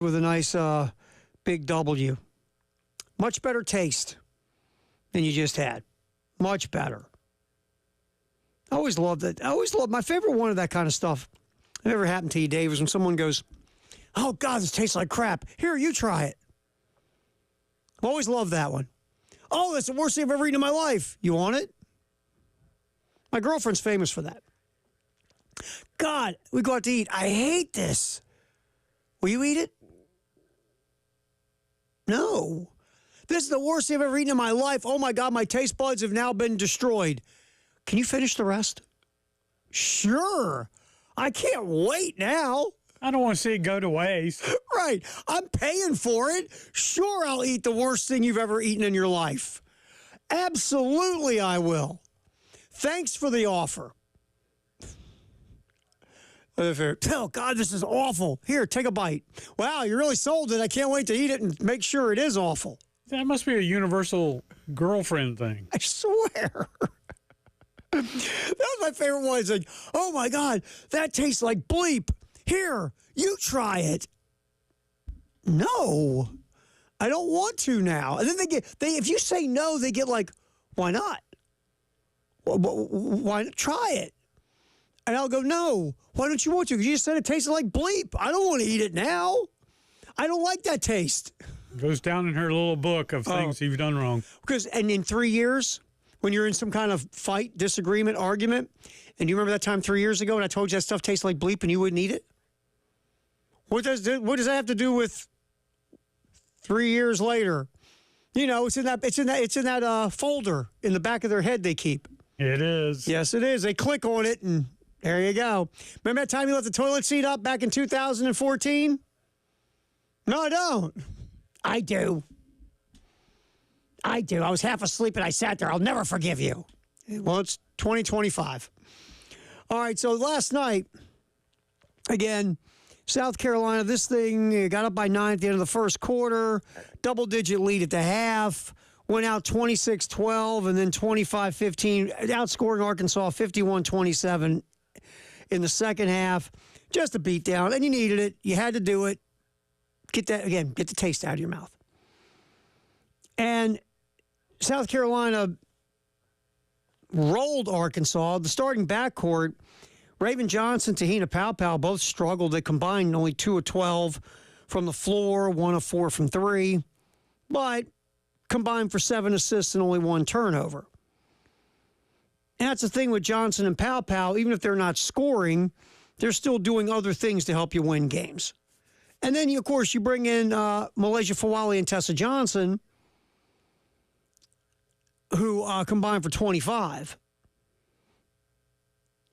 with a nice big W. Much better taste than you just had. Much better. I always loved it. My favorite one of that kind of stuff. It never happened to you, Dave, is when someone goes, "Oh, God, this tastes like crap. Here, you try it." I always loved that one. "Oh, that's the worst thing I've ever eaten in my life. You want it?" My girlfriend's famous for that. "God, we go out to eat. I hate this. Will you eat it?" "No. This is the worst thing I've ever eaten in my life. Oh, my God, my taste buds have now been destroyed. Can you finish the rest?" "Sure. I can't wait now." I don't want to see it go to waste. Right. I'm paying for it. Sure, I'll eat the worst thing you've ever eaten in your life. Absolutely, I will. Thanks for the offer. "Oh, God, this is awful. Here, take a bite." "Wow, you really sold it. I can't wait to eat it and make sure it is awful." That must be a universal girlfriend thing. I swear. That was my favorite one. It's like, "Oh, my God, that tastes like bleep. Here, you try it." No, I don't want to now. And then if you say no, they get like, "Why not? Why not? Try it?" And I'll go, "No, why don't you want to? Because you just said it tasted like bleep. I don't want to eat it now. I don't like that taste." Goes down in her little book of things you've done wrong. And in 3 years, when you're in some kind of fight, disagreement, argument, and you remember that time 3 years ago when I told you that stuff tastes like bleep and you wouldn't eat it? What does that have to do with 3 years later? You know, it's in that folder in the back of their head they keep. It is. Yes, it is. They click on it and there you go. Remember that time you left the toilet seat up back in 2014? No, I don't. I do. I was half asleep and I sat there. I'll never forgive you. Well, it's 2025. All right, so last night, again, South Carolina, this thing got up by 9 at the end of the first quarter, double-digit lead at the half, went out 26-12, and then 25-15, outscoring Arkansas 51-27 in the second half. Just a beatdown, and you needed it. You had to do it. Get the taste out of your mouth. And South Carolina rolled Arkansas. The starting backcourt, Raven Johnson, Tahina Paopao, both struggled. They combined only 2 of 12 from the floor, 1 of 4 from 3, but combined for 7 assists and only 1 turnover. And that's the thing with Johnson and Paopao. Even if they're not scoring, they're still doing other things to help you win games. And then, of course, you bring in Malaysia Fawali and Tessa Johnson, who combined for 25.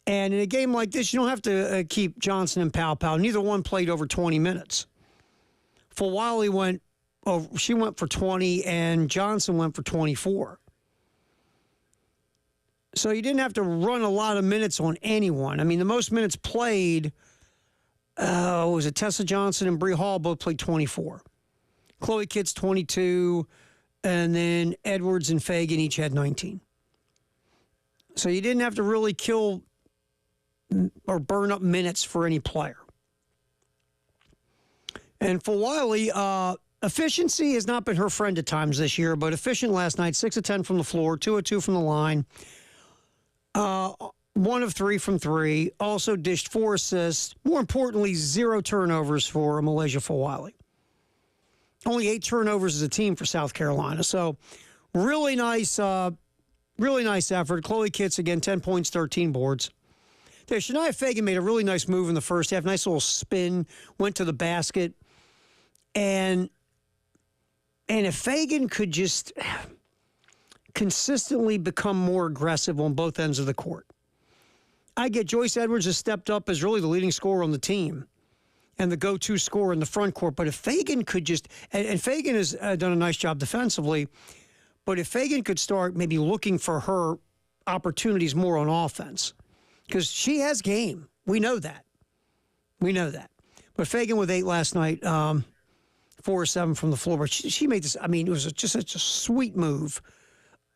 And in a game like this, you don't have to keep Johnson and Paopao. Neither one played over 20 minutes. Fawali went for 20, and Johnson went for 24. So you didn't have to run a lot of minutes on anyone. I mean, the most minutes played was it Tessa Johnson and Bree Hall both played 24. Chloe Kitts 22, and then Edwards and Fagan each had 19. So you didn't have to really kill or burn up minutes for any player. And for Wiley, efficiency has not been her friend at times this year, but efficient last night, 6 of 10 from the floor, 2 of 2 from the line, 1 of 3 from 3, also dished 4 assists. More importantly, 0 turnovers for Malaysia Fawali. Only 8 turnovers as a team for South Carolina. So really nice effort. Chloe Kitts, again, 10 points, 13 boards. There, Shania Fagan made a really nice move in the first half. Nice little spin, went to the basket. And if Fagan could just consistently become more aggressive on both ends of the court. I get Joyce Edwards has stepped up as really the leading scorer on the team and the go-to scorer in the front court. But if Fagan could just, and Fagan has done a nice job defensively, but if Fagan could start maybe looking for her opportunities more on offense, because she has game. We know that. But Fagan with 8 last night, 4 or 7 from the floor. But she made this, I mean, it was just such a sweet move.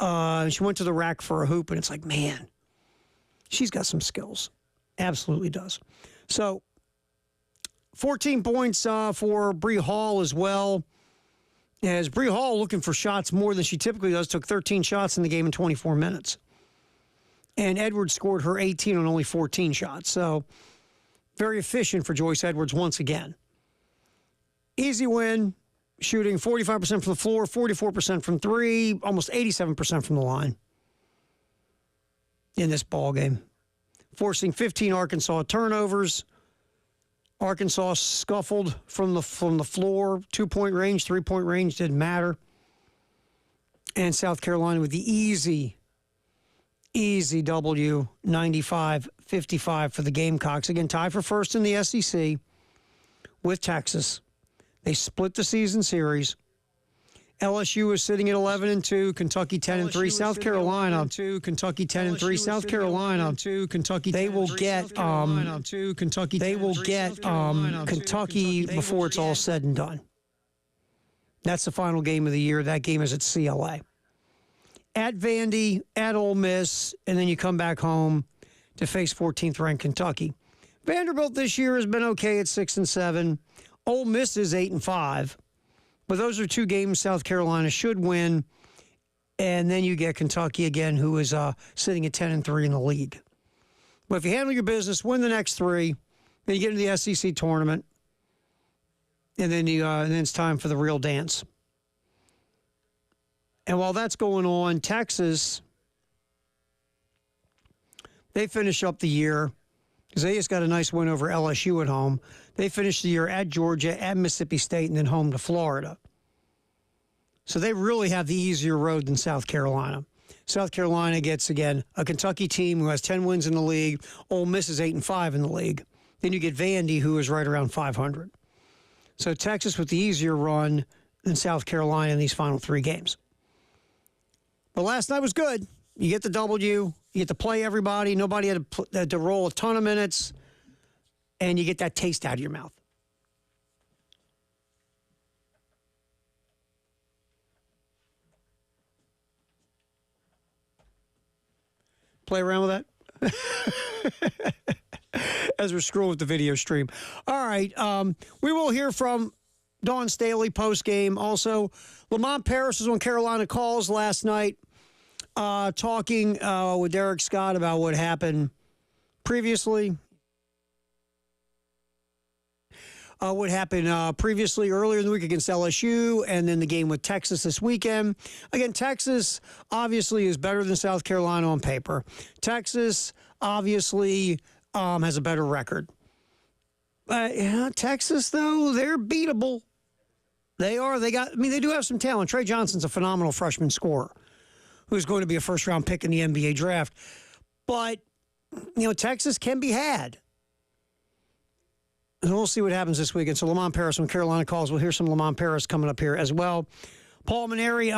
She went to the rack for a hoop, and it's like, man, she's got some skills. Absolutely does. So 14 points for Bree Hall as well. As Bree Hall, looking for shots more than she typically does, took 13 shots in the game in 24 minutes. And Edwards scored her 18 on only 14 shots. So very efficient for Joyce Edwards once again. Easy win, shooting 45% from the floor, 44% from three, almost 87% from the line in this ball game. Forcing 15 Arkansas turnovers. Arkansas scuffled from the floor, 2-point range, 3-point range, didn't matter. And South Carolina with the easy W, 95-55 for the Gamecocks. Again, tied for first in the SEC with Texas. They split the season series. LSU is sitting at 11-2, Kentucky 10-3, South Carolina 2, Kentucky 10-3, South Carolina 2, Kentucky. They will get Kentucky before it's all said and done. That's the final game of the year. That game is at CLA. At Vandy, at Ole Miss, and then you come back home to face 14th ranked Kentucky. Vanderbilt this year has been okay at 6-7. Ole Miss is 8-5. But those are two games South Carolina should win. And then you get Kentucky again, who is sitting at 10-3 in the league. But if you handle your business, win the next three, then you get into the SEC tournament, and then it's time for the real dance. And while that's going on, Texas, they finish up the year because they just got a nice win over LSU at home. They finished the year at Georgia, at Mississippi State, and then home to Florida. So they really have the easier road than South Carolina. South Carolina gets, again, a Kentucky team who has 10 wins in the league. Ole Miss is 8-5 in the league. Then you get Vandy, who is right around 500. So Texas with the easier run than South Carolina in these final three games. But last night was good. You get the W. You get to play everybody. Nobody had to roll a ton of minutes. And you get that taste out of your mouth. Play around with that as we're scrolling with the video stream. All right. We will hear from Dawn Staley post-game. Also, Lamont Paris was on Carolina Calls last night talking with Derek Scott about what happened previously. What happened previously earlier in the week against LSU, and then the game with Texas this weekend. Again, Texas obviously is better than South Carolina on paper. Texas obviously has a better record. Texas, though, they're beatable. They are. They do have some talent. Trey Johnson's a phenomenal freshman scorer who's going to be a first-round pick in the NBA draft. But, Texas can be had. And we'll see what happens this weekend. So Lamont Paris from Carolina Calls. We'll hear some Lamont Paris coming up here as well. Paul Maneri,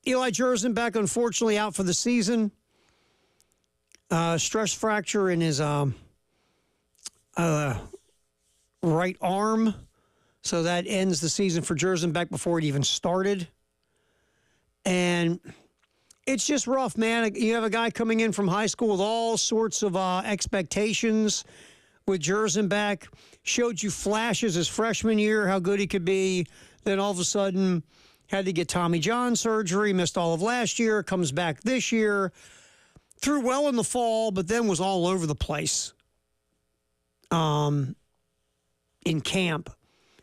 Eli Jersenbeck, unfortunately, out for the season. Stress fracture in his right arm. So that ends the season for Jersenbeck before it even started. And it's just rough, man. You have a guy coming in from high school with all sorts of expectations. With Jersenbeck, showed you flashes his freshman year, how good he could be. Then all of a sudden, had to get Tommy John surgery, missed all of last year, comes back this year. Threw well in the fall, but then was all over the place in camp.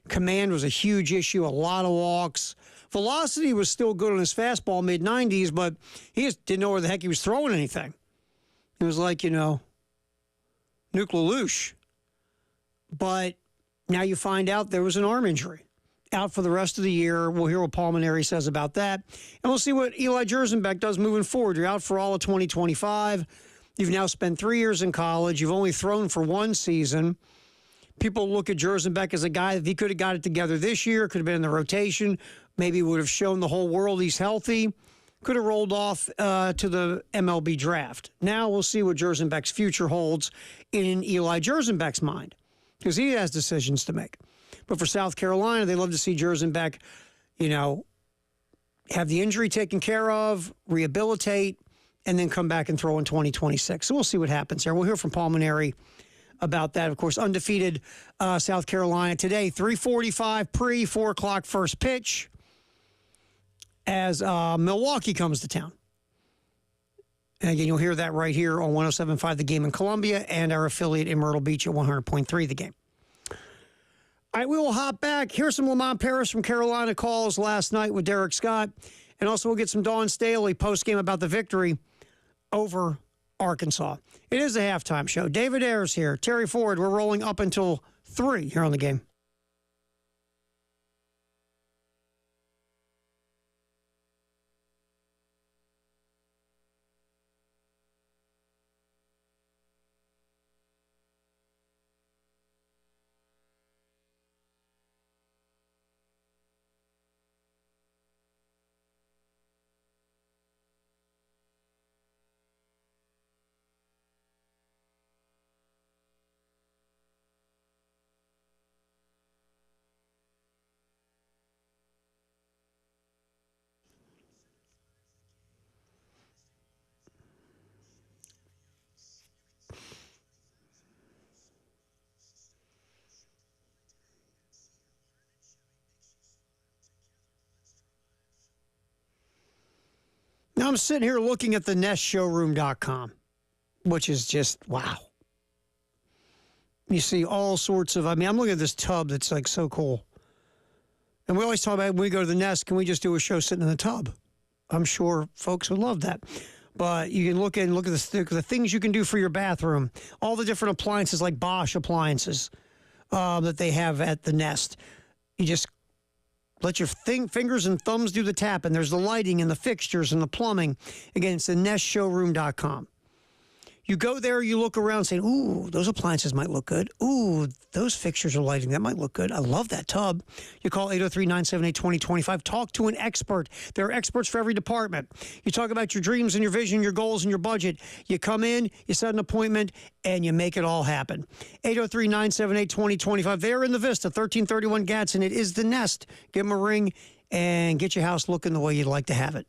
Command was a huge issue, a lot of walks. Velocity was still good on his fastball, mid-90s, but he just didn't know where the heck he was throwing anything. It was like, Nuke Lelouch. But now you find out there was an arm injury. Out for the rest of the year. We'll hear what Paul Maneri says about that. And we'll see what Eli Jersenbeck does moving forward. You're out for all of 2025. You've now spent 3 years in college. You've only thrown for one season. People look at Jersenbeck as a guy, if he could have got it together this year, could have been in the rotation, maybe would have shown the whole world he's healthy, could have rolled off to the MLB draft. Now we'll see what Jersenbeck's future holds in Eli Jersenbeck's mind, because he has decisions to make. But for South Carolina, they love to see Jersenbeck, have the injury taken care of, rehabilitate, and then come back and throw in 2026. So we'll see what happens here. We'll hear from Paul Maneri about that. Of course, undefeated South Carolina today, 3:45 pre 4 o'clock first pitch as Milwaukee comes to town. And again, you'll hear that right here on 107.5 The Game in Columbia and our affiliate in Myrtle Beach at 100.3 The Game. All right, we will hop back. Here's some Lamont Paris from Carolina calls last night with Derek Scott. And also we'll get some Dawn Staley post-game about the victory over Arkansas. It is a halftime show. David Ayers here. Terry Ford. We're rolling up until 3 here on The Game. Now I'm sitting here looking at the nestshowroom.com, which is just, wow. You see all sorts of, I'm looking at this tub that's like so cool. And we always talk about when we go to the Nest, can we just do a show sitting in the tub? I'm sure folks would love that. But you can look at the things you can do for your bathroom, all the different appliances like Bosch appliances that they have at the Nest. You just let your fingers and thumbs do the tapping. There's the lighting and the fixtures and the plumbing. Again, it's the nestshowroom.com. You go there, you look around saying, ooh, those appliances might look good. Ooh, those fixtures are lighting. That might look good. I love that tub. You call 803-978-2025. Talk to an expert. There are experts for every department. You talk about your dreams and your vision, your goals and your budget. You come in, you set an appointment, and you make it all happen. 803-978-2025. They're in the Vista, 1331 Gadsden. It is the Nest. Give them a ring and get your house looking the way you'd like to have it.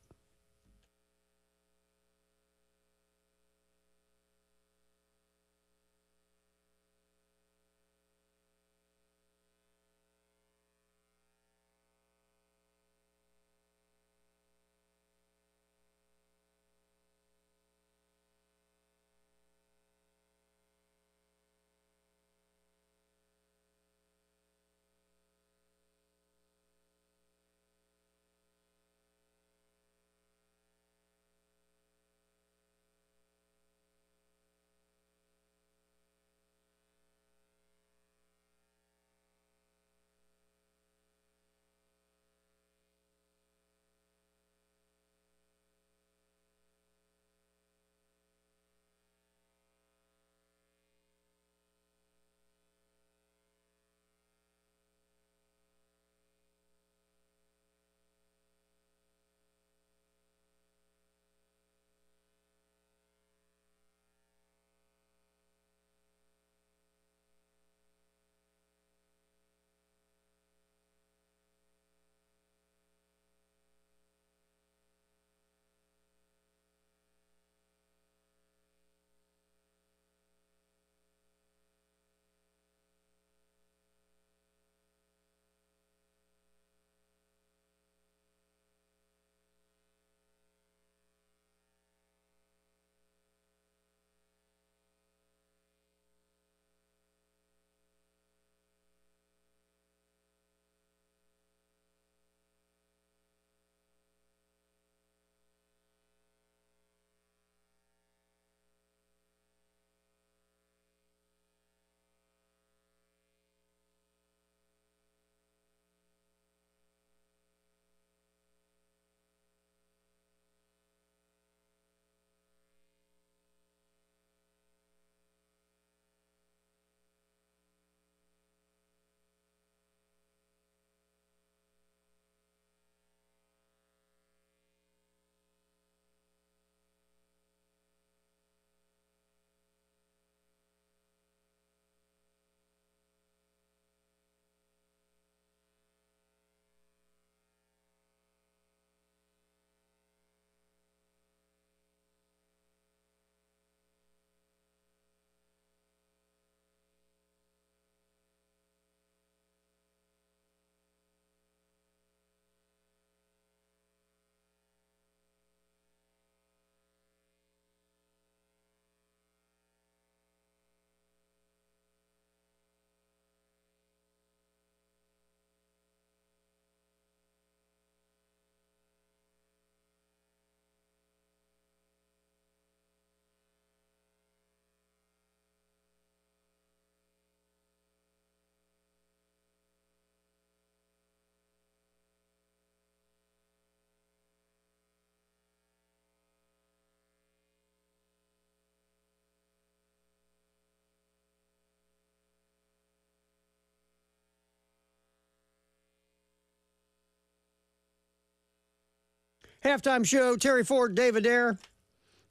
Halftime show, Terry Ford, David Dare,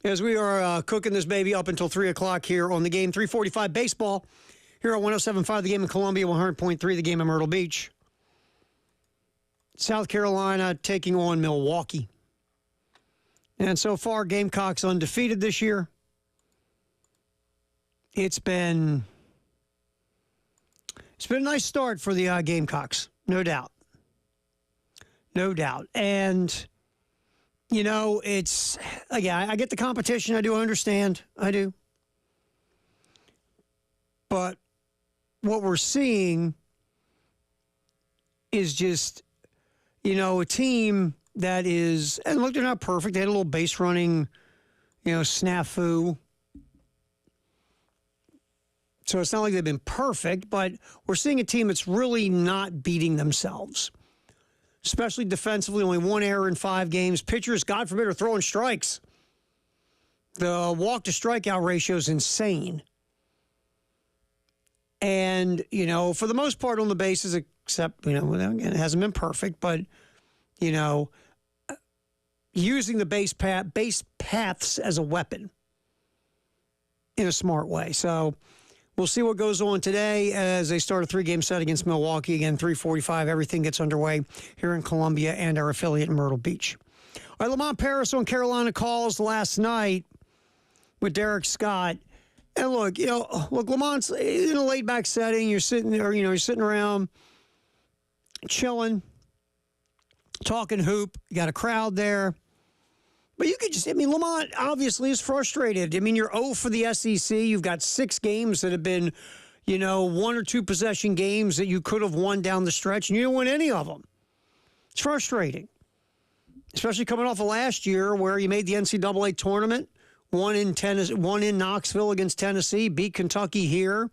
as we are cooking this baby up until 3 o'clock here on the game. 345 baseball here on 107.5 The Game in Columbia, 100.3 The Game in Myrtle Beach. South Carolina taking on Milwaukee. And so far, Gamecocks undefeated this year. It's been a nice start for the Gamecocks, no doubt. No doubt. And, you know, it's, again, I get the competition. I do understand. I do. But what we're seeing is just, you know, a team that is, and look, they're not perfect. They had a little base running, you know, snafu. So it's not like they've been perfect, but we're seeing a team that's really not beating themselves, especially defensively. Only one error in 5 games. Pitchers, God forbid, are throwing strikes. The walk-to-strikeout ratio is insane. And, you know, for the most part on the bases, except, you know, again, it hasn't been perfect, but, you know, using the base paths as a weapon in a smart way. So we'll see what goes on today as they start a 3-game set against Milwaukee. Again, 3:45. Everything gets underway here in Columbia and our affiliate in Myrtle Beach. All right, Lamont Paris on Carolina Calls last night with Derek Scott. And look, Lamont's in a laid-back setting. You're sitting there, you're sitting around, chilling, talking hoop. You got a crowd there. But you could just, Lamont obviously is frustrated. You're 0 for the SEC. You've got 6 games that have been, 1 or 2 possession games that you could have won down the stretch, and you didn't win any of them. It's frustrating, especially coming off of last year where you made the NCAA tournament, won in Knoxville against Tennessee, beat Kentucky here,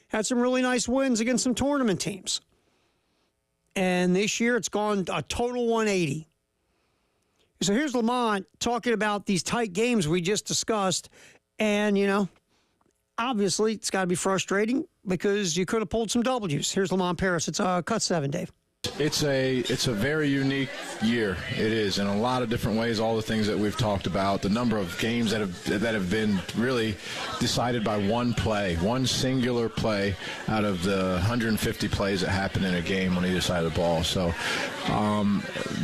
had some really nice wins against some tournament teams. And this year it's gone a total 180. So here's Lamont talking about these tight games we just discussed. And, obviously it's got to be frustrating because you could have pulled some W's. Here's Lamont Paris. It's Cut 7, Dave. It's a very unique year. It is in a lot of different ways. All the things that we've talked about, the number of games that have been really decided by one singular play out of the 150 plays that happen in a game on either side of the ball. So,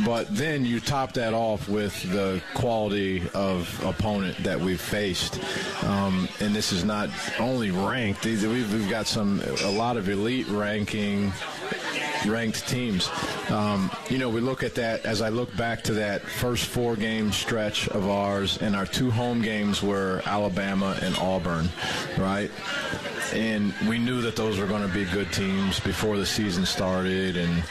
but then you top that off with the quality of opponent that we've faced, and this is not only ranked. We've got a lot of elite ranked teams. We look at that, as I look back to that first 4-game stretch of ours, and our 2 home games were Alabama and Auburn, right? And we knew that those were going to be good teams before the season started, and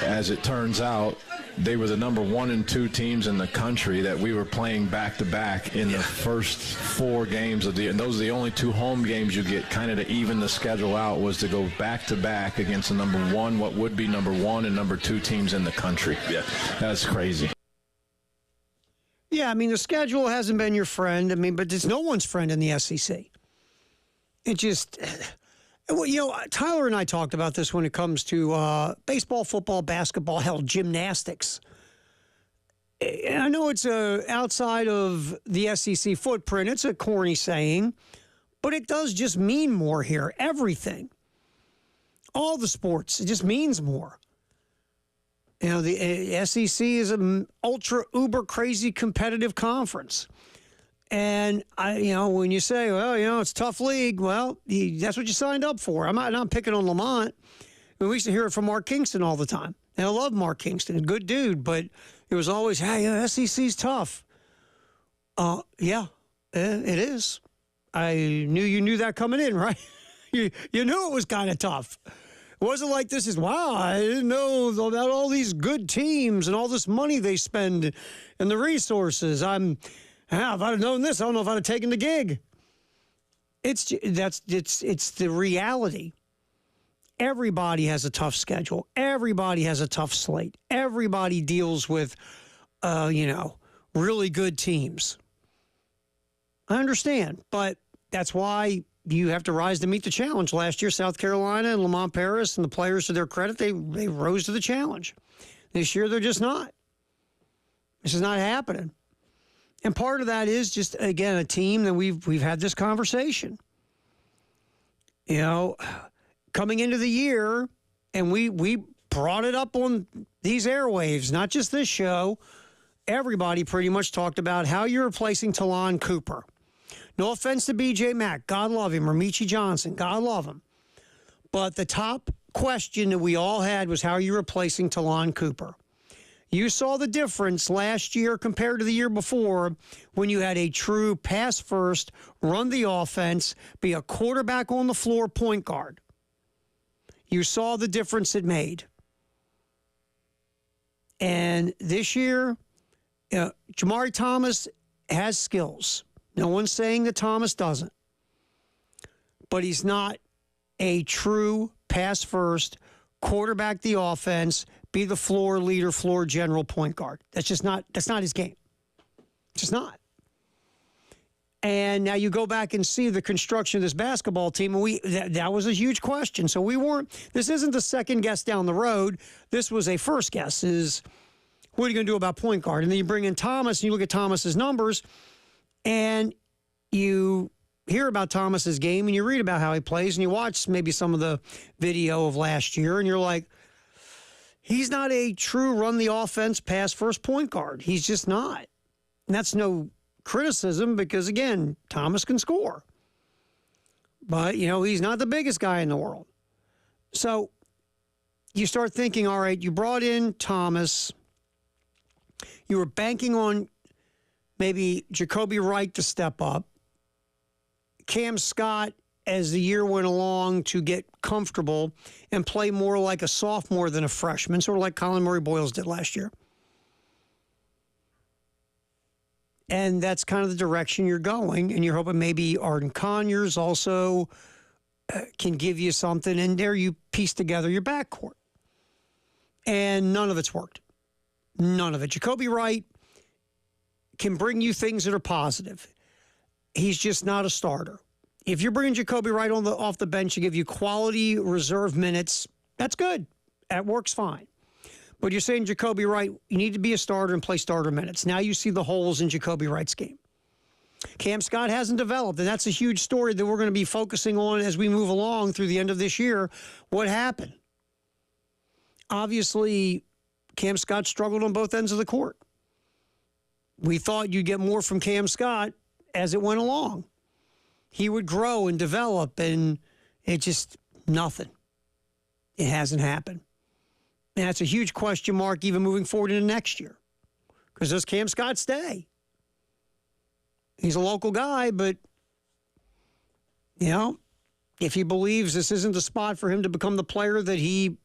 as it turns out, they were the number 1 and 2 teams in the country that we were playing back-to-back in the first 4 games of and those are the only 2 home games you get kind of to even the schedule out, was to go back-to-back against the number 1, what would be number 1 and number 2 teams in the country. Yeah, that's crazy. Yeah, the schedule hasn't been your friend. But it's no one's friend in the SEC. It just... Well, Tyler and I talked about this when it comes to baseball, football, basketball, hell, gymnastics. And I know it's outside of the SEC footprint. It's a corny saying, but it does just mean more here. Everything. All the sports, it just means more. The SEC is an ultra, uber crazy competitive conference. And, when you say, well, it's a tough league, well, that's what you signed up for. I'm not picking on Lamont. We used to hear it from Mark Kingston all the time. And I love Mark Kingston, a good dude, but it was always, hey, SEC's tough. Yeah, it is. I knew you knew that coming in, right? you knew it was kind of tough. It wasn't like this is, wow, I didn't know about all these good teams and all this money they spend and the resources. If I'd have known this, I don't know if I'd have taken the gig. It's the reality. Everybody has a tough schedule. Everybody has a tough slate. Everybody deals with, really good teams. I understand, but that's why you have to rise to meet the challenge. Last year, South Carolina and Lamont Paris and the players, to their credit, they rose to the challenge. This year, they're just not. This is not happening. And part of that is just, again, a team that we've had this conversation. You know, coming into the year, and we brought it up on these airwaves, not just this show. Everybody pretty much talked about how you're replacing Talon Cooper. No offense to B.J. Mack. God love him. Or Michi Johnson. God love him. But the top question that we all had was, how are you replacing Talon Cooper? You saw the difference last year compared to the year before when you had a true pass-first, run the offense, be a quarterback on the floor point guard. You saw the difference it made. And this year, Jamari Thomas has skills. No one's saying that Thomas doesn't. But he's not a true pass-first, quarterback the offense, be the floor leader, floor general point guard. That's not his game. It's just not. And now you go back and see the construction of this basketball team, and that was a huge question. So this isn't the second guess down the road. This was a first guess, is what are you going to do about point guard? And then you bring in Thomas, and you look at Thomas's numbers, and you hear about Thomas's game, and you read about how he plays, and you watch maybe some of the video of last year, and you're like, he's not a true run the offense, pass first point guard. He's just not. And that's no criticism because, again, Thomas can score. But, he's not the biggest guy in the world. So you start thinking, all right, you brought in Thomas. You were banking on maybe Jacoby Wright to step up. Cam Scott, as the year went along, to get comfortable and play more like a sophomore than a freshman, sort of like Colin Murray-Boyles did last year. And that's kind of the direction you're going, and you're hoping maybe Arden Conyers also can give you something, and there you piece together your backcourt. And none of it's worked. None of it. Jacoby Wright can bring you things that are positive. He's just not a starter. If you're bringing Jacoby Wright off the bench to give you quality reserve minutes, that's good. That works fine. But you're saying Jacoby Wright, you need to be a starter and play starter minutes. Now you see the holes in Jacoby Wright's game. Cam Scott hasn't developed, and that's a huge story that we're going to be focusing on as we move along through the end of this year. What happened? Obviously, Cam Scott struggled on both ends of the court. We thought you'd get more from Cam Scott as it went along. He would grow and develop, and it just, nothing. It hasn't happened. And that's a huge question mark even moving forward into next year. Because does Cam Scott stay? He's a local guy, but, if he believes this isn't the spot for him to become the player that he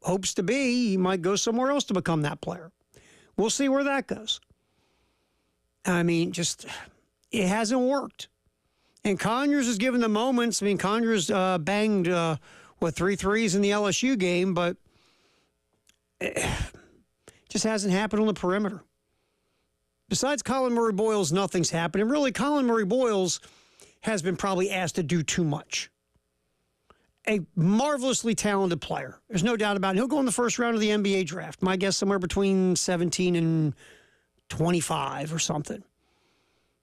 hopes to be, he might go somewhere else to become that player. We'll see where that goes. I mean, it hasn't worked. And Conyers is given the moments. I mean, Conyers banged, 3 threes in the LSU game, but it just hasn't happened on the perimeter. Besides Colin Murray-Boyles, nothing's happened. And really, Colin Murray-Boyles has been probably asked to do too much. A marvelously talented player. There's no doubt about it. He'll go in the first round of the NBA draft. My guess somewhere between 17 and 25 or something.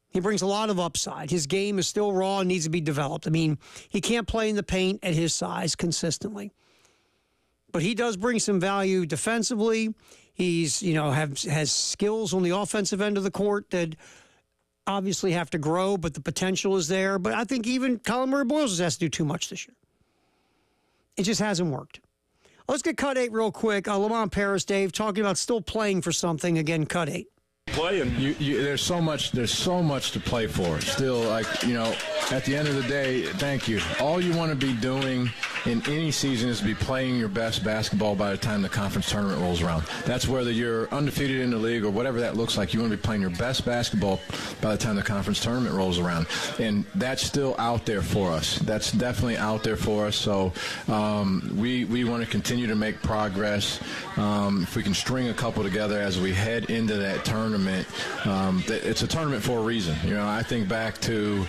He brings a lot of upside. His game is still raw and needs to be developed. I mean, he can't play in the paint at his size consistently. But he does bring some value defensively. He's, has skills on the offensive end of the court that obviously have to grow, but the potential is there. But I think even Colin Murray-Boyles has to do too much this year. It just hasn't worked. Let's get Cut 8 real quick. Lamont Paris, Dave, talking about still playing for something. Again, Cut 8. Playing. There's so much to play for. Still, at the end of the day, thank you. All you want to be doing in any season is to be playing your best basketball by the time the conference tournament rolls around. That's whether you're undefeated in the league or whatever that looks like. You want to be playing your best basketball by the time the conference tournament rolls around. And that's still out there for us. That's definitely out there for us. So we want to continue to make progress. If we can string a couple together as we head into that tournament, it's a tournament for a reason. I think back to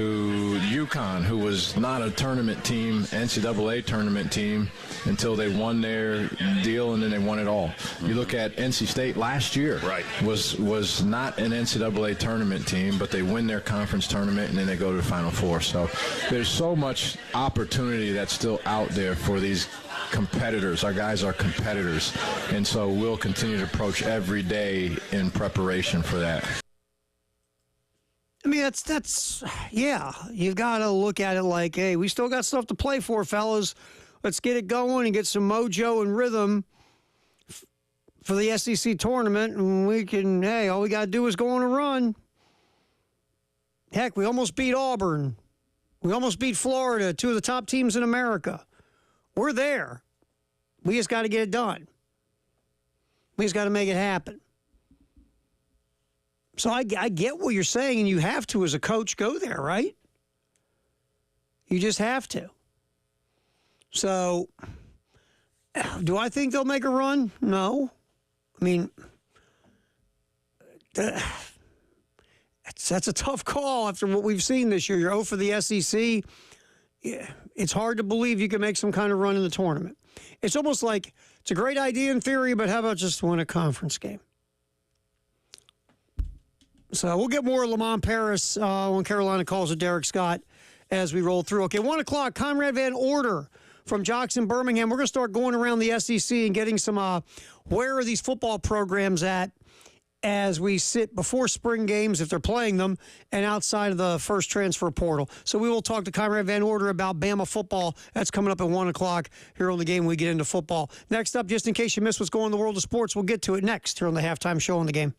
to UConn, who was not a tournament team, NCAA tournament team, until they won their deal, and then they won it all. You look at NC State last year, was not an NCAA tournament team, but they win their conference tournament, and then they go to the Final Four. So there's so much opportunity that's still out there for these competitors. Our guys are competitors, and so we'll continue to approach every day in preparation for that. I mean, that's yeah. You've got to look at it like, hey, we still got stuff to play for, fellas. Let's get it going and get some mojo and rhythm for the SEC tournament, and we can. Hey, all we got to do is go on a run. Heck, we almost beat Auburn. We almost beat Florida, two of the top teams in America. We're there. We just got to get it done. We just got to make it happen. So I get what you're saying, and you have to, as a coach, go there, right? You just have to. So, do I think they'll make a run? No. I mean, that's a tough call after what we've seen this year. You're 0 for the SEC. Yeah, it's hard to believe you can make some kind of run in the tournament. It's almost like it's a great idea in theory, but how about just win a conference game? So we'll get more of Lamont Paris when Carolina calls it Derek Scott as we roll through. Okay, 1 o'clock, Conrad Van Order from Jackson, Birmingham. We're going to start going around the SEC and getting some where are these football programs at as we sit before spring games, if they're playing them, and outside of the first transfer portal. So we will talk to Conrad Van Order about Bama football. That's coming up at 1 o'clock here on the game when we get into football. Next up, just in case you missed what's going on in the world of sports, we'll get to it next here on the Halftime Show on the Game.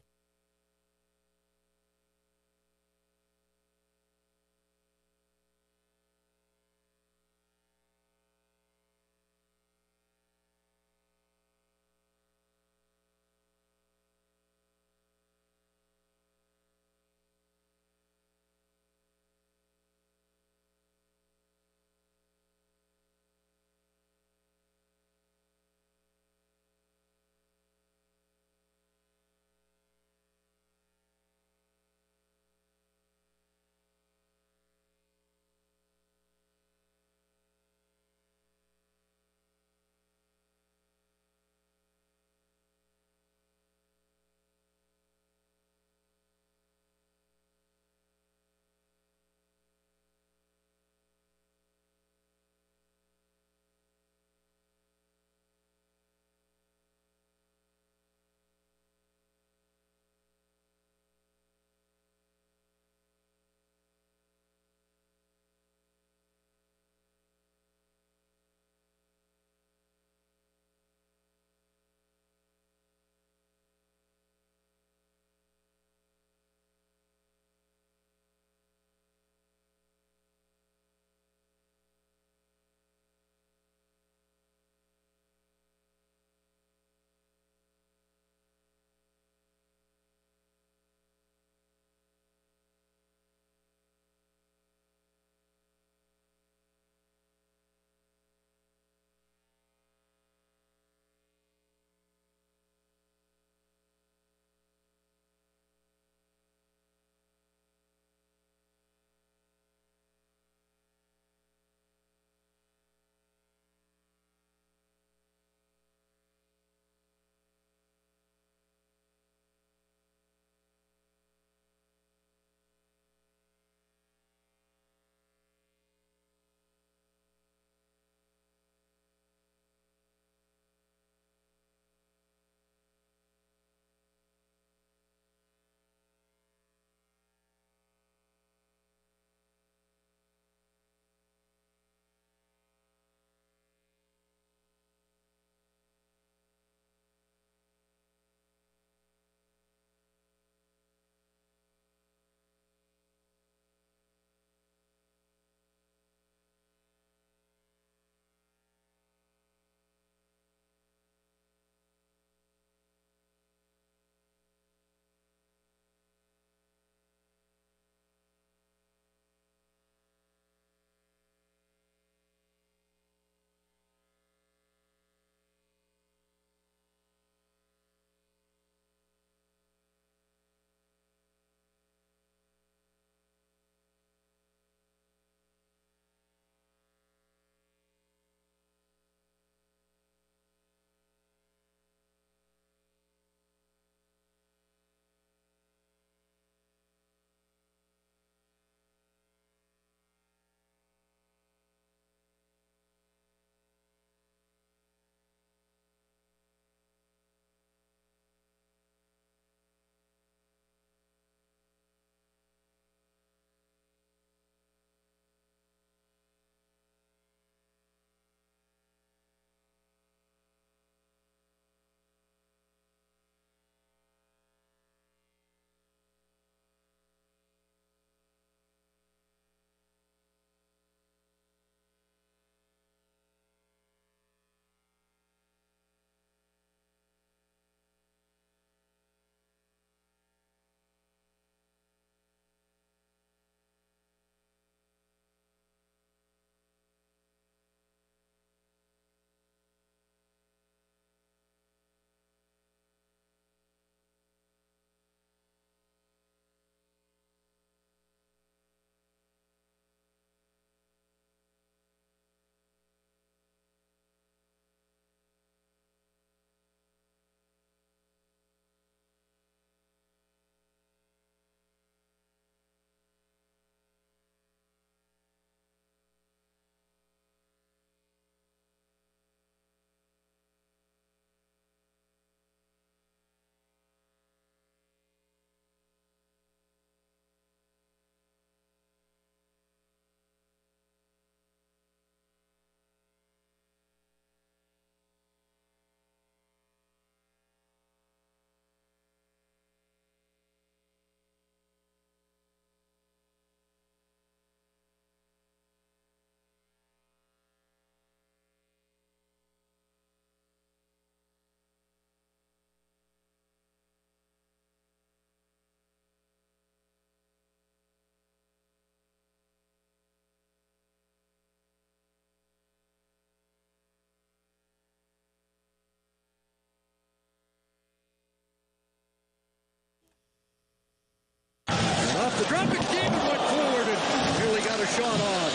The drop, McDavid went forward and nearly got a shot on.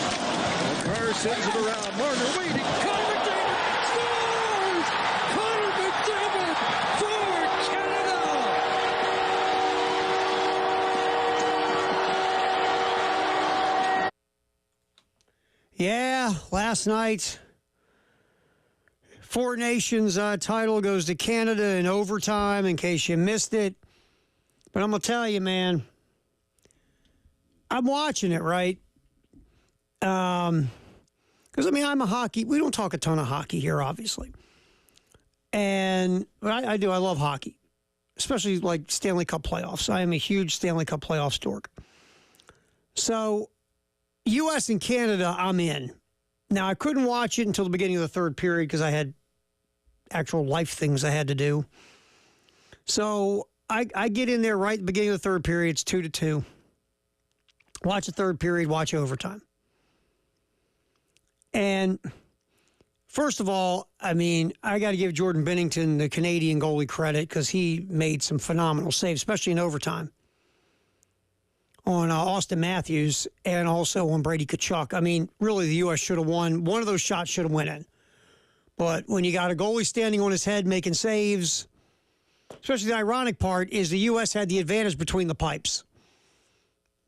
The car sends it around. Marner waiting. Connor McDavid scores! Connor McDavid for Canada! Yeah, last night, Four Nations title goes to Canada in overtime, in case you missed it. But I'm going to tell you, man, I'm watching it, right? Because, I'm a hockey. We don't talk a ton of hockey here, obviously. And I do. I love hockey, especially like Stanley Cup playoffs. I am a huge Stanley Cup playoffs dork. So, U.S. and Canada, I'm in. Now, I couldn't watch it until the beginning of the third period because I had actual life things I had to do. So I get in there right at the beginning of the third period. It's 2-2. Watch the third period, watch overtime. And first of all, I got to give Jordan Binnington, the Canadian goalie, credit because he made some phenomenal saves, especially in overtime, on Austin Matthews and also on Brady Tkachuk. Really, the U.S. should have won. One of those shots should have went in. But when you got a goalie standing on his head making saves, especially the ironic part is the U.S. had the advantage between the pipes.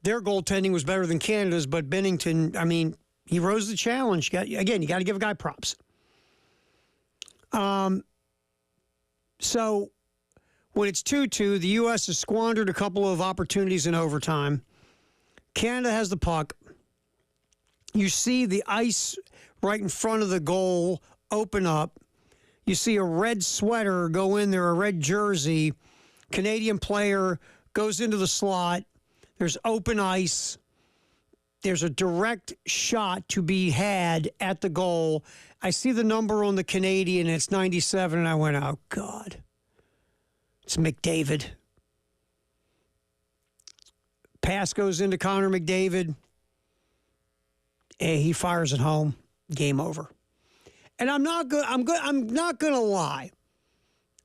Their goaltending was better than Canada's, but Binnington, he rose to the challenge. You got to give a guy props. So when it's 2-2, the U.S. has squandered a couple of opportunities in overtime. Canada has the puck. You see the ice right in front of the goal open up. You see a red sweater go in there, a red jersey. Canadian player goes into the slot. There's open ice. There's a direct shot to be had at the goal. I see the number on the Canadian, it's 97, and I went, oh, God. It's McDavid. Pass goes into Connor McDavid. And he fires it home. Game over. And I'm not gonna lie.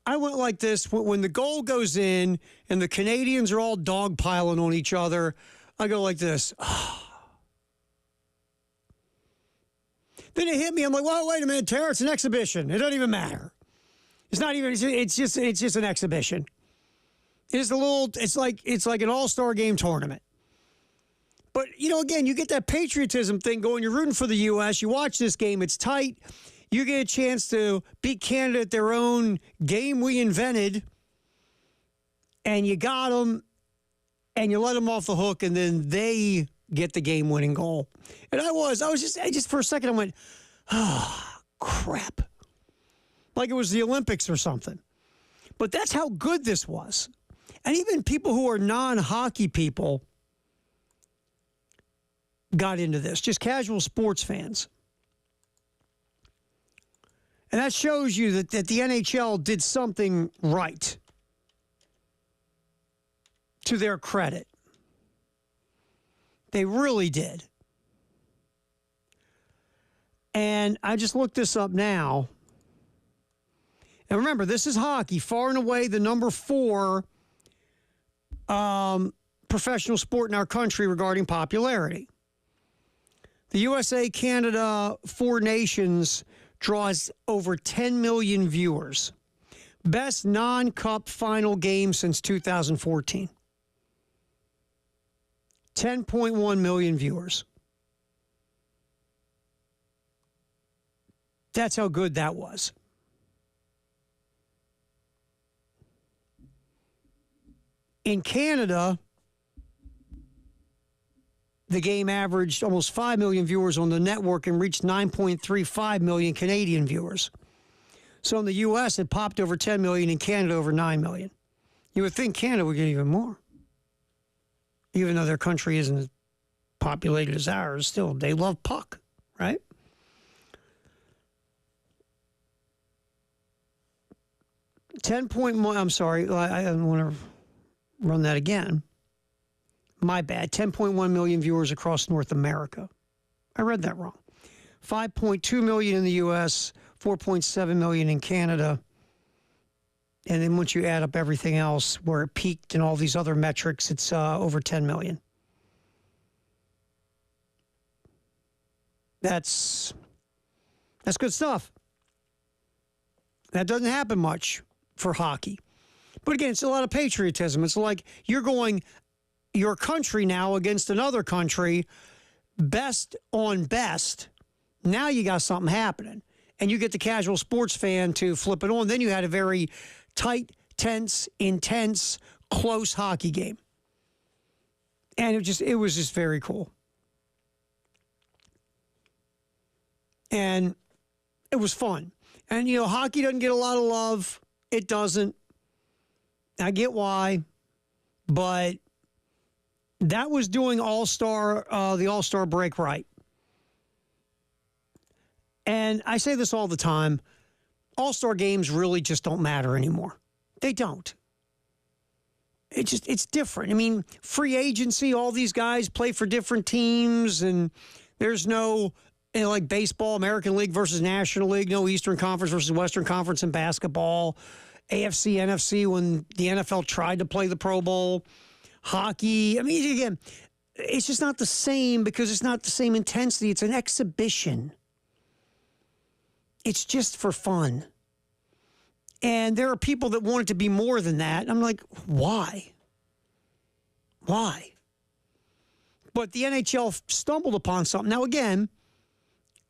I went like this when the goal goes in and the Canadians are all dogpiling on each other. I go like this. Then it hit me. I'm like, well, wait a minute, Tara. It's an exhibition. It doesn't even matter. It's not even. It's just an exhibition. It's like an all-star game tournament. But again, you get that patriotism thing going. You're rooting for the U.S. You watch this game. It's tight. You get a chance to beat Canada at their own game we invented, and you got them, and you let them off the hook, and then they get the game-winning goal. And I just for a second I went, crap. Like it was the Olympics or something. But that's how good this was. And even people who are non-hockey people got into this, just casual sports fans. And that shows you that the NHL did something right, to their credit. They really did. And I just looked this up now. And remember, this is hockey, far and away the number 4 professional sport in our country regarding popularity. The USA, Canada, Four Nations draws over 10 million viewers. Best non-cup final game since 2014. 10.1 million viewers. That's how good that was. In Canada, the game averaged almost 5 million viewers on the network and reached 9.35 million Canadian viewers. So in the U.S., it popped over 10 million, in Canada over 9 million. You would think Canada would get even more. Even though their country isn't as populated as ours, still, they love puck, right? I'm sorry, I don't want to run that again. My bad. 10.1 million viewers across North America. I read that wrong. 5.2 million in the U.S., 4.7 million in Canada. And then once you add up everything else, where it peaked and all these other metrics, it's over 10 million. That's good stuff. That doesn't happen much for hockey. But again, it's a lot of patriotism. It's like you're going your country now against another country, best on best. Now you got something happening. And you get the casual sports fan to flip it on. Then you had a very tight, tense, intense, close hockey game. And it was just very cool. And it was fun. And, hockey doesn't get a lot of love. It doesn't. I get why. But that was doing the All-Star break right. And I say this all the time. All-Star games really just don't matter anymore. They don't. It's different. I mean, free agency, all these guys play for different teams, and there's no, like baseball, American League versus National League, no Eastern Conference versus Western Conference in basketball, AFC, NFC when the NFL tried to play the Pro Bowl, hockey. I mean, again, it's just not the same because it's not the same intensity. It's an exhibition. It's just for fun. And there are people that want it to be more than that. I'm like, why? Why? But the NHL stumbled upon something. Now, again,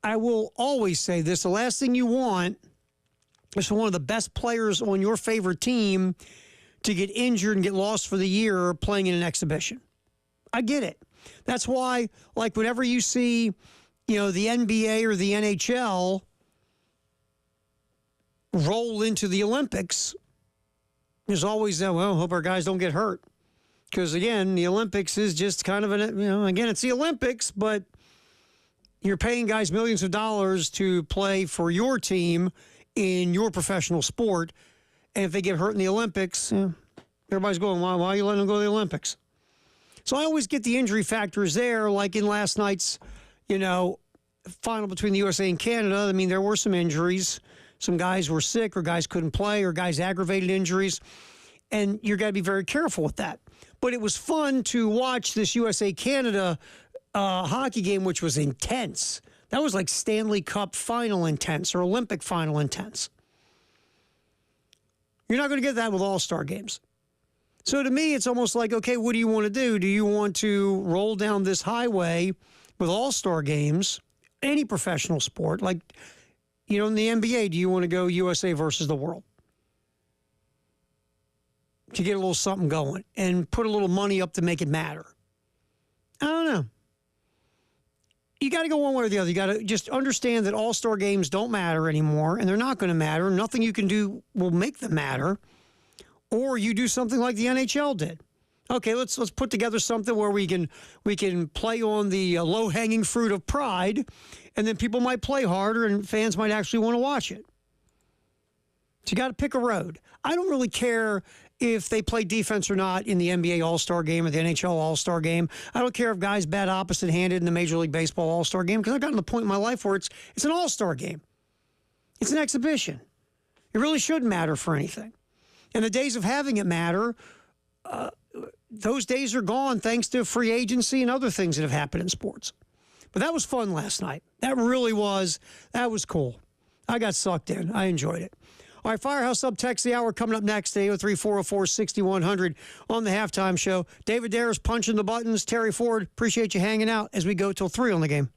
I will always say this. The last thing you want is for one of the best players on your favorite team to get injured and get lost for the year playing in an exhibition. I get it. That's why, like, whenever you see, the NBA or the NHL roll into the Olympics, there's always that, hope our guys don't get hurt. Because, again, the Olympics is just kind of again, it's the Olympics, but you're paying guys millions of dollars to play for your team in your professional sport. And if they get hurt in the Olympics, everybody's going, why are you letting them go to the Olympics? So I always get the injury factors there, like in last night's, final between the USA and Canada. I mean, there were some injuries. Some guys were sick or guys couldn't play or guys aggravated injuries. And you're got to be very careful with that. But it was fun to watch this USA-Canada hockey game, which was intense. That was like Stanley Cup final intense or Olympic final intense. You're not going to get that with all-star games. So to me, it's almost like, okay, what do you want to do? Do you want to roll down this highway with all-star games, any professional sport, like, in the NBA, do you want to go USA versus the world? To get a little something going and put a little money up to make it matter. I don't know. You got to go one way or the other. You got to just understand that all-star games don't matter anymore, and they're not going to matter. Nothing you can do will make them matter. Or you do something like the NHL did. Okay, let's put together something where we can play on the low-hanging fruit of pride, and then people might play harder and fans might actually want to watch it. So you got to pick a road. I don't really care if they play defense or not in the NBA All-Star Game or the NHL All-Star Game. I don't care if guys bat opposite-handed in the Major League Baseball All-Star Game, because I've gotten to the point in my life where it's an All-Star Game. It's an exhibition. It really shouldn't matter for anything. And the days of having it matter, those days are gone thanks to free agency and other things that have happened in sports. But that was fun last night. That really was. That was cool. I got sucked in. I enjoyed it. All right, Firehouse Sub Text the Hour coming up next, 803-404-6100 on the halftime show. David Dare's punching the buttons. Terry Ford, appreciate you hanging out as we go till 3 on the game.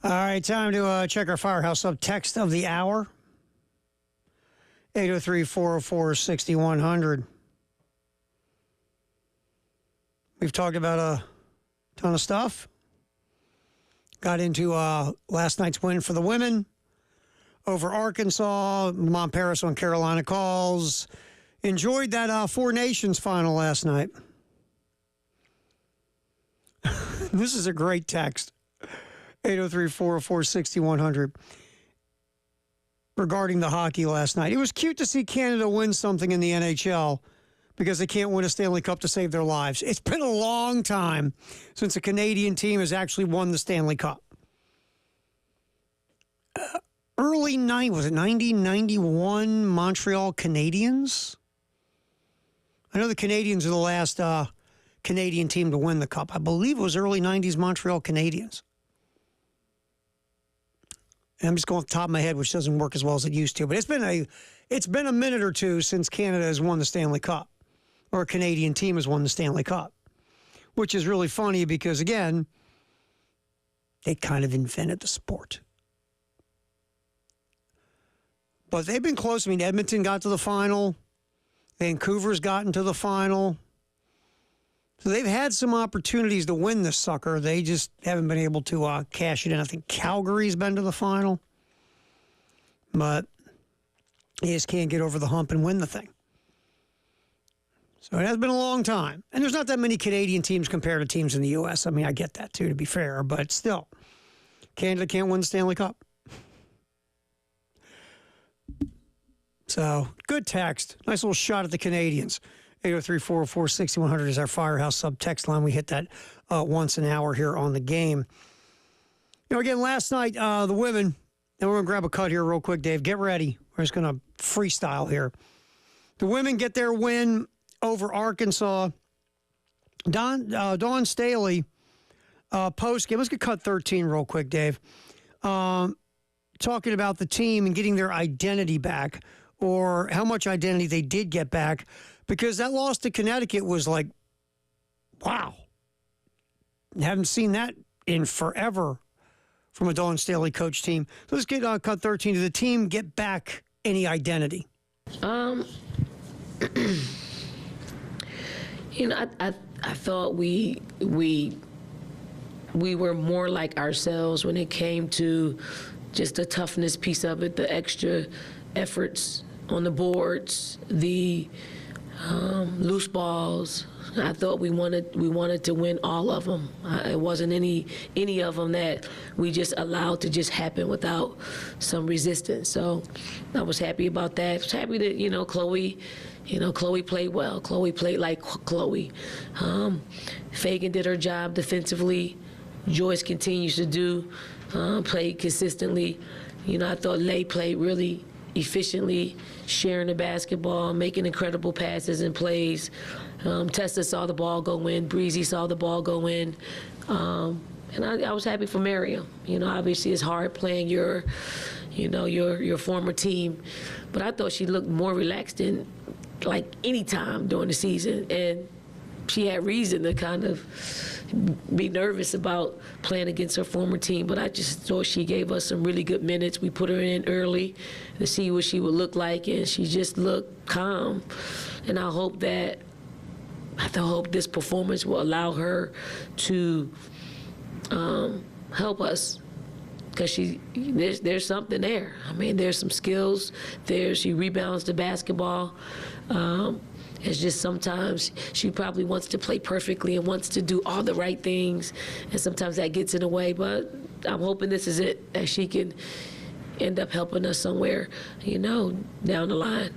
All right, time to check our Firehouse Sub text of the hour. 803-404-6100. We've talked about a ton of stuff. Got into last night's win for the women over Arkansas. Lamont Paris on Carolina calls. Enjoyed that Four Nations final last night. This is a great text. 803-404-6100. Regarding the hockey last night. It was cute to see Canada win something in the NHL because they can't win a Stanley Cup to save their lives. It's been a long time since a Canadian team has actually won the Stanley Cup. Early night, was it 91 Montreal Canadiens? I know the Canadiens are the last Canadian team to win the Cup. I believe it was early 90s Montreal Canadiens. I'm just going off the top of my head, which doesn't work as well as it used to. But it's been a minute or two since Canada has won the Stanley Cup, or a Canadian team has won the Stanley Cup, which is really funny because, again, they kind of invented the sport. But they've been close. I mean, Edmonton got to the final. Vancouver's gotten to the final. So they've had some opportunities to win this sucker. They just haven't been able to cash it in. I think Calgary's been to the final. But they just can't get over the hump and win the thing. So it has been a long time. And there's not that many Canadian teams compared to teams in the U.S. I mean, I get that, too, to be fair. But still, Canada can't win the Stanley Cup. So, good text. Nice little shot at the Canadians. 803-404-6100 is our Firehouse Sub text line. We hit that once an hour here on the game. You know, again, last night, the women, and we're going to grab a cut here real quick, Dave. Get ready. We're just going to freestyle here. The women get their win over Arkansas. Dawn Staley, post-game. Let's get cut 13 real quick, Dave. Talking about the team and getting their identity back, or how much identity they did get back, because that loss to Connecticut was like, wow. Haven't seen that in forever from a Dawn Staley coach team. So let's get cut 13. Did the team get back any identity? You know, I thought we were more like ourselves when it came to just the toughness piece of it, the extra efforts on the boards, the loose balls. I thought we wanted to win all of them. It wasn't any of them that we just allowed to just happen without some resistance. So I was happy about that. I was happy that Chloe played well. Chloe played like Chloe. Fagan did her job defensively. Joyce continues to play consistently. I thought Lay played really efficiently, sharing the basketball, making incredible passes and plays. Tessa saw the ball go in. Breezy saw the ball go in. And I was happy for Miriam. Obviously it's hard playing your former team. But I thought she looked more relaxed than like any time during the season. And she had reason to kind of be nervous about playing against her former team, but I just thought she gave us some really good minutes. We put her in early to see what she would look like, and she just looked calm. And I hope this performance will allow her to help us, because there's something there. I mean, there's some skills there. She rebounds the basketball. It's just sometimes she probably wants to play perfectly and wants to do all the right things, and sometimes that gets in the way. But I'm hoping this is it, that she can end up helping us somewhere, down the line.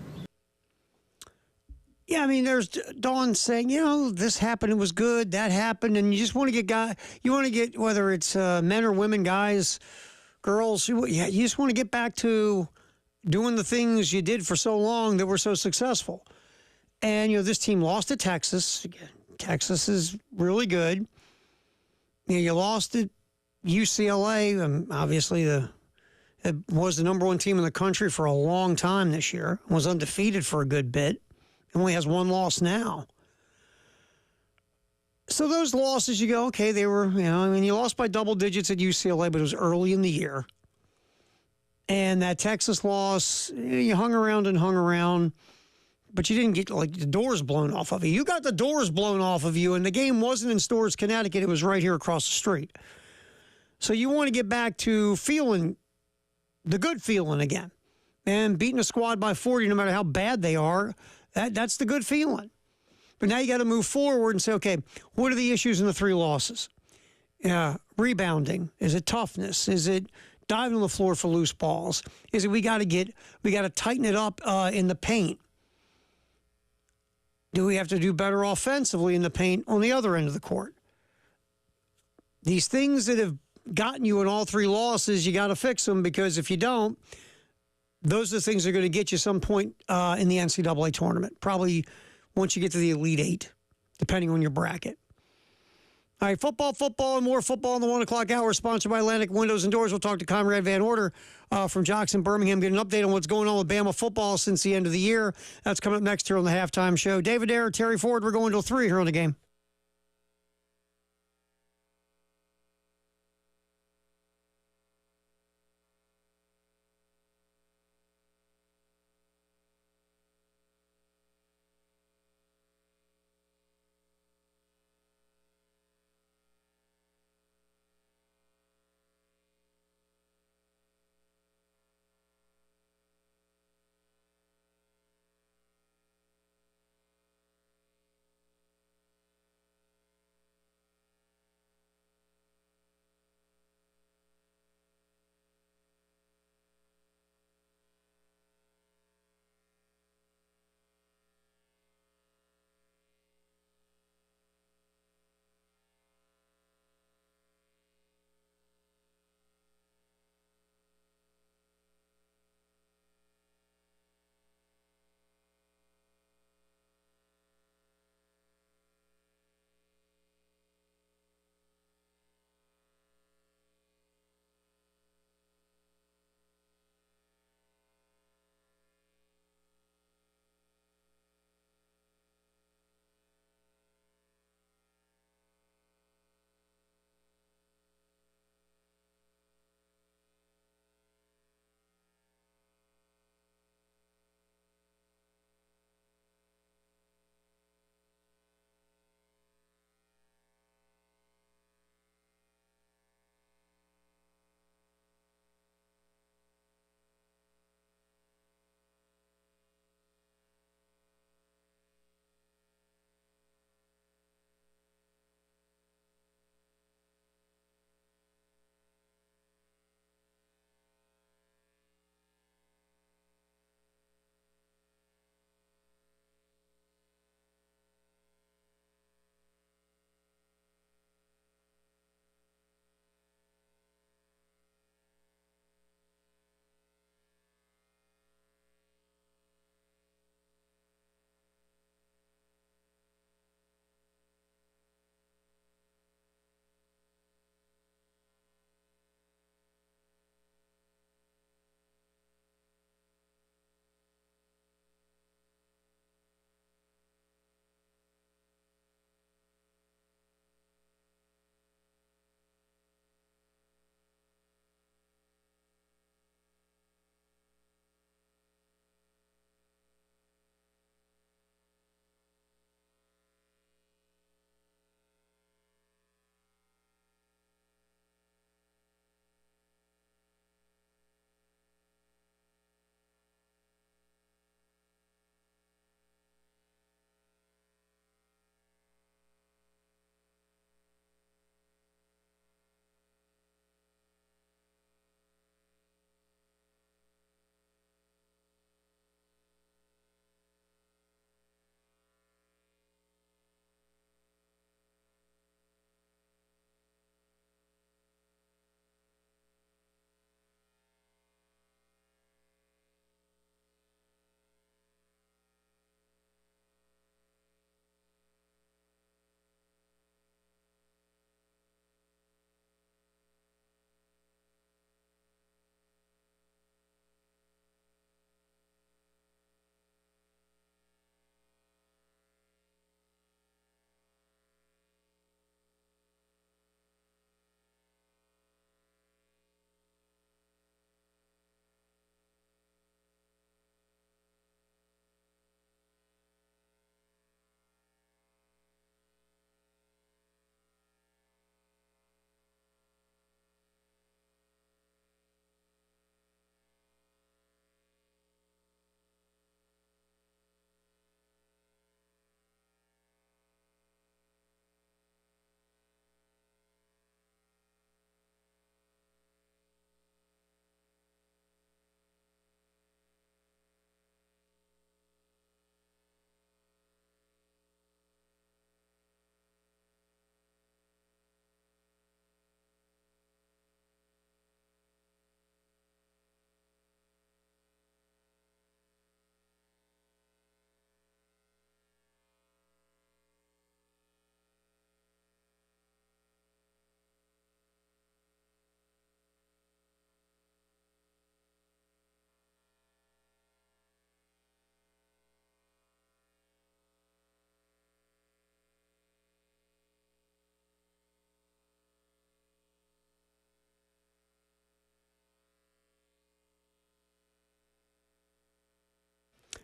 Yeah, I mean, there's Dawn saying, this happened, it was good, that happened, and you just want to get whether it's men or women, guys, girls, you just want to get back to doing the things you did for so long that were so successful. And, this team lost to Texas. Texas is really good. You lost to UCLA. Obviously, it was the number one team in the country for a long time this year. Was undefeated for a good bit. Only has one loss now. So those losses, you go, okay, they were, I mean, you lost by double digits at UCLA, but it was early in the year. And that Texas loss, you hung around, but you didn't get, like, the doors blown off of you. You got the doors blown off of you, and the game wasn't in Storrs, Connecticut. It was right here across the street. So you want to get back to feeling the good feeling again. And beating a squad by 40, no matter how bad they are, that's the good feeling. But now you got to move forward and say, okay, what are the issues in the 3 losses? Rebounding. Is it toughness? Is it diving on the floor for loose balls? Is it we got to tighten it up in the paint? Do we have to do better offensively in the paint on the other end of the court? These things that have gotten you in all 3 losses, you got to fix them, because if you don't, those are the things that are going to get you some point in the NCAA tournament. Probably once you get to the Elite 8, depending on your bracket. All right, football, and more football in the 1 o'clock hour, sponsored by Atlantic Windows and Doors. We'll talk to Conrad Van Order from Jocks in Birmingham, get an update on what's going on with Bama football since the end of the year. That's coming up next here on the Halftime Show. David Ayer, Terry Ford, we're going till 3 here on the game.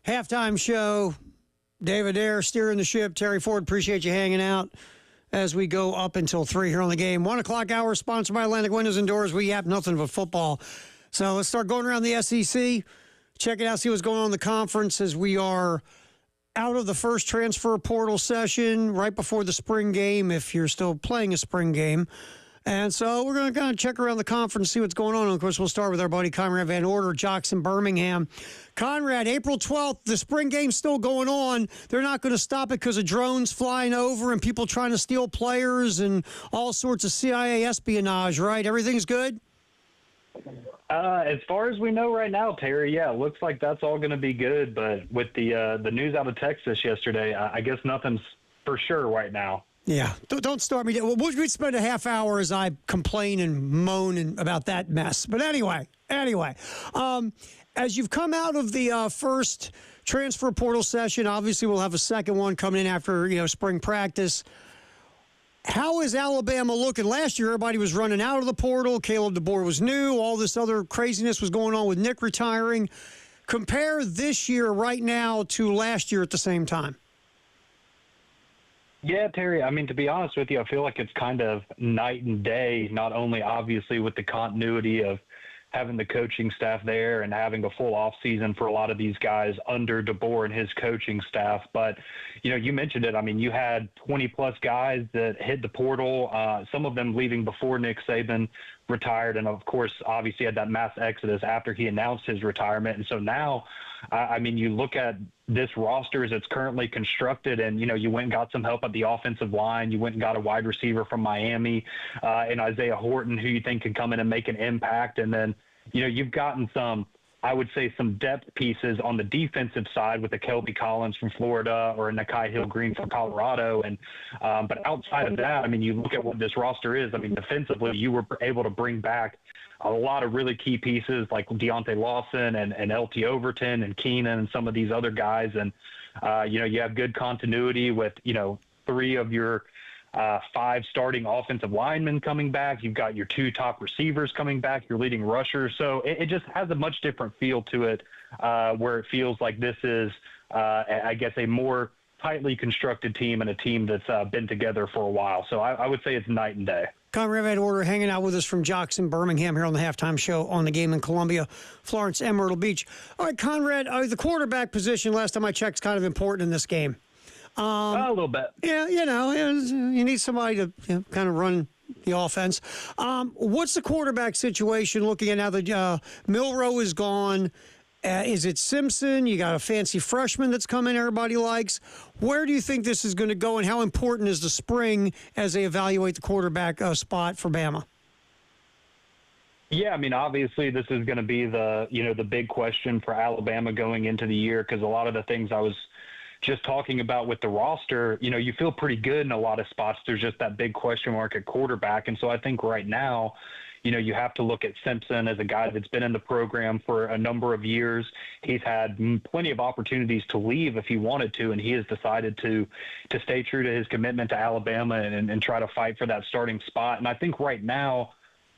Halftime show. David Ayer steering the ship. Terry Ford, appreciate you hanging out as we go up until 3 here on the game. 1 o'clock hour, sponsored by Atlantic Windows and Doors. We have nothing but football. So let's start going around the SEC. Check it out, see what's going on in the conference as we are out of the first transfer portal session right before the spring game, if you're still playing a spring game. And so we're going to kind of check around the conference, see what's going on. And of course, we'll start with our buddy Conrad Van Order, Jackson, Birmingham. Conrad, April 12th, the spring game's still going on. They're not going to stop it because of drones flying over and people trying to steal players and all sorts of CIA espionage, right? Everything's good? As far as we know right now, Terry, yeah, it looks like that's all going to be good. But with the news out of Texas yesterday, I guess nothing's for sure right now. Yeah, don't start me. We'd spend a half hour as I complain and moan about that mess. But anyway, as you've come out of the first transfer portal session, obviously we'll have a second one coming in after spring practice. How is Alabama looking? Last year, everybody was running out of the portal. Caleb DeBoer was new. All this other craziness was going on with Nick retiring. Compare this year right now to last year at the same time. Yeah, Terry, I mean, to be honest with you, I feel like it's kind of night and day, not only obviously with the continuity of having the coaching staff there and having a full off season for a lot of these guys under DeBoer and his coaching staff. But, you mentioned it. I mean, you had 20 plus guys that hit the portal, some of them leaving before Nick Saban retired. And of course, obviously had that mass exodus after he announced his retirement. And so now, I mean, you look at this roster as it's currently constructed and, you went and got some help at the offensive line. You went and got a wide receiver from Miami and Isaiah Horton, who you think can come in and make an impact. And then, you've gotten some depth pieces on the defensive side with the Kelby Collins from Florida or Nakai Hill-Green from Colorado. And but outside of that, I mean, you look at what this roster is. I mean, defensively, you were able to bring back a lot of really key pieces like Deontay Lawson and LT Overton and Keenan and some of these other guys. And, you have good continuity with, 3 of your 5 starting offensive linemen coming back. You've got your 2 top receivers coming back, your leading rushers. So it just has a much different feel to it where it feels like this is, I guess, a more tightly constructed team and a team that's been together for a while. So I would say it's night and day. Conrad Van Order hanging out with us from Jackson, Birmingham here on the halftime show on the game in Columbia, Florence, and Myrtle Beach. All right, Conrad, the quarterback position, last time I checked, is kind of important in this game. A little bit. Yeah, you need somebody to kind of run the offense. What's the quarterback situation looking at now that Milroe is gone? Is it Simpson? You got a fancy freshman that's coming everybody likes. Where do you think this is going to go, and how important is the spring as they evaluate the quarterback spot for Bama? Yeah, I mean, obviously this is going to be the big question for Alabama going into the year because a lot of the things I was just talking about with the roster, you feel pretty good in a lot of spots. There's just that big question mark at quarterback. And so I think right now, you have to look at Simpson as a guy that's been in the program for a number of years. He's had plenty of opportunities to leave if he wanted to, and he has decided to stay true to his commitment to Alabama and try to fight for that starting spot. And I think right now,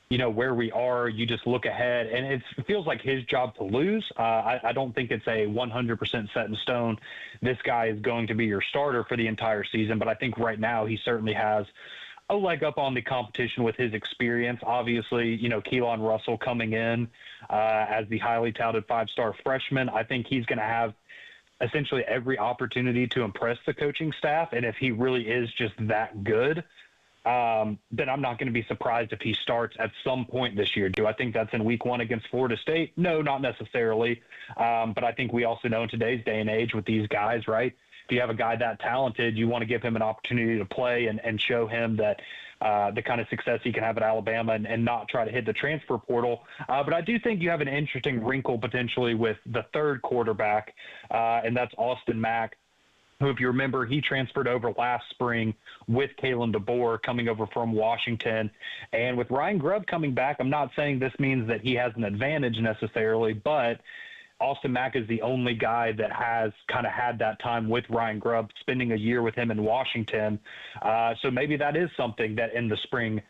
where we are, you just look ahead, and it feels like his job to lose. I don't think it's a 100% set in stone. This guy is going to be your starter for the entire season, but I think right now he certainly has a leg up on the competition with his experience. Obviously, Keelan Russell coming in as the highly touted 5-star freshman. I think he's going to have essentially every opportunity to impress the coaching staff, and if he really is just that good, then I'm not going to be surprised if he starts at some point this year. Do I think that's in week 1 against Florida State? No, not necessarily. But I think we also know in today's day and age with these guys, right? If you have a guy that talented, you want to give him an opportunity to play and show him that the kind of success he can have at Alabama and not try to hit the transfer portal. But I do think you have an interesting wrinkle potentially with the third quarterback, and that's Austin Mack, who, if you remember, he transferred over last spring with Kalen DeBoer coming over from Washington. And with Ryan Grubb coming back, I'm not saying this means that he has an advantage necessarily, but Austin Mack is the only guy that has kind of had that time with Ryan Grubb, spending a year with him in Washington. So maybe that is something that in the spring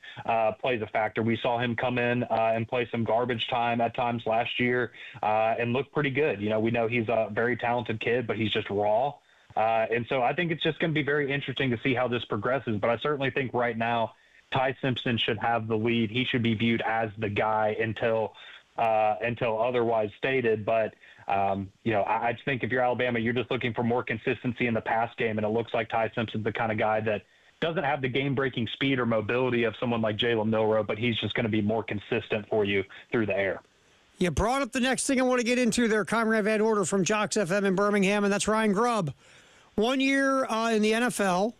plays a factor. We saw him come in and play some garbage time at times last year and look pretty good. You know, we know he's a very talented kid, but he's just raw. And so I think it's just going to be very interesting to see how this progresses. But I certainly think right now Ty Simpson should have the lead. He should be viewed as the guy until otherwise stated. But, you know, I think if you're Alabama, you're just looking for more consistency in the pass game. And it looks like Ty Simpson's the kind of guy that doesn't have the game-breaking speed or mobility of someone like Jalen Milroe, but he's just going to be more consistent for you through the air. You brought up the next thing I want to get into there, Conrad Van Order from Jocks FM in Birmingham, and that's Ryan Grubb. 1 year in the NFL,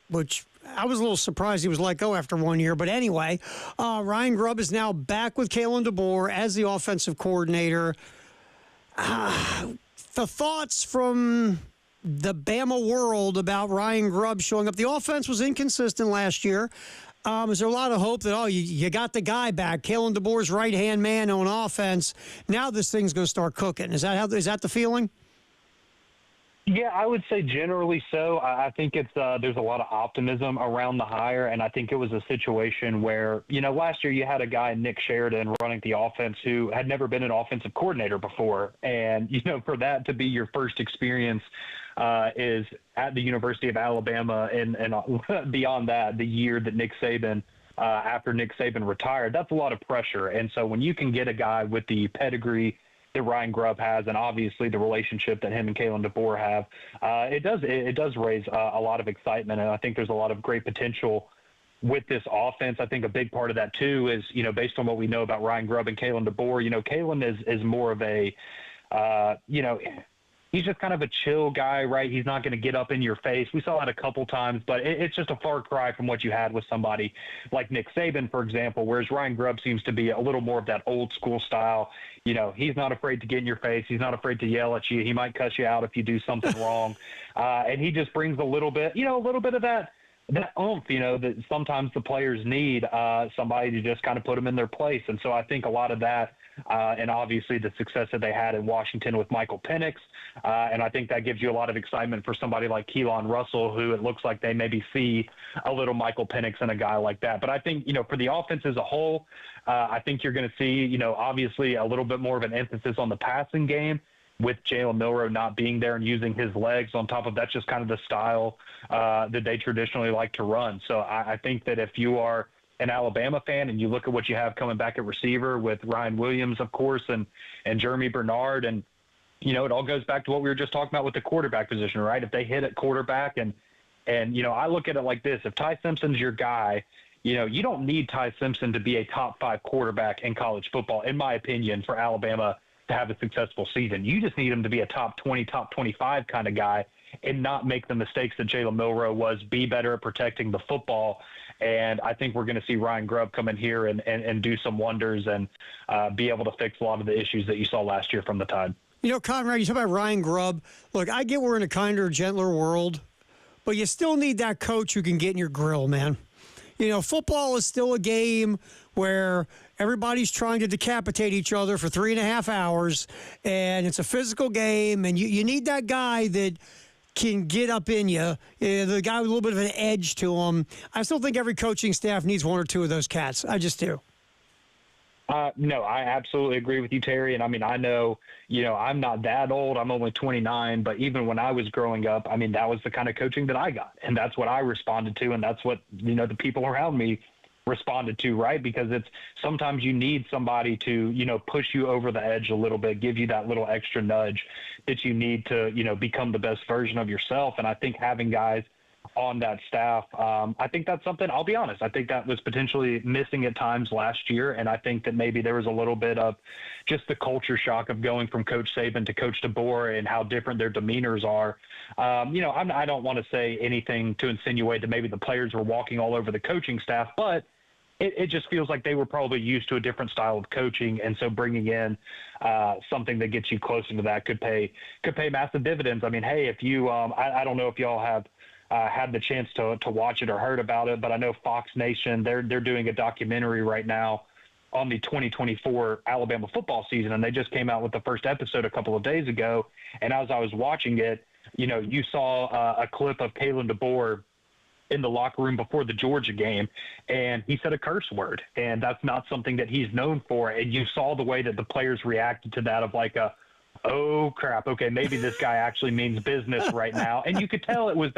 which I was a little surprised he was let go after 1 year. But anyway, Ryan Grubb is now back with Kalen DeBoer as the offensive coordinator. The thoughts from the Bama world about Ryan Grubb showing up. The offense was inconsistent last year. Is there a lot of hope that, you got the guy back, Kalen DeBoer's right-hand man on offense. Now this thing's going to start cooking. Is that the feeling? Yeah, I would say generally so. I think it's there's a lot of optimism around the hire, and I think it was a situation where, you know, last year you had a guy, Nick Sheridan, running the offense who had never been an offensive coordinator before. And, you know, for that to be your first experience is at the University of Alabama and beyond that, the year that Nick Saban, after Nick Saban retired, that's a lot of pressure. And so when you can get a guy with the pedigree that Ryan Grubb has, and obviously the relationship that him and Kalen DeBoer have, it does raise a lot of excitement, and I think there's a lot of great potential with this offense. I think a big part of that too is, you know, based on what we know about Ryan Grubb and Kalen DeBoer, you know, Kalen is more of a, you know, he's just kind of a chill guy, right? He's not going to get up in your face. We saw that a couple times, but it's just a far cry from what you had with somebody like Nick Saban, for example, whereas Ryan Grubb seems to be a little more of that old school style. You know, he's not afraid to get in your face. He's not afraid to yell at you. He might cuss you out if you do something wrong. And he just brings a little bit of that oomph, you know, that sometimes the players need, somebody to just kind of put them in their place. And so I think a lot of that, and obviously the success that they had in Washington with Michael Penix. And I think that gives you a lot of excitement for somebody like Keelan Russell, who it looks like they maybe see a little Michael Penix in a guy like that. But I think, you know, for the offense as a whole, I think you're going to see, you know, obviously a little bit more of an emphasis on the passing game with Jalen Milroe not being there and using his legs. On top of that's just kind of the style that they traditionally like to run. So I think that if you are an Alabama fan and you look at what you have coming back at receiver with Ryan Williams, of course, and Jeremy Bernard, and, you know, it all goes back to what we were just talking about with the quarterback position, right? If they hit at quarterback and, you know, I look at it like this, if Ty Simpson's your guy, you know, you don't need Ty Simpson to be a top 5 quarterback in college football, in my opinion, for Alabama to have a successful season. You just need him to be a top 20, top 25 kind of guy and not make the mistakes that Jalen Milroe was, be better at protecting the football. And I think we're going to see Ryan Grubb come in here and do some wonders and be able to fix a lot of the issues that you saw last year from the Tide. You know, Conrad, you talk about Ryan Grubb. Look, I get we're in a kinder, gentler world, but you still need that coach who can get in your grill, man. You know, football is still a game where everybody's trying to decapitate each other for 3.5 hours, and it's a physical game, and you need that guy that can get up in you, the guy with a little bit of an edge to him. I still think every coaching staff needs one or two of those cats. I just do. No, I absolutely agree with you, Terry. And I mean, I know, you know, I'm not that old. I'm only 29. But even when I was growing up, I mean, that was the kind of coaching that I got. And that's what I responded to. And that's what, you know, the people around me responded to, right? Because it's sometimes you need somebody to, you know, push you over the edge a little bit, give you that little extra nudge that you need to, you know, become the best version of yourself. And I think having guys on that staff, I think that's something, I'll be honest, I think that was potentially missing at times last year. And I think that maybe there was a little bit of just the culture shock of going from Coach Saban to Coach DeBoer and how different their demeanors are. You know, I don't want to say anything to insinuate that maybe the players were walking all over the coaching staff, but it just feels like they were probably used to a different style of coaching. And so bringing in something that gets you closer to that could pay massive dividends. I mean, hey, if you, I don't know if y'all have had the chance to watch it or heard about it, but I know Fox Nation, they're doing a documentary right now on the 2024 Alabama football season, and they just came out with the first episode a couple of days ago. And as I was watching it, you saw a clip of Kalen DeBoer in the locker room before the Georgia game, and he said a curse word, and that's not something that he's known for. And you saw the way that the players reacted to that, of like oh crap, okay, maybe this guy actually means business right now. And you could tell it was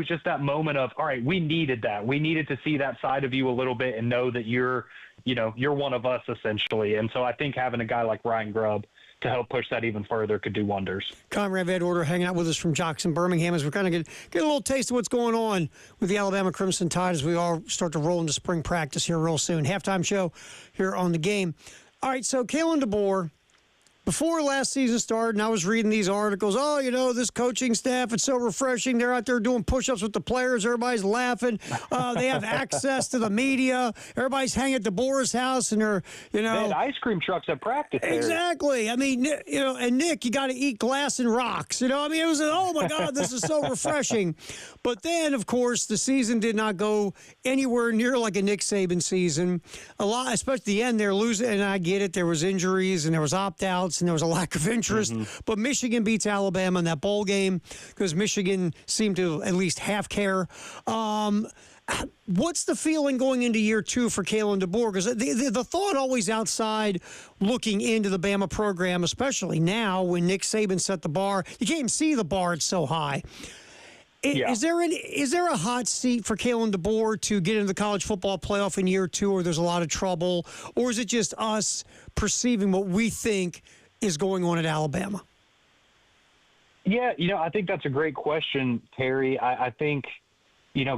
just that moment of, all right, we needed that. We needed to see that side of you a little bit and know that you're one of us, essentially. And so I think having a guy like Ryan Grubb to help push that even further could do wonders. Conrad Van Order hanging out with us from Jackson, Birmingham, as we're kind of get a little taste of what's going on with the Alabama Crimson Tide as we all start to roll into spring practice here real soon. Halftime show here on The Game. All right, so Kalen DeBoer, before last season started, and I was reading these articles, this coaching staff, it's so refreshing. They're out there doing push-ups with the players. Everybody's laughing. They have access to the media. Everybody's hanging at DeBoer's house, and they're, They had ice cream trucks at practice there. Exactly. I mean, and Nick, you got to eat glass and rocks. It was, oh, my God, this is so refreshing. But then, of course, the season did not go anywhere near like a Nick Saban season. A lot, especially the end, they're losing, and I get it. There was injuries, and there was opt-outs, and there was a lack of interest. Mm-hmm. But Michigan beats Alabama in that bowl game because Michigan seemed to at least half care. What's the feeling going into year two for Kalen DeBoer? Because the thought always outside looking into the Bama program, especially now when Nick Saban set the bar, you can't even see the bar, it's so high. Yeah. Is there a hot seat for Kalen DeBoer to get into the college football playoff in year two, or there's a lot of trouble? Or is it just us perceiving what we think is going on at Alabama? Yeah, I think that's a great question, Terry. I think,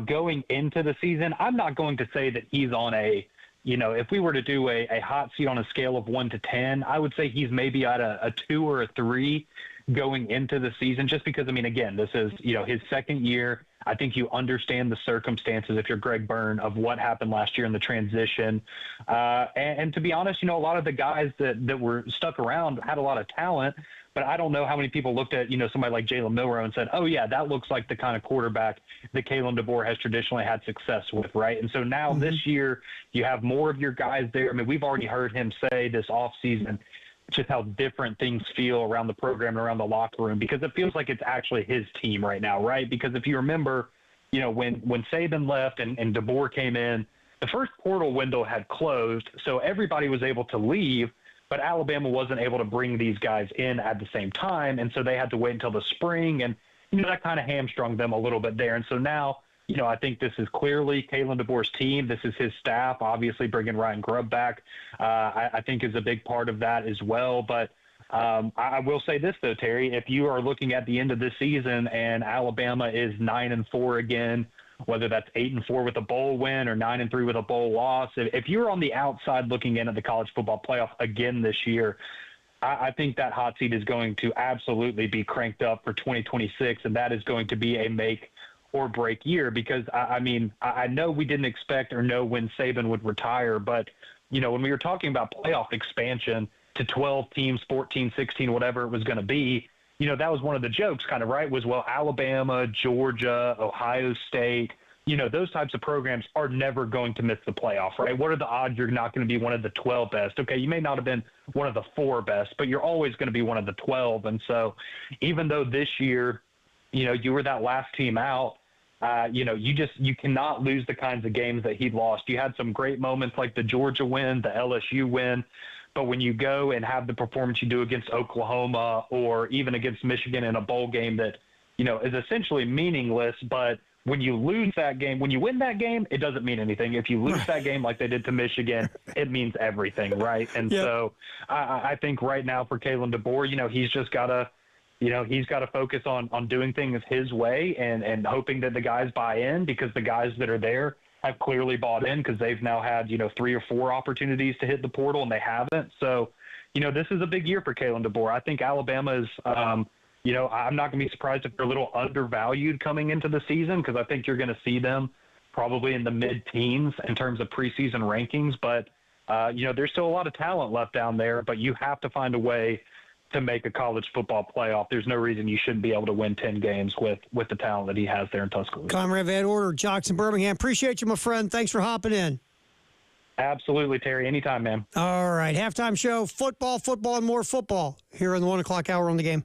going into the season, I'm not going to say that he's on if we were to do a hot seat on a scale of 1 to 10, I would say he's maybe at a 2 or a 3 going into the season, just because, again, this is, his second year. I think you understand the circumstances, if you're Greg Byrne, of what happened last year in the transition. And to be honest, a lot of the guys that were stuck around had a lot of talent, but I don't know how many people looked at, somebody like Jalen Milroe and said, oh, yeah, that looks like the kind of quarterback that Kalen DeBoer has traditionally had success with, right? And so now this year you have more of your guys there. We've already heard him say this offseason just how different things feel around the program and around the locker room, because it feels like it's actually his team right now, right? Because if you remember, when Saban left and DeBoer came in, the first portal window had closed, so everybody was able to leave, but Alabama wasn't able to bring these guys in at the same time, and so they had to wait until the spring, and that kind of hamstrung them a little bit there. And so now, I think this is clearly Kalen DeBoer's team. This is his staff. Obviously, bringing Ryan Grubb back, I think, is a big part of that as well. But I will say this, though, Terry, if you are looking at the end of this season and Alabama is 9-4 again, whether that's 8-4 with a bowl win or 9-3 with a bowl loss, if you're on the outside looking in at the college football playoff again this year, I think that hot seat is going to absolutely be cranked up for 2026, and that is going to be a make or break year, because I know we didn't expect or know when Saban would retire, but when we were talking about playoff expansion to 12 teams, 14, 16, whatever it was going to be, that was one of the jokes, kind of, right? Was, well, Alabama, Georgia, Ohio State, those types of programs are never going to miss the playoff, right? What are the odds you're not going to be one of the 12 best? Okay, you may not have been one of the 4 best, but you're always going to be one of the 12. And so even though this year, you were that last team out, you cannot lose the kinds of games that he lost. You had some great moments like the Georgia win, the LSU win, but when you go and have the performance you do against Oklahoma or even against Michigan in a bowl game that, is essentially meaningless, but when you lose that game, when you win that game, it doesn't mean anything. If you lose that game like they did to Michigan, it means everything, right? And so I think right now for Kalen DeBoer, he's just got to, he's got to focus on doing things his way and hoping that the guys buy in, because the guys that are there have clearly bought in, because they've now had, 3 or 4 opportunities to hit the portal and they haven't. So, this is a big year for Kalen DeBoer. I think Alabama is, I'm not going to be surprised if they're a little undervalued coming into the season, because I think you're going to see them probably in the mid-teens in terms of preseason rankings. But, there's still a lot of talent left down there, but you have to find a way to make a college football playoff. There's no reason you shouldn't be able to win 10 games with the talent that he has there in Tuscaloosa. Conrad Van Order, Jackson, Birmingham. Appreciate you, my friend. Thanks for hopping in. Absolutely, Terry. Anytime, man. All right. Halftime show, football, and more football here in the 1 o'clock hour on the Game.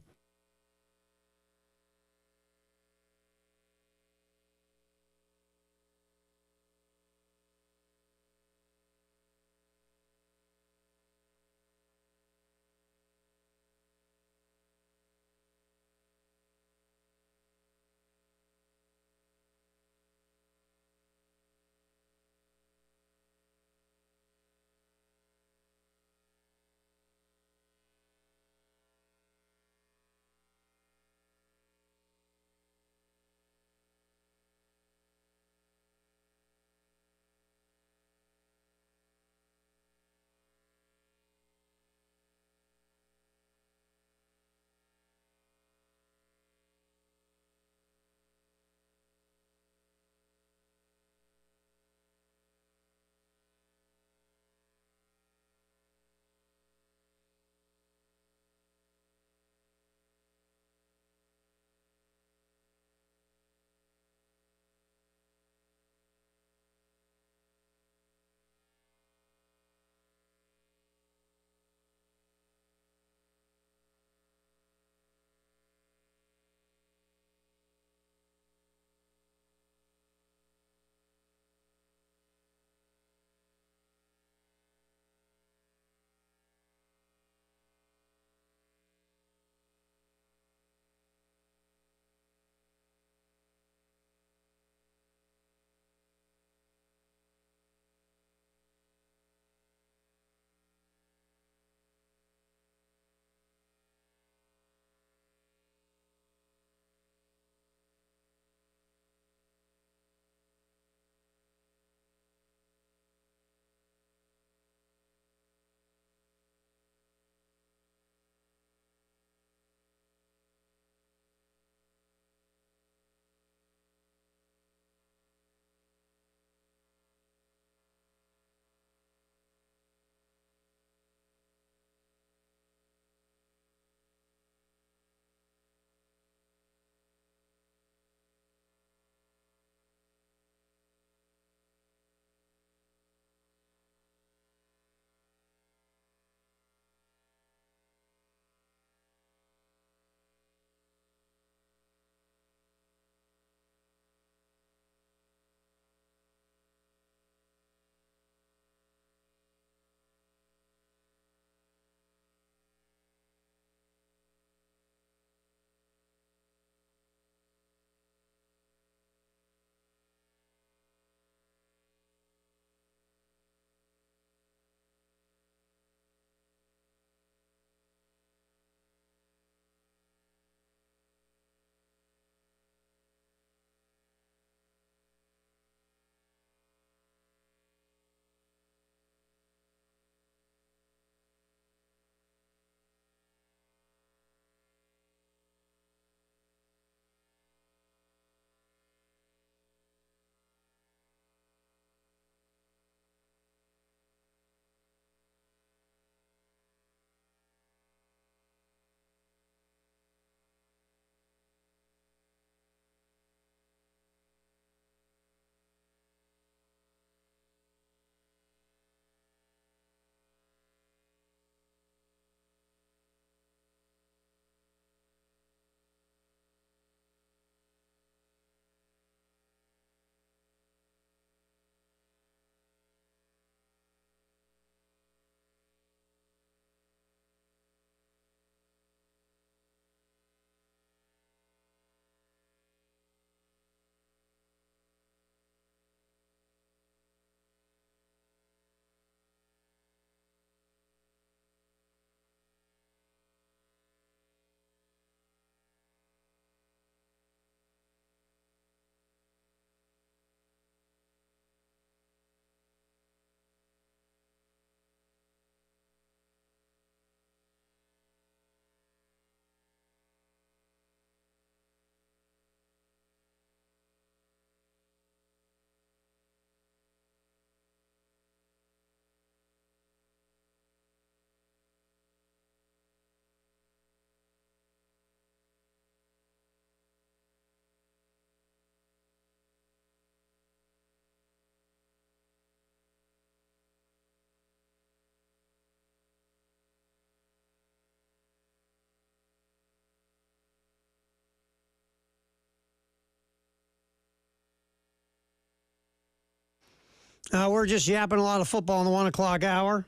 We're just yapping a lot of football in the 1 o'clock hour.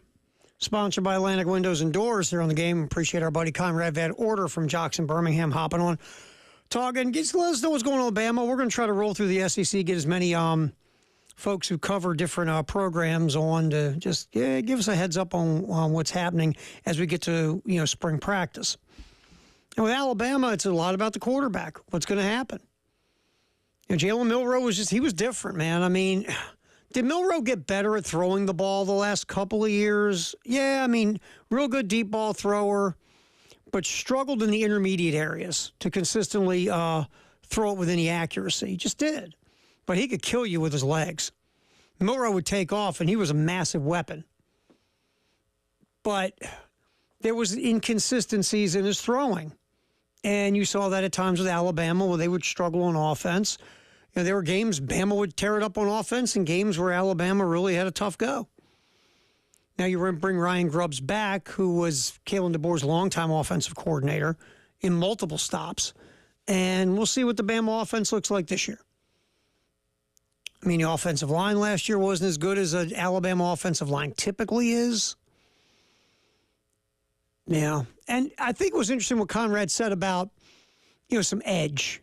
Sponsored by Atlantic Windows and Doors here on the game. Appreciate our buddy Conrad Van Order from Jackson, Birmingham, hopping on. Talking, let us know what's going on in Alabama. We're going to try to roll through the SEC, get as many folks who cover different programs on to just give us a heads up on what's happening as we get to spring practice. And with Alabama, it's a lot about the quarterback. What's going to happen? Jalen Milroe was different, man. I mean, did Milroe get better at throwing the ball the last couple of years? Yeah, I mean, real good deep ball thrower, but struggled in the intermediate areas to consistently throw it with any accuracy. Just did. But he could kill you with his legs. Milroe would take off, and he was a massive weapon. But there was inconsistencies in his throwing. And you saw that at times with Alabama where they would struggle on offense. There were games Bama would tear it up on offense and games where Alabama really had a tough go. Now you bring Ryan Grubbs back, who was Kalen DeBoer's longtime offensive coordinator in multiple stops. And we'll see what the Bama offense looks like this year. I mean, the offensive line last year wasn't as good as an Alabama offensive line typically is. Yeah. And I think it was interesting what Conrad said about, some edge.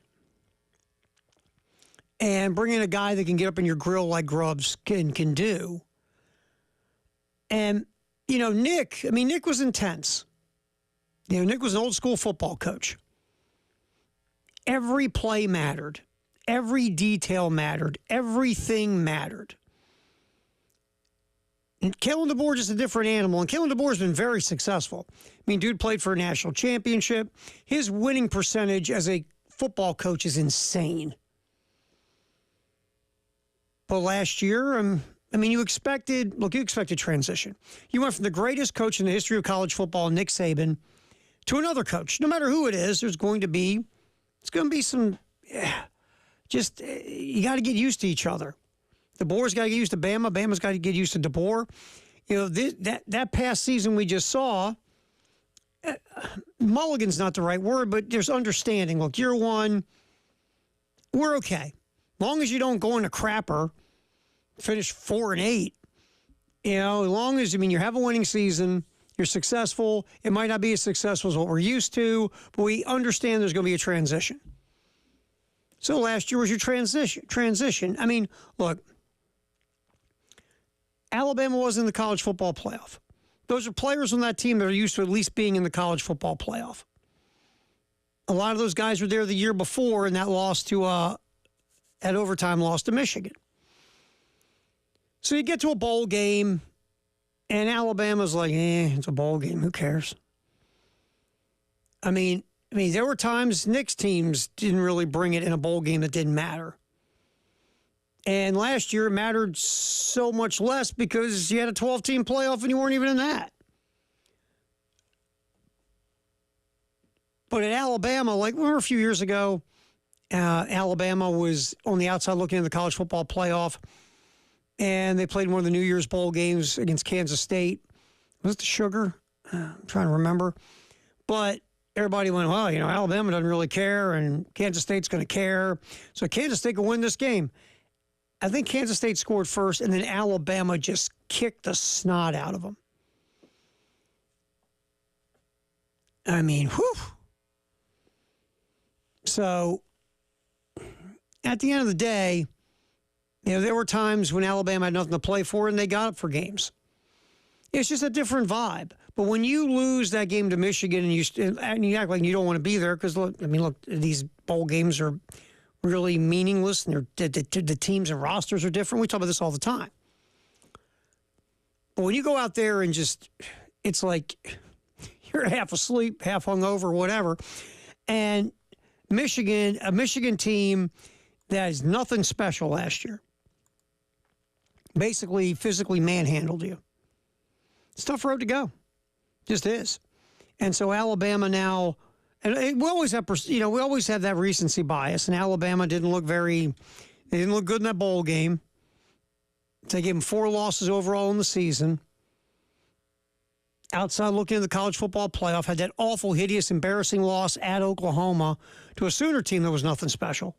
And bringing a guy that can get up in your grill like Grubbs can do. And, Nick was intense. Nick was an old school football coach. Every play mattered. Every detail mattered. Everything mattered. And Kalen DeBoer is a different animal, and Kalen DeBoer has been very successful. I mean, dude played for a national championship. His winning percentage as a football coach is insane. But last year, you expected transition. You went from the greatest coach in the history of college football, Nick Saban, to another coach. No matter who it is, it's going to be some, you got to get used to each other. DeBoer's got to get used to Bama. Bama's got to get used to DeBoer. That past season we just saw, mulligan's not the right word, but there's understanding. Look, year one, we're okay. Long as you don't go into crapper, finish 4-8, as long as, you have a winning season, you're successful. It might not be as successful as what we're used to, but we understand there's going to be a transition. So last year was your transition. I mean, look, Alabama was in the college football playoff. Those are players on that team that are used to at least being in the college football playoff. A lot of those guys were there the year before, and that loss to at overtime loss to Michigan. So you get to a bowl game, and Alabama's like, it's a bowl game. Who cares? I mean, there were times Nick's teams didn't really bring it in a bowl game that didn't matter. And last year it mattered so much less because you had a 12-team playoff and you weren't even in that. But at Alabama, remember a few years ago, Alabama was on the outside looking at the college football playoff, and they played one of the New Year's Bowl games against Kansas State. Was it the Sugar? I'm trying to remember. But everybody went, well, Alabama doesn't really care, and Kansas State's going to care. So Kansas State can win this game. I think Kansas State scored first, and then Alabama just kicked the snot out of them. I mean, whew. So at the end of the day, there were times when Alabama had nothing to play for, and they got up for games. It's just a different vibe. But when you lose that game to Michigan and you act like you don't want to be there because, look, these bowl games are really meaningless and the teams and rosters are different. We talk about this all the time. But when you go out there and it's like you're half asleep, half hungover, whatever, and a Michigan team that is nothing special last year, basically physically manhandled you. It's a tough road to go. Just is. And so Alabama now, and we always have that recency bias, and Alabama didn't look good in that bowl game. They gave them 4 losses overall in the season. Outside looking at the college football playoff, had that awful, hideous, embarrassing loss at Oklahoma to a Sooner team that was nothing special.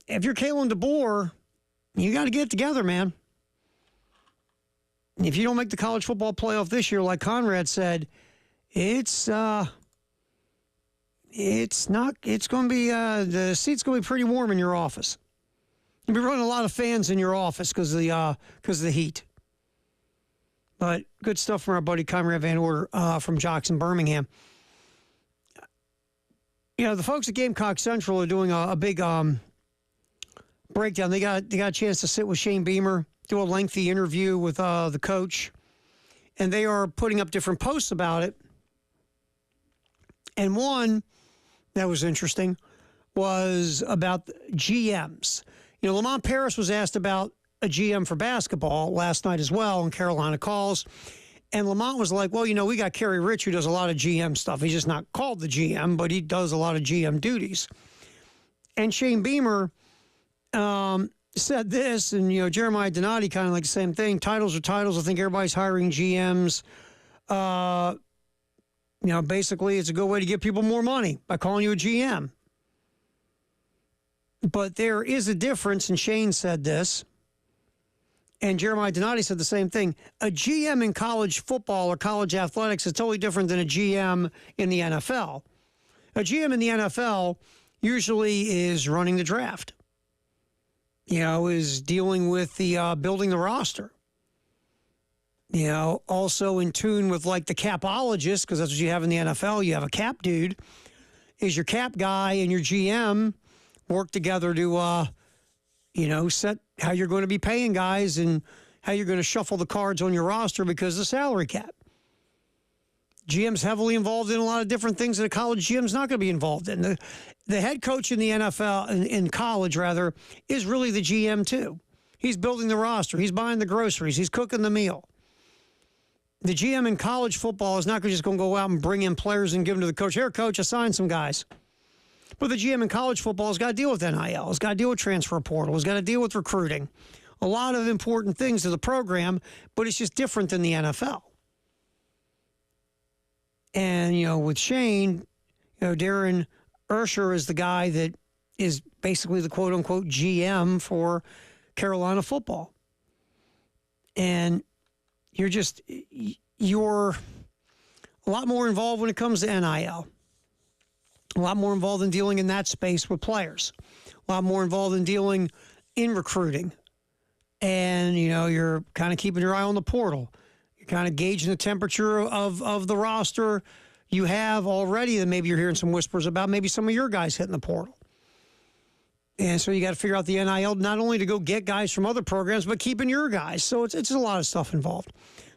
If you're Kalen DeBoer, You got to get it together, man. If you don't make the college football playoff this year, like Conrad said, it's not. It's going to be the seat's going to be pretty warm in your office. You'll be running a lot of fans in your office because of the heat. But good stuff from our buddy Conrad Van Order from Jackson, Birmingham. The folks at Gamecock Central are doing a big breakdown. They got a chance to sit with Shane Beamer, do a lengthy interview with the coach, and they are putting up different posts about it. And one that was interesting was about GMs. Lamont Paris was asked about a GM for basketball last night as well on Carolina Calls. And Lamont was like, well, we got Kerry Rich who does a lot of GM stuff. He's just not called the GM, but he does a lot of GM duties. And Shane Beamer said this, and, Jeremiah Donati kind of like the same thing. Titles are titles. I think everybody's hiring GMs. Basically, it's a good way to give people more money by calling you a GM. But there is a difference, and Shane said this, and Jeremiah Donati said the same thing. A GM in college football or college athletics is totally different than a GM in the NFL. A GM in the NFL usually is running the draft, is dealing with the building the roster. Also in tune with like the capologist, because that's what you have in the NFL. You have a cap dude, is your cap guy and your GM work together to, set how you're going to be paying guys and how you're going to shuffle the cards on your roster because of the salary cap. GM's heavily involved in a lot of different things that a college GM's not going to be involved in. The head coach in the NFL, in college rather, is really the GM too. He's building the roster. He's buying the groceries. He's cooking the meal. The GM in college football is not just going to go out and bring in players and give them to the coach. Here, coach, assign some guys. But the GM in college football has got to deal with NIL. Has got to deal with transfer portal. Has got to deal with recruiting. A lot of important things to the program, but it's just different than the NFL. And, with Shane, Darren Ursher is the guy that is basically the quote-unquote GM for Carolina football. And you're a lot more involved when it comes to NIL. A lot more involved in dealing in that space with players. A lot more involved in dealing in recruiting. And, you're kind of keeping your eye on the portal. You're kind of gauging the temperature of the roster you have already that maybe you're hearing some whispers about maybe some of your guys hitting the portal. And so you got to figure out the NIL, not only to go get guys from other programs, but keeping your guys. So it's a lot of stuff involved.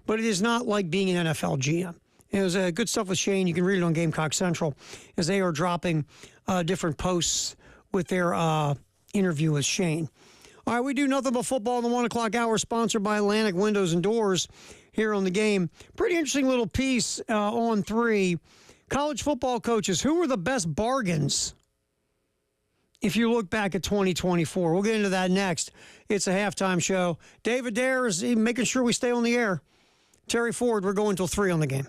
But it is not like being an NFL GM. It was good stuff with Shane. You can read it on Gamecock Central as they are dropping different posts with their interview with Shane. All right, we do nothing but football in the 1 o'clock hour, sponsored by Atlantic Windows and Doors here on the game. Pretty interesting little piece on 3. College football coaches, who were the best bargains if you look back at 2024? We'll get into that next. It's a halftime show. David Dare is making sure we stay on the air. Terry Ford, we're going till 3 on the game.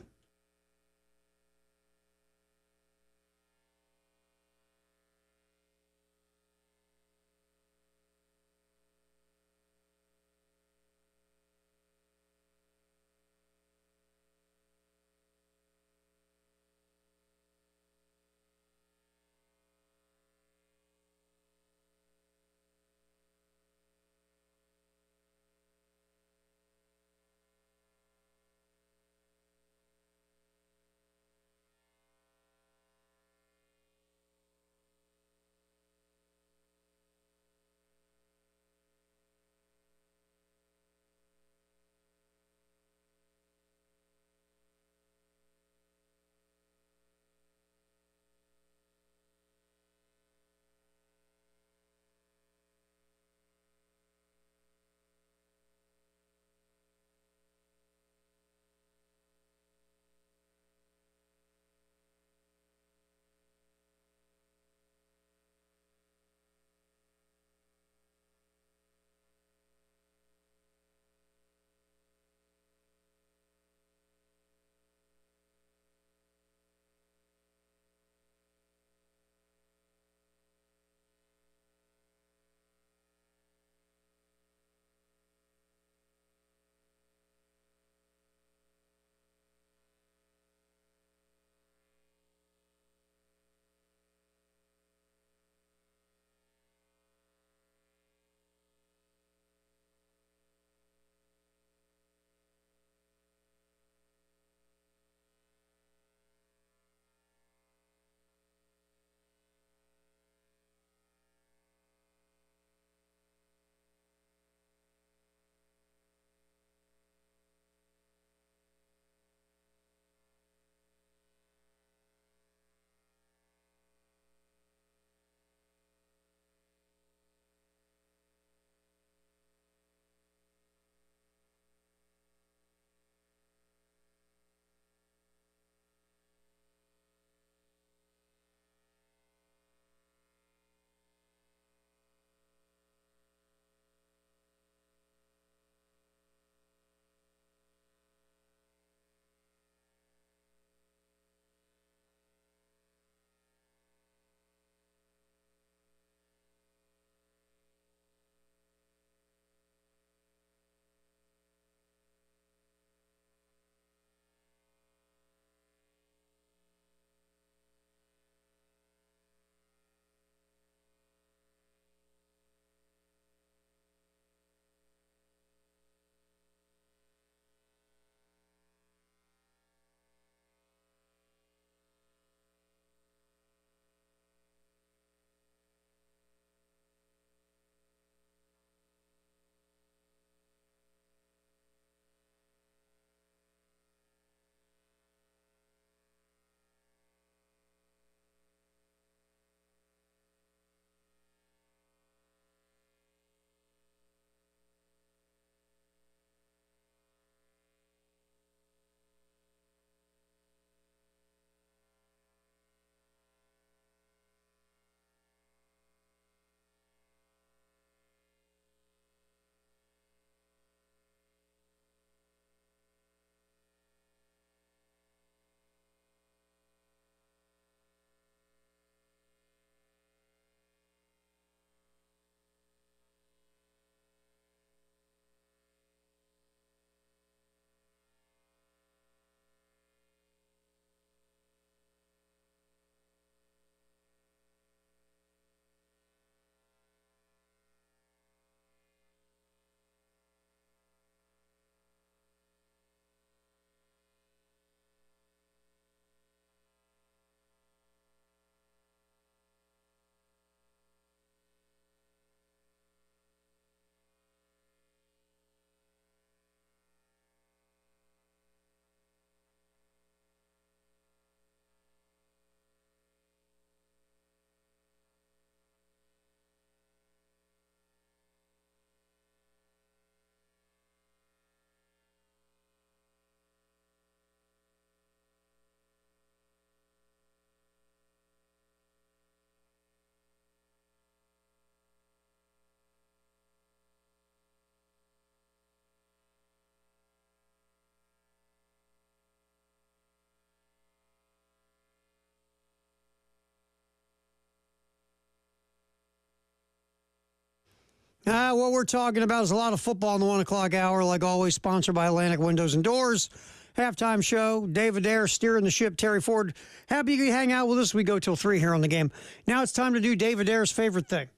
What we're talking about is a lot of football in the 1 o'clock hour, like always, sponsored by Atlantic Windows and Doors. Halftime show, David Adair steering the ship, Terry Ford. Happy you can hang out with us. We go till 3 here on the game. Now it's time to do David Adair's favorite thing.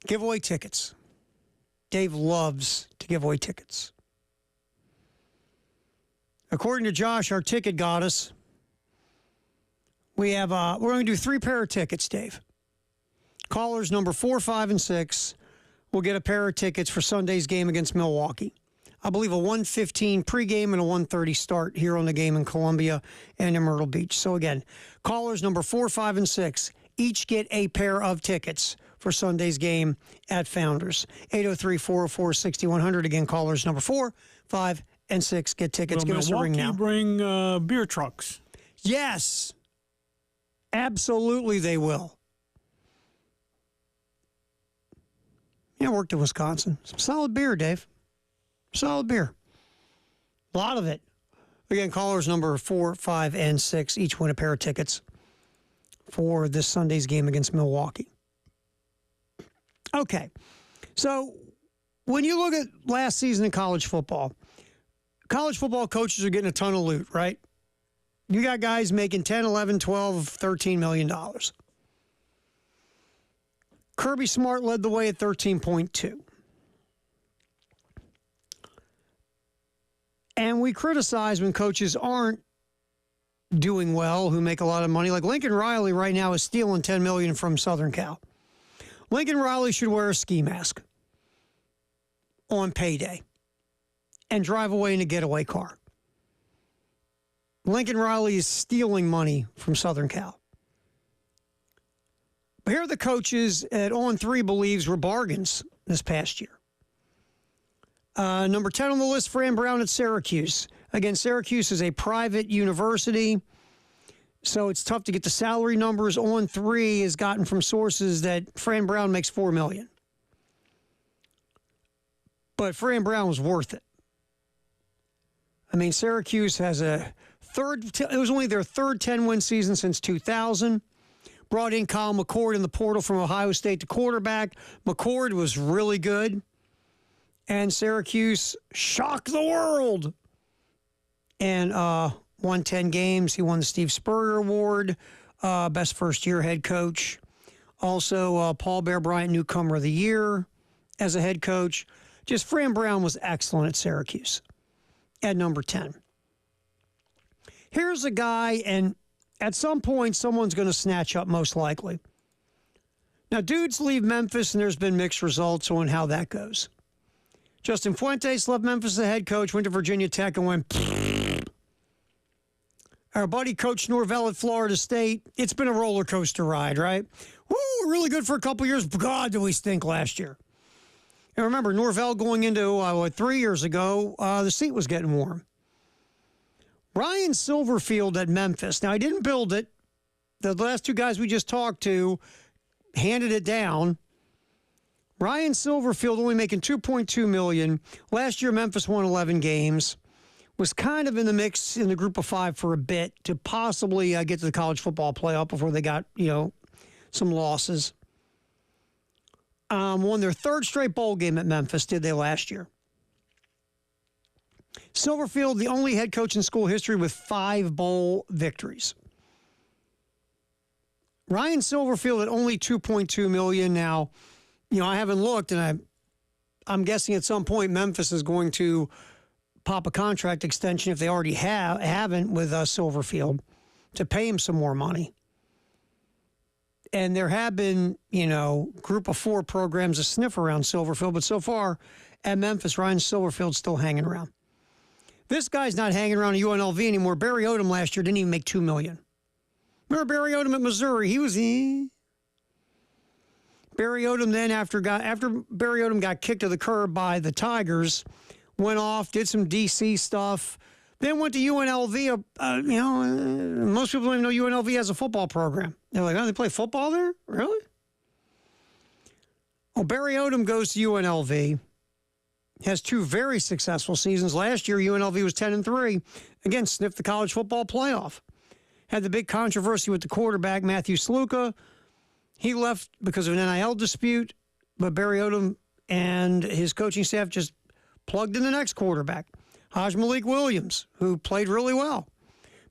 Give away tickets. Dave loves to give away tickets. According to Josh, our ticket goddess, we have we're going to do 3 pair of tickets, Dave. Callers number 4, 5, and 6 will get a pair of tickets for Sunday's game against Milwaukee. I believe a 1:15 pregame and a 1:30 start here on the game in Columbia and in Myrtle Beach. So again, callers number 4, 5, and 6 each get a pair of tickets for Sunday's game at Founders. 803-404-6100. Again, callers number 4, 5, and 6 get tickets. Give us a ring now. Bring beer trucks. Yes, absolutely they will. Yeah, I worked in Wisconsin. Some solid beer, Dave. Solid beer. A lot of it. Again, callers number 4, 5, and 6 each win a pair of tickets for this Sunday's game against Milwaukee. Okay. So when you look at last season in college football coaches are getting a ton of loot, right? You got guys making 10, 11, 12, 13 million dollars. Kirby Smart led the way at 13.2. And we criticize when coaches aren't doing well, who make a lot of money. Like Lincoln Riley right now is stealing $10 million from Southern Cal. Lincoln Riley should wear a ski mask on payday and drive away in a getaway car. Lincoln Riley is stealing money from Southern Cal. But here are the coaches at On 3 believes were bargains this past year. Number 10 on the list, Fran Brown at Syracuse. Again, Syracuse is a private university, so it's tough to get the salary numbers. On 3 has gotten from sources that Fran Brown makes $4 million. But Fran Brown was worth it. I mean, Syracuse has it was only their third 10-win season since 2000. Brought in Kyle McCord in the portal from Ohio State to quarterback. McCord was really good. And Syracuse shocked the world and won 10 games. He won the Steve Spurrier Award, best first-year head coach. Also, Paul Bear Bryant, newcomer of the year as a head coach. Just Fran Brown was excellent at Syracuse at number 10. Here's a guy, and at some point, someone's going to snatch up most likely. Now, dudes leave Memphis, and there's been mixed results on how that goes. Justin Fuentes left Memphis as the head coach, went to Virginia Tech and went, pfft. Our buddy Coach Norvell at Florida State, it's been a roller coaster ride, right? Woo, really good for a couple years. God, did we stink last year. And remember, Norvell going into, 3 years ago, the seat was getting warm. Ryan Silverfield at Memphis. Now, he didn't build it. The last 2 guys we just talked to handed it down. Ryan Silverfield only making $2.2 million. Last year, Memphis won 11 games. Was kind of in the mix in the group of 5 for a bit to possibly get to the college football playoff before they got, some losses. Won their 3rd straight bowl game at Memphis, did they last year? Silverfield, the only head coach in school history with 5 bowl victories. Ryan Silverfield at only $2.2 million now. I haven't looked, and I'm guessing at some point Memphis is going to pop a contract extension if they already haven't with Silverfield to pay him some more money. And there have been, group of 4 programs a sniff around Silverfield, but so far at Memphis, Ryan Silverfield's still hanging around. This guy's not hanging around at UNLV anymore. Barry Odom last year didn't even make $2 million. Remember Barry Odom at Missouri? He was Barry Odom then, after Barry Odom got kicked to the curb by the Tigers, went off, did some DC stuff, then went to UNLV. Most people don't even know UNLV has a football program. They're like, oh, they play football there? Really? Well, Barry Odom goes to UNLV, has 2 very successful seasons. Last year, UNLV was 10-3. Again, sniffed the college football playoff. Had the big controversy with the quarterback, Matthew Sluka. He left because of an NIL dispute. but Barry Odom and his coaching staff just plugged in the next quarterback, Haj Malik Williams, who played really well.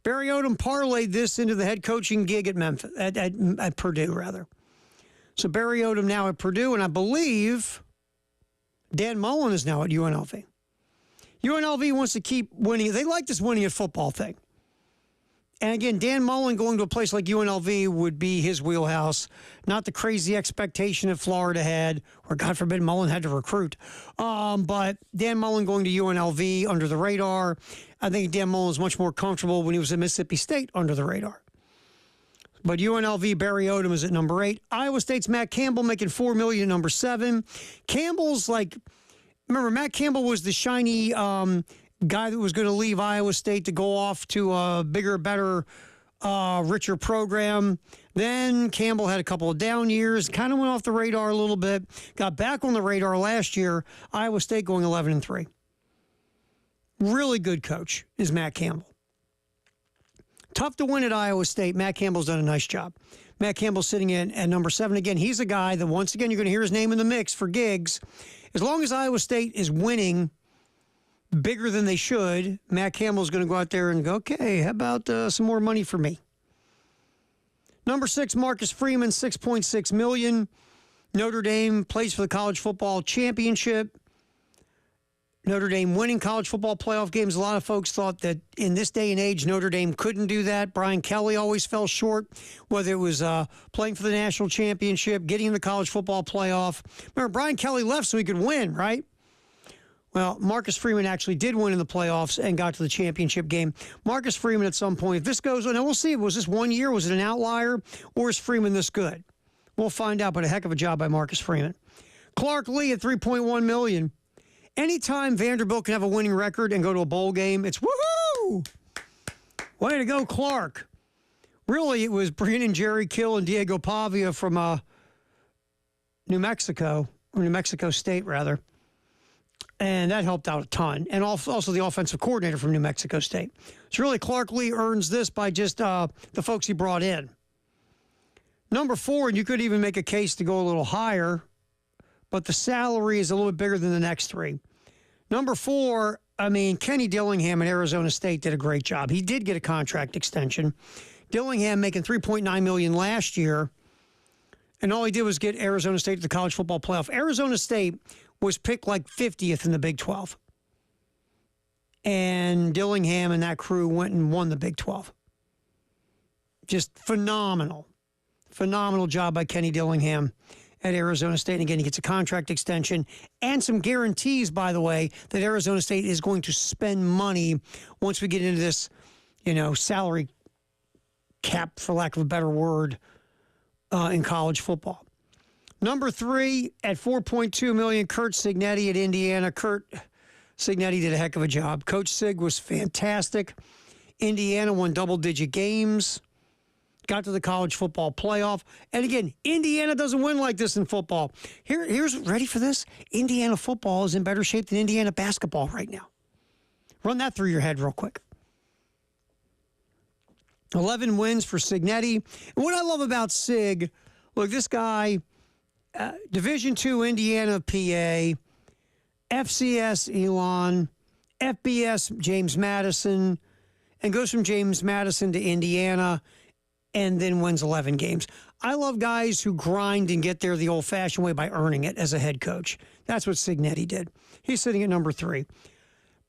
Barry Odom parlayed this into the head coaching gig at Memphis, at Purdue, rather. So Barry Odom now at Purdue, and I believe Dan Mullen is now at UNLV. UNLV wants to keep winning. They like this winning at football thing. And again, Dan Mullen going to a place like UNLV would be his wheelhouse, not the crazy expectation that Florida had, or God forbid Mullen had to recruit. But Dan Mullen going to UNLV under the radar. I think Dan Mullen was much more comfortable when he was at Mississippi State under the radar. But UNLV, Barry Odom is at number 8. Iowa State's Matt Campbell making $4 million at number 7. Campbell's remember, Matt Campbell was the shiny guy that was going to leave Iowa State to go off to a bigger, better, richer program. Then Campbell had a couple of down years, kind of went off the radar a little bit, got back on the radar last year. Iowa State going 11-3. Really good coach is Matt Campbell. Tough to win at Iowa State. Matt Campbell's done a nice job. Matt Campbell's sitting in at number 7. Again, he's a guy that, once again, you're going to hear his name in the mix for gigs. As long as Iowa State is winning bigger than they should, Matt Campbell's going to go out there and go, okay, how about some more money for me? Number 6, Marcus Freeman, $6.6 million. Notre Dame plays for the college football championship. Notre Dame winning college football playoff games. A lot of folks thought that in this day and age, Notre Dame couldn't do that. Brian Kelly always fell short, whether it was playing for the national championship, getting in the college football playoff. Remember, Brian Kelly left so he could win, right? Well, Marcus Freeman actually did win in the playoffs and got to the championship game. Marcus Freeman at some point, if this goes on, and we'll see, was this 1 year? Was it an outlier? Or is Freeman this good? We'll find out, but a heck of a job by Marcus Freeman. Clark Lee at $3.1 million. Anytime Vanderbilt can have a winning record and go to a bowl game, it's woohoo! Way to go, Clark. Really, it was Brandon Jerry Kill and Diego Pavia from New Mexico State, rather. And that helped out a ton. And also the offensive coordinator from New Mexico State. So really, Clark Lee earns this by just the folks he brought in. Number 4, and you could even make a case to go a little higher, but the salary is a little bit bigger than the next 3. Number 4, Kenny Dillingham at Arizona State did a great job. He did get a contract extension. Dillingham making $3.9 million last year, and all he did was get Arizona State to the college football playoff. Arizona State was picked like 50th in the Big 12. And Dillingham and that crew went and won the Big 12. Just phenomenal job by Kenny Dillingham at Arizona State. And again, he gets a contract extension and some guarantees, by the way, that Arizona State is going to spend money once we get into this, salary cap, for lack of a better word, in college football. Number 3 at $4.2 million, Curt Cignetti at Indiana. Curt Cignetti did a heck of a job. Coach Sig was fantastic. Indiana won double-digit games. Got to the college football playoff. And again, Indiana doesn't win like this in football. Here's ready for this? Indiana football is in better shape than Indiana basketball right now. Run that through your head real quick. 11 wins for Cignetti. And what I love about Sig, look, this guy, Division II Indiana PA, FCS Elon, FBS James Madison, and goes from James Madison to Indiana, and then wins 11 games. I love guys who grind and get there the old-fashioned way by earning it as a head coach. That's what Cignetti did. He's sitting at number 3.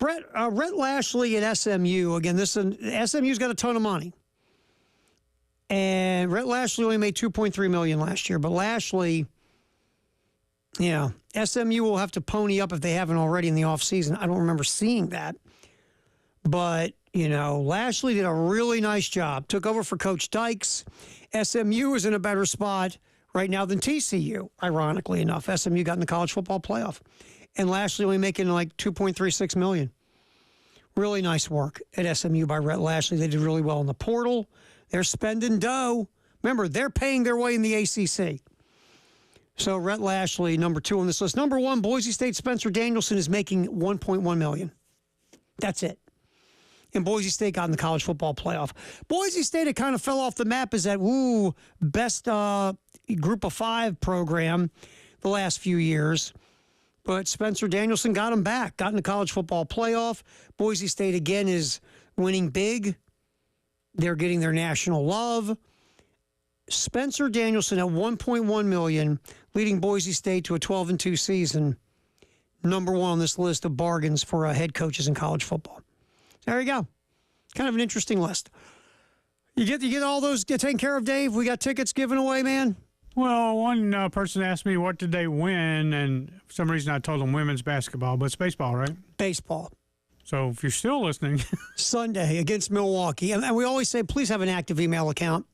Rhett Lashley at SMU. Again, SMU's got a ton of money. And Rhett Lashley only made $2.3 million last year. But Lashley, SMU will have to pony up if they haven't already in the offseason. I don't remember seeing that. But Lashley did a really nice job. Took over for Coach Dykes. SMU is in a better spot right now than TCU, ironically enough. SMU got in the college football playoff. And Lashley only making like $2.36 million. Really nice work at SMU by Rhett Lashley. They did really well in the portal. They're spending dough. Remember, they're paying their way in the ACC. So Rhett Lashley, number 2 on this list. Number 1, Boise State Spencer Danielson is making $1.1 million. That's it. And Boise State got in the college football playoff. Boise State, it kind of fell off the map as that, best group of 5 program. the last few years. But Spencer Danielson got him back, got in the college football playoff. Boise State, again, is winning big. They're getting their national love. Spencer Danielson at $1.1 million, leading Boise State to a 12-2 season. Number one on this list of bargains for head coaches in college football. There you go. Kind of an interesting list. You get all those taken care of, Dave? We got tickets given away, man? Well, one person asked me what did they win, and for some reason I told them women's basketball, but it's baseball, right? Baseball. So if you're still listening. Sunday against Milwaukee. And we always say, please have an active email account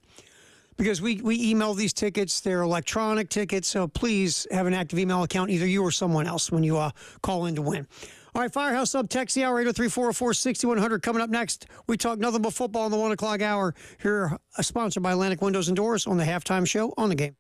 because we email these tickets. They're electronic tickets, so please have an active email account, either you or someone else, when you call in to win. All right, Firehouse Sub, text the hour, 803-404-6100. Coming up next, we talk nothing but football in the 1 o'clock hour. Here, sponsored by Atlantic Windows and Doors on the halftime show on the Game.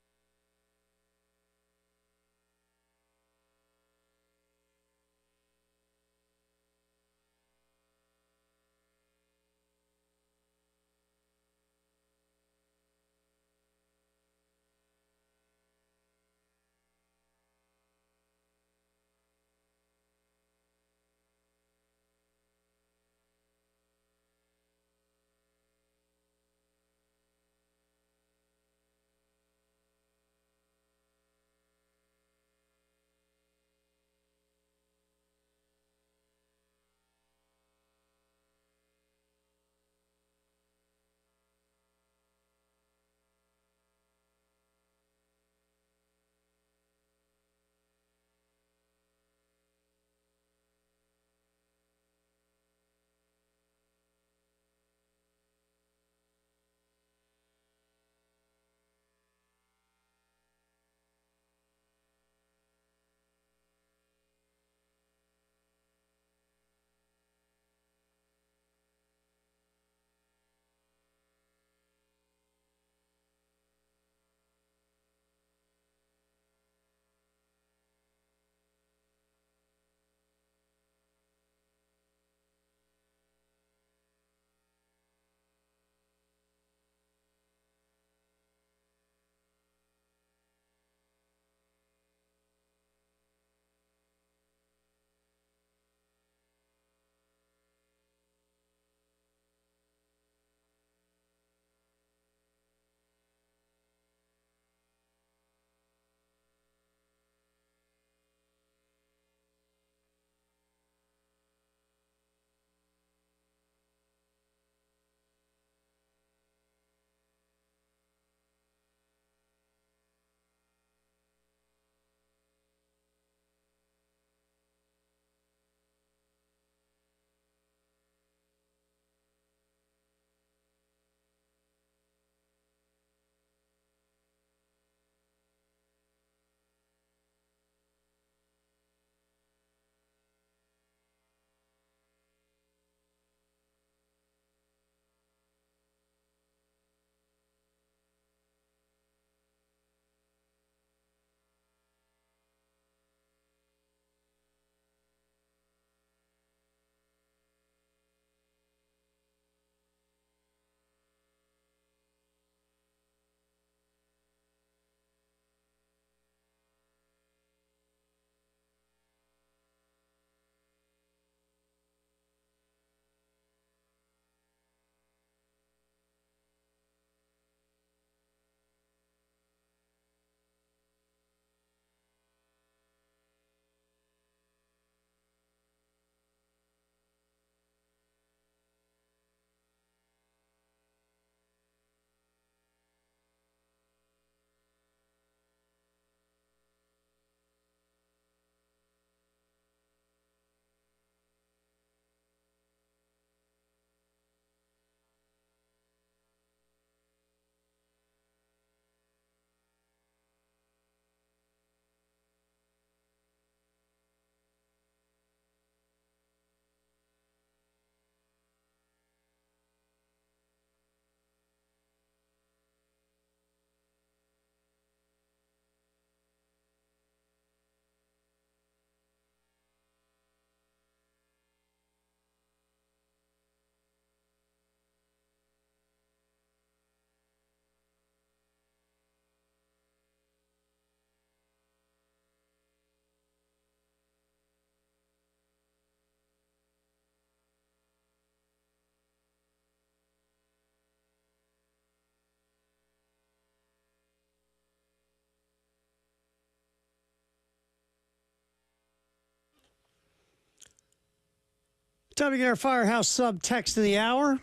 Time to get our Firehouse sub text of the hour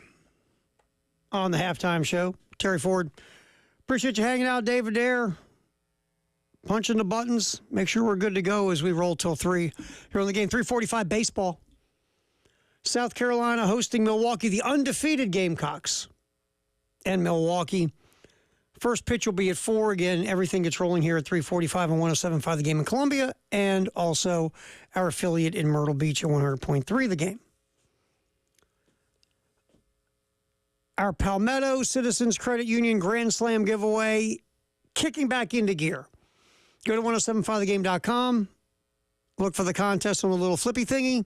on the halftime show. Terry Ford. Appreciate you hanging out, David Dare. Punching the buttons. Make sure we're good to go as we roll till 3. Here on the game, 3:45 baseball. South Carolina hosting Milwaukee, the undefeated Gamecocks. And Milwaukee. First pitch will be at 4. Again, everything gets rolling here at 3:45 and 107.5 The Game in Columbia, and also our affiliate in Myrtle Beach at 100.3 The Game. Our Palmetto Citizens Credit Union Grand Slam giveaway kicking back into gear. Go to 1075thegame.com. Look for the contest on the little flippy thingy.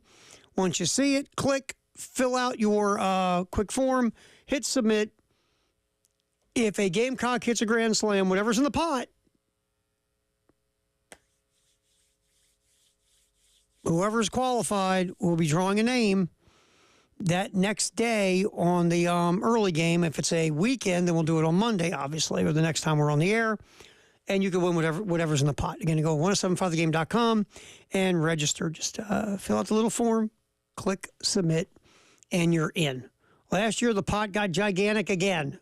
Once you see it, click, fill out your quick form, hit submit. If a Gamecock hits a Grand Slam, whatever's in the pot, whoever's qualified will be drawing a name that next day on the early game. If it's a weekend, then we'll do it on Monday, obviously, or the next time we're on the air. And you can win whatever's in the pot. Again, you go to 1075thegame.com and register. Just fill out the little form, click submit, and you're in. Last year, the pot got gigantic again.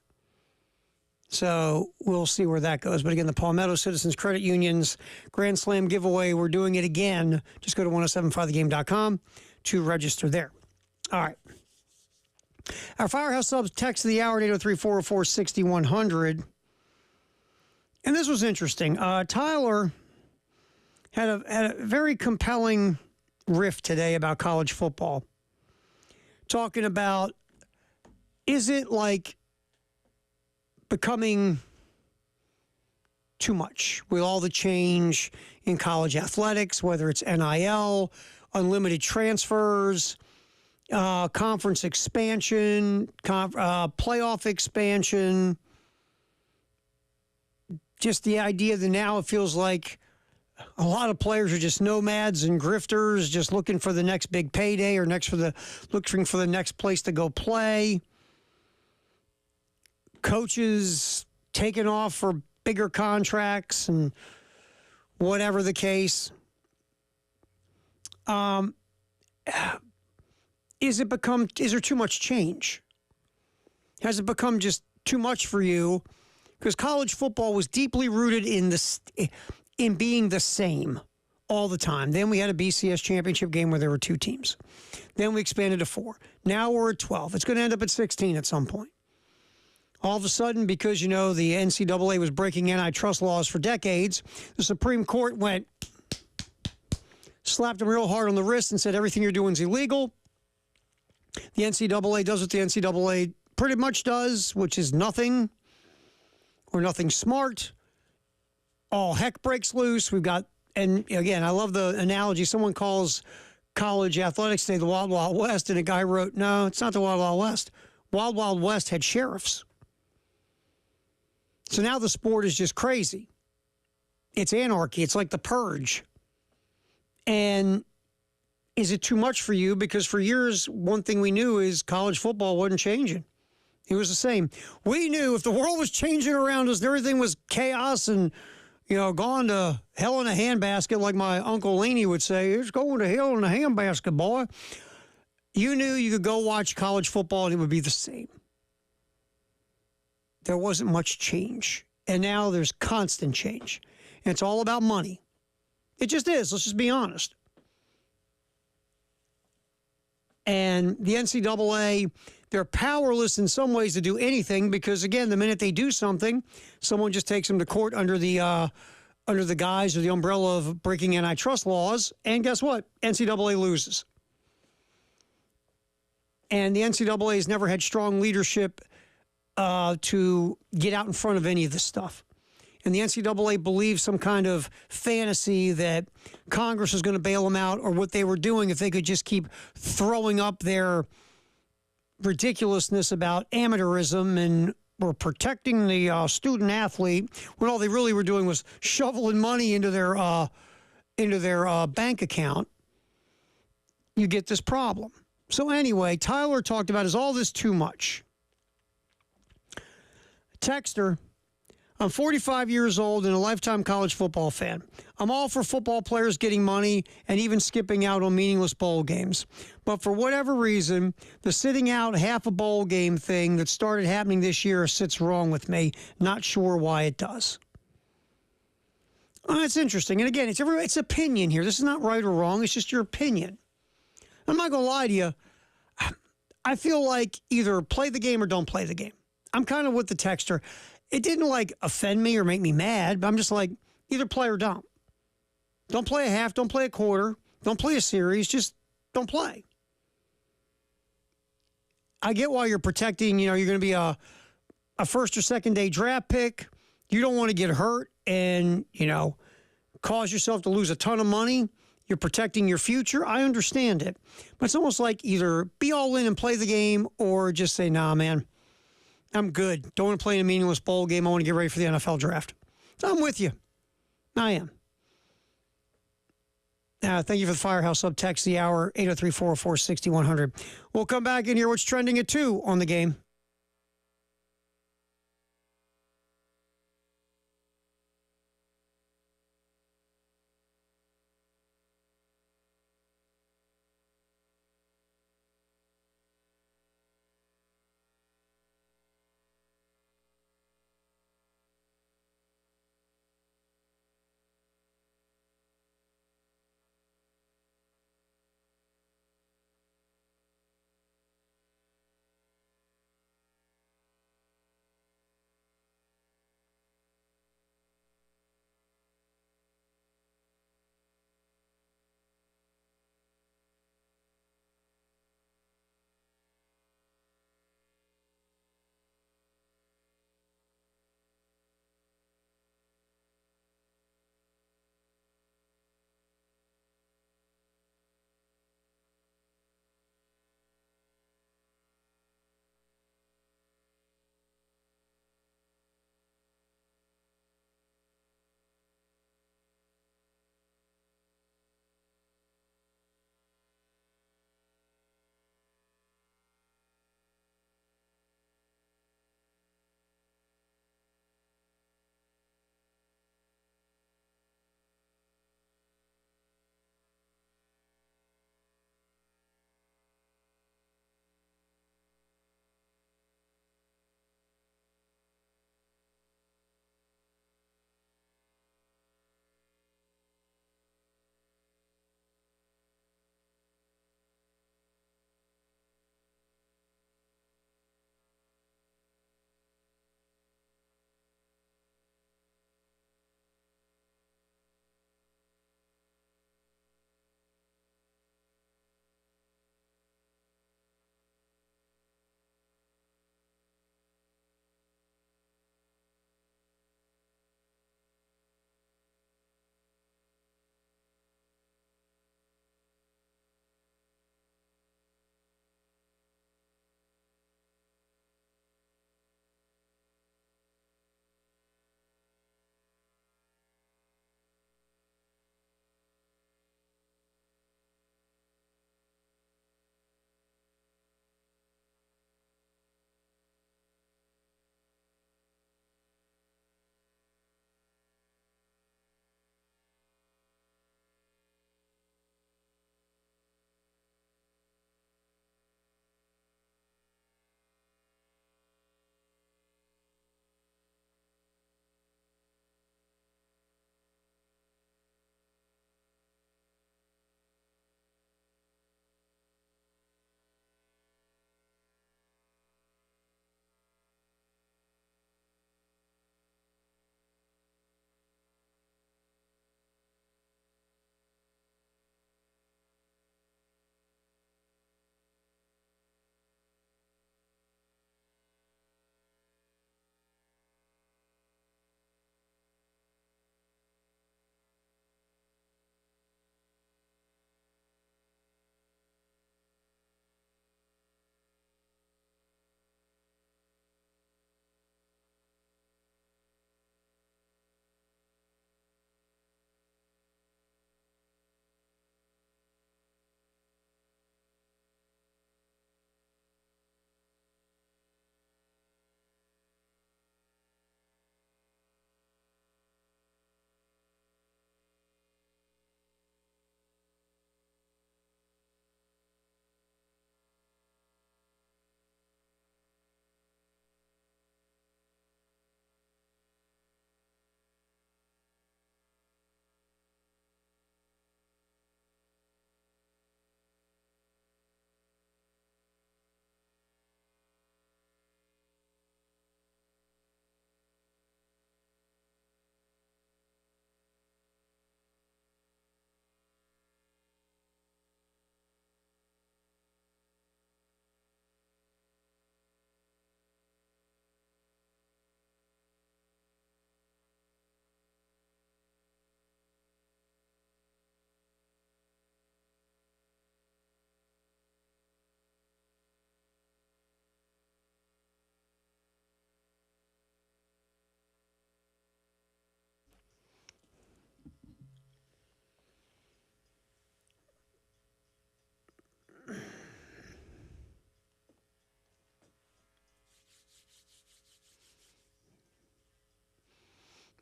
So we'll see where that goes. But again, the Palmetto Citizens Credit Union's Grand Slam giveaway, we're doing it again. Just go to 1075thegame.com to register there. All right. Our Firehouse subs text of the hour at 803-404-6100. And this was interesting. Tyler had a very compelling riff today about college football. Talking about, is it like becoming too much with all the change in college athletics, whether it's NIL, unlimited transfers, conference expansion, playoff expansion. Just the idea that now it feels like a lot of players are just nomads and grifters, just looking for the next big payday or looking for the next place to go play. Coaches taking off for bigger contracts and whatever the case. Is there too much change? Has it become just too much for you? Because college football was deeply rooted in being the same all the time. Then we had a BCS championship game where there were 2 teams. Then we expanded to 4. Now we're at 12. It's going to end up at 16 at some point. All of a sudden, because, the NCAA was breaking antitrust laws for decades, the Supreme Court slapped them real hard on the wrist and said everything you're doing is illegal. The NCAA does what the NCAA pretty much does, which is nothing or nothing smart. All heck breaks loose. And again, I love the analogy. Someone calls college athletics today the Wild Wild West, and a guy wrote, no, it's not the Wild Wild West. Wild Wild West had sheriffs. So now the sport is just crazy. It's anarchy. It's like the purge. And is it too much for you? Because for years, one thing we knew is college football wasn't changing. It was the same. We knew if the world was changing around us and everything was chaos and, gone to hell in a handbasket, like my Uncle Laney would say, it's going to hell in a handbasket, boy. You knew you could go watch college football and it would be the same. There wasn't much change. And now there's constant change. And it's all about money. It just is. Let's just be honest. And the NCAA, they're powerless in some ways to do anything because, again, the minute they do something, someone just takes them to court under the guise or the umbrella of breaking antitrust laws. And guess what? NCAA loses. And the NCAA has never had strong leadership to get out in front of any of this stuff. And the NCAA believes some kind of fantasy that Congress is going to bail them out, or what they were doing if they could just keep throwing up their ridiculousness about amateurism and were protecting the student athlete, when all they really were doing was shoveling money into their bank account. You get this problem. So anyway, Tyler talked about, is all this too much? Texter, I'm 45 years old and a lifetime college football fan. I'm all for football players getting money and even skipping out on meaningless bowl games. But for whatever reason, the sitting out half a bowl game thing that started happening this year sits wrong with me. Not sure why it does. That's interesting. And again, it's opinion here. This is not right or wrong. It's just your opinion. I'm not going to lie to you. I feel like either play the game or don't play the game. I'm kind of with the texter. It didn't offend me or make me mad, but I'm just like, either play or don't. Don't play a half, don't play a quarter, don't play a series, just don't play. I get why you're protecting, you're going to be a first or second day draft pick. You don't want to get hurt and, cause yourself to lose a ton of money. You're protecting your future. I understand it. But it's almost like either be all in and play the game or just say, nah, man, I'm good. Don't want to play in a meaningless bowl game. I want to get ready for the NFL draft. So I'm with you. I am. Thank you for the Firehouse Subtext the hour, 803-404-6100. We'll come back in here. What's trending at 2 on the game?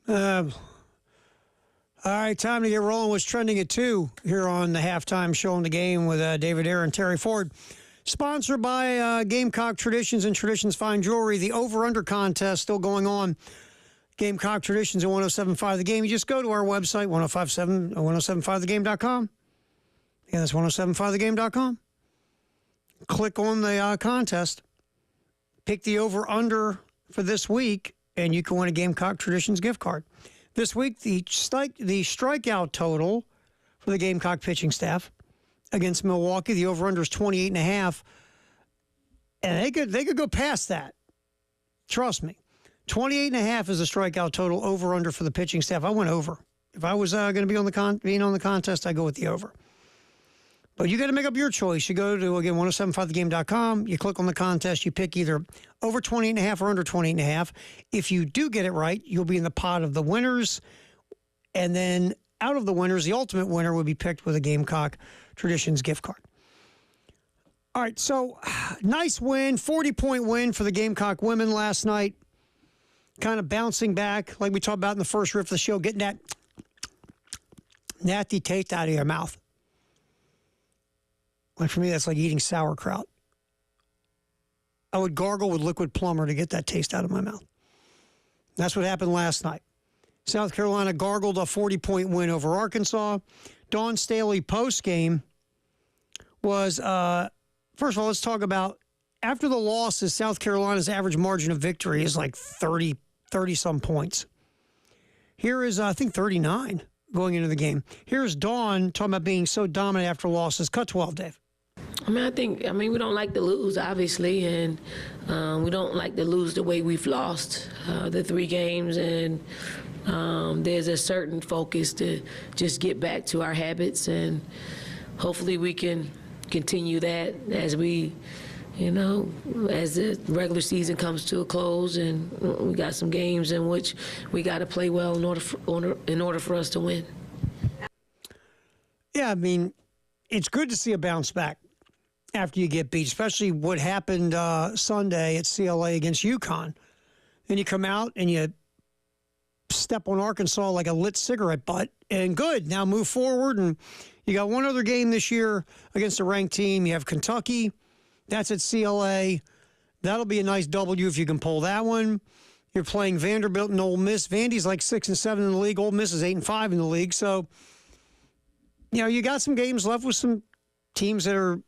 All right, time to get rolling. What's trending at 2 here on the halftime show in the game with David Ayer and Terry Ford. Sponsored by Gamecock Traditions and Traditions Fine Jewelry. The over-under contest still going on. Gamecock Traditions at 107.5 The Game. You just go to our website, 1075thegame.com. Yeah, that's 1075thegame.com. Click on the contest. Pick the over-under for this week, and you can win a Gamecock Traditions gift card. This week, the strikeout total for the Gamecock pitching staff against Milwaukee, the over-under is 28.5. And they could go past that. Trust me. 28.5 is the strikeout total over-under for the pitching staff. I went over. If I was going to be on the contest, I'd go with the over. But you got to make up your choice. You go to, again, 1075thegame.com. You click on the contest. You pick either over 28.5 or under 28.5. If you do get it right, you'll be in the pot of the winners. And then out of the winners, the ultimate winner would be picked with a Gamecock Traditions gift card. All right, so nice win, 40-point win for the Gamecock women last night. Kind of bouncing back, like we talked about in the first riff of the show, getting that nasty taste out of your mouth. Like for me, that's like eating sauerkraut. I would gargle with liquid plumber to get that taste out of my mouth. That's what happened last night. South Carolina gargled a 40-point win over Arkansas. Dawn Staley post-game was, first of all, let's talk about, after the losses, South Carolina's average margin of victory is like 30-some points. Here is, I think, 39 going into the game. Here's Dawn talking about being so dominant after losses. Cut 12, Dave. I mean, we don't like to lose, obviously, and we don't like to lose the way we've lost the 3 games, and there's a certain focus to just get back to our habits, and hopefully we can continue that as we, as the regular season comes to a close, and we got some games in which we got to play well in order for us to win. Yeah, I mean, it's good to see a bounce back after you get beat, especially what happened Sunday at CLA against UConn. Then you come out and you step on Arkansas like a lit cigarette butt, and good. Now move forward, and you got one other game this year against a ranked team. You have Kentucky. That's at CLA. That'll be a nice W if you can pull that one. You're playing Vanderbilt and Ole Miss. Vandy's like 6-7 in the league. Ole Miss is 8-5 in the league. So, you got some games left with some teams that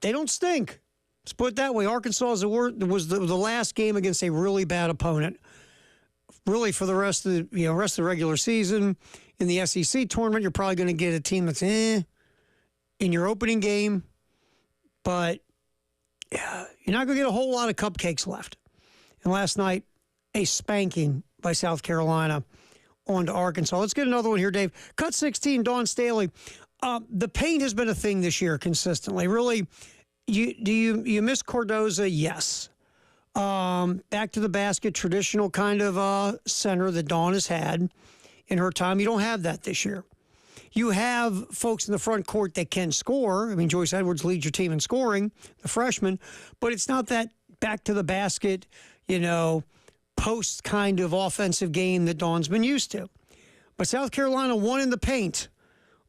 they don't stink. Let's put it that way. Arkansas was the last game against a really bad opponent. Really, for the rest of the regular season, in the SEC tournament, you're probably going to get a team that's in your opening game. But you're not going to get a whole lot of cupcakes left. And last night, a spanking by South Carolina on to Arkansas. Let's get another one here, Dave. Cut 16, Dawn Staley. The paint has been a thing this year consistently. Really, do you miss Cardoza? Yes. Back to the basket, traditional kind of center that Dawn has had in her time. You don't have that this year. You have folks in the front court that can score. I mean, Joyce Edwards leads your team in scoring, the freshman, but it's not that back to the basket, post kind of offensive game that Dawn's been used to. But South Carolina won in the paint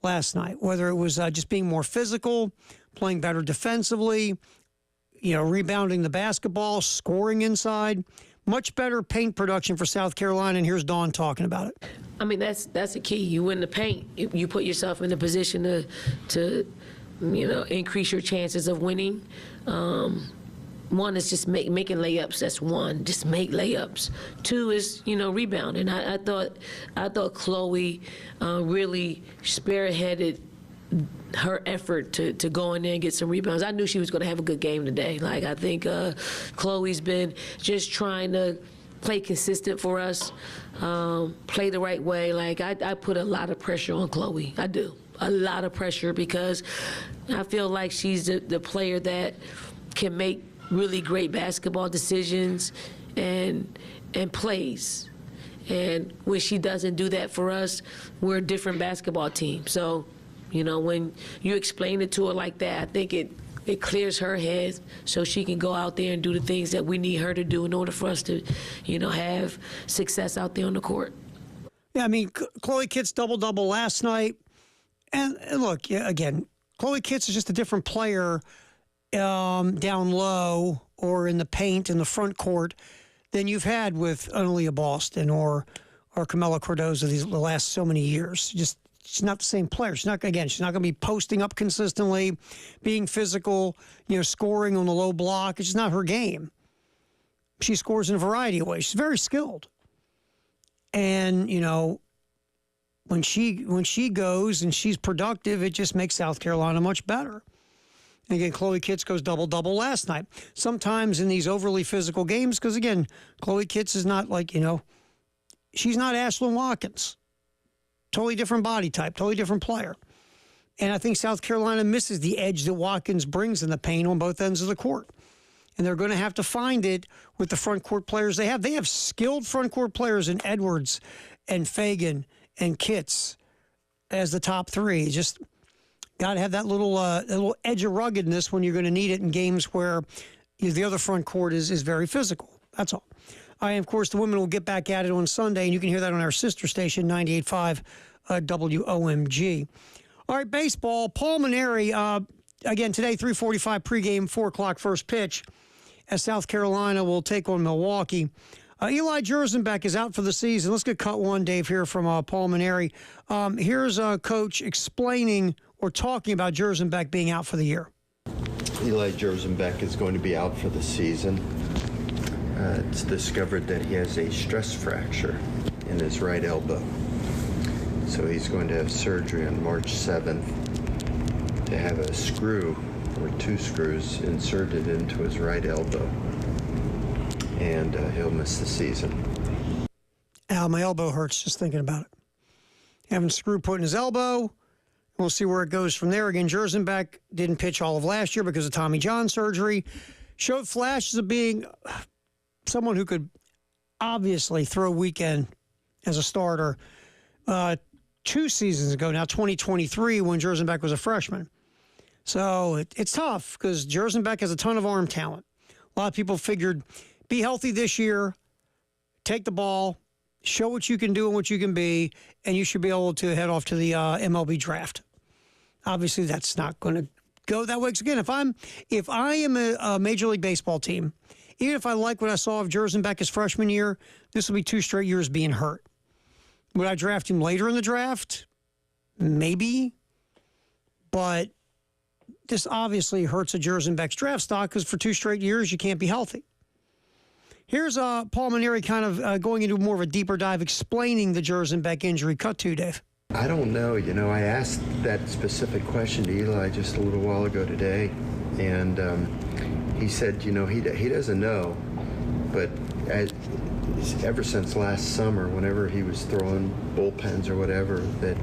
last night, whether it was just being more physical, playing better defensively, rebounding the basketball, scoring inside. Much better paint production for South Carolina, and here's Dawn talking about it. I mean, that's the key. You win the paint. You put yourself in a position to increase your chances of winning. One is just making layups. That's one. Just make layups. Two is rebounding. I thought Chloe really spearheaded her effort to go in there and get some rebounds. I knew she was going to have a good game today. Like, I think Chloe's been just trying to play consistent for us, play the right way. Like, I put a lot of pressure on Chloe. I do. A lot of pressure, because I feel like she's the player that can make really great basketball decisions and plays. And when she doesn't do that for us, we're a different basketball team. So, when you explain it to her like that, I think it it clears her head so she can go out there and do the things that we need her to do in order for us to, have success out there on the court. Yeah, I mean, Chloe Kitts double-double last night. And look, again, Chloe Kitts is just a different player down low or in the paint in the front court than you've had with Aaliyah Boston or Camila Cardozo the last so many years. She's not the same player. She's not going to be posting up consistently, being physical, scoring on the low block. It's just not her game. She scores in a variety of ways. She's very skilled. And, when she goes and she's productive, it just makes South Carolina much better. And again, Chloe Kitts goes double-double last night. Sometimes in these overly physical games, because again, Chloe Kitts is not like, she's not Ashlyn Watkins. Totally different body type, totally different player. And I think South Carolina misses the edge that Watkins brings in the paint on both ends of the court. And they're going to have to find it with the front court players they have. They have skilled front court players in Edwards and Fagan and Kitts as the top three. Just got to have that little edge of ruggedness when you're going to need it in games where the other front court is very physical. That's all. Of course, the women will get back at it on Sunday, and you can hear that on our sister station, 98.5 WOMG. All right, baseball. Paul Mainieri, again, today, 3:45 pregame, 4 o'clock first pitch, as South Carolina will take on Milwaukee. Eli Jersenbeck is out for the season. Let's get cut one, Dave, here from Paul Mainieri. Here's Coach explaining or talking about Jersenbeck being out for the year. Eli Jersenbeck is going to be out for the season. It's discovered that he has a stress fracture in his right elbow. So he's going to have surgery on March 7th to have a screw or 2 screws inserted into his right elbow. And he'll miss the season. Al, my elbow hurts just thinking about it. Having a screw put in his elbow. We'll see where it goes from there. Again, Jersenbeck didn't pitch all of last year because of Tommy John surgery. Showed flashes of being someone who could obviously throw weekend as a starter 2 seasons ago, now 2023, when Jersenbeck was a freshman. So it's tough because Jersenbeck has a ton of arm talent. A lot of people figured, be healthy this year, take the ball, show what you can do and what you can be, and you should be able to head off to the MLB draft. Obviously, that's not going to go that way. Because again, if I am a Major League Baseball team, even if I like what I saw of Jersenbeck his freshman year, this will be 2 straight years being hurt. Would I draft him later in the draft? Maybe. But this obviously hurts a Jersenbeck's draft stock because for 2 straight years, you can't be healthy. Here's Paul Mainieri kind of going into more of a deeper dive, explaining the Jersenbeck injury. Cut to, Dave. I don't know. I asked that specific question to Eli just a little while ago today, and he said, he doesn't know, but ever since last summer, whenever he was throwing bullpens or whatever, that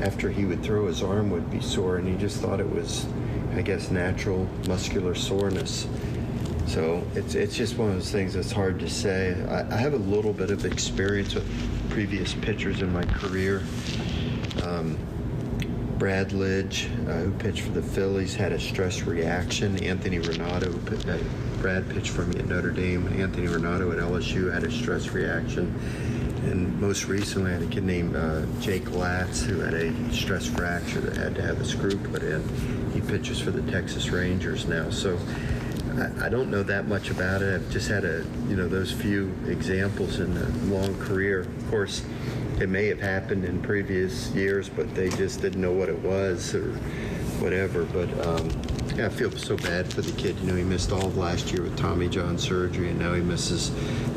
after he would throw, his arm would be sore, and he just thought it was, I guess, natural muscular soreness. So it's just one of those things that's hard to say. I have a little bit of experience with previous pitchers in my career. Brad Lidge, who pitched for the Phillies, had a stress reaction. Anthony Renato, Brad pitched for me at Notre Dame. Anthony Renato at LSU had a stress reaction. And most recently, I had a kid named Jake Latz, who had a stress fracture that had to have a screw put in. He pitches for the Texas Rangers now. So I don't know that much about it. I've just had those few examples in a long career. Of course, it may have happened in previous years, but they just didn't know what it was or whatever. But I feel so bad for the kid. He missed all of last year with Tommy John surgery, and now he misses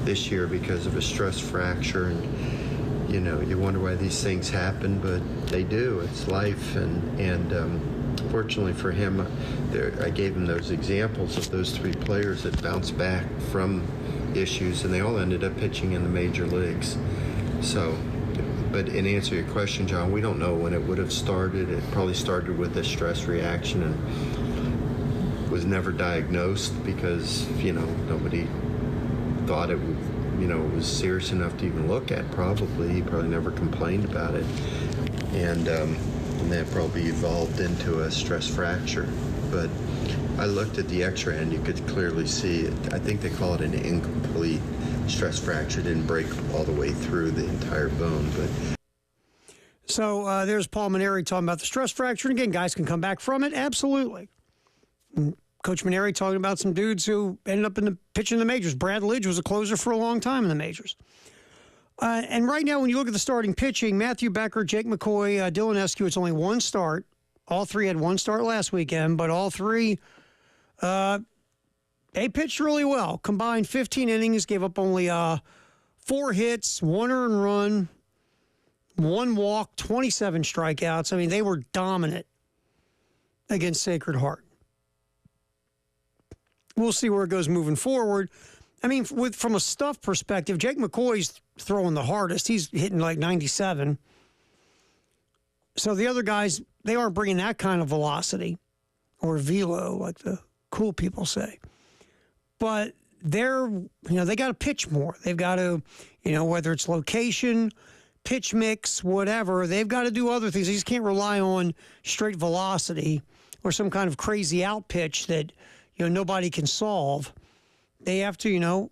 this year because of a stress fracture. And you wonder why these things happen, but they do. It's life, and fortunately for him, I gave him those examples of those 3 players that bounced back from issues, and they all ended up pitching in the major leagues. So, but in answer to your question, John, we don't know when it would have started. It probably started with a stress reaction and was never diagnosed because, nobody thought it would, was serious enough to even look at. Probably. He probably never complained about it. And that probably evolved into a stress fracture. but I looked at the x-ray and you could clearly see it. I think they call it an incomplete stress fracture. It didn't break all the way through the entire bone, but. So there's Paul Maneri talking about the stress fracture. And again, guys can come back from it. Absolutely. And Coach Maneri talking about some dudes who ended up pitching in the majors. Brad Lidge was a closer for a long time in the majors. And right now, when you look at the starting pitching, Matthew Becker, Jake McCoy, Dylan Eskew, it's only one start. All three had one start last weekend, but all three, they pitched really well. Combined 15 innings, gave up only 4 hits, 1 earned run, 1 walk, 27 strikeouts. I mean, they were dominant against Sacred Heart. We'll see where it goes moving forward. I mean, from a stuff perspective, Jake McCoy's throwing the hardest. He's hitting like 97. So the other guys, they aren't bringing that kind of velocity or velo, like the cool people say. But they got to pitch more. They've got to, whether it's location, pitch mix, whatever, they've got to do other things. They just can't rely on straight velocity or some kind of crazy out pitch that, nobody can solve. They have to,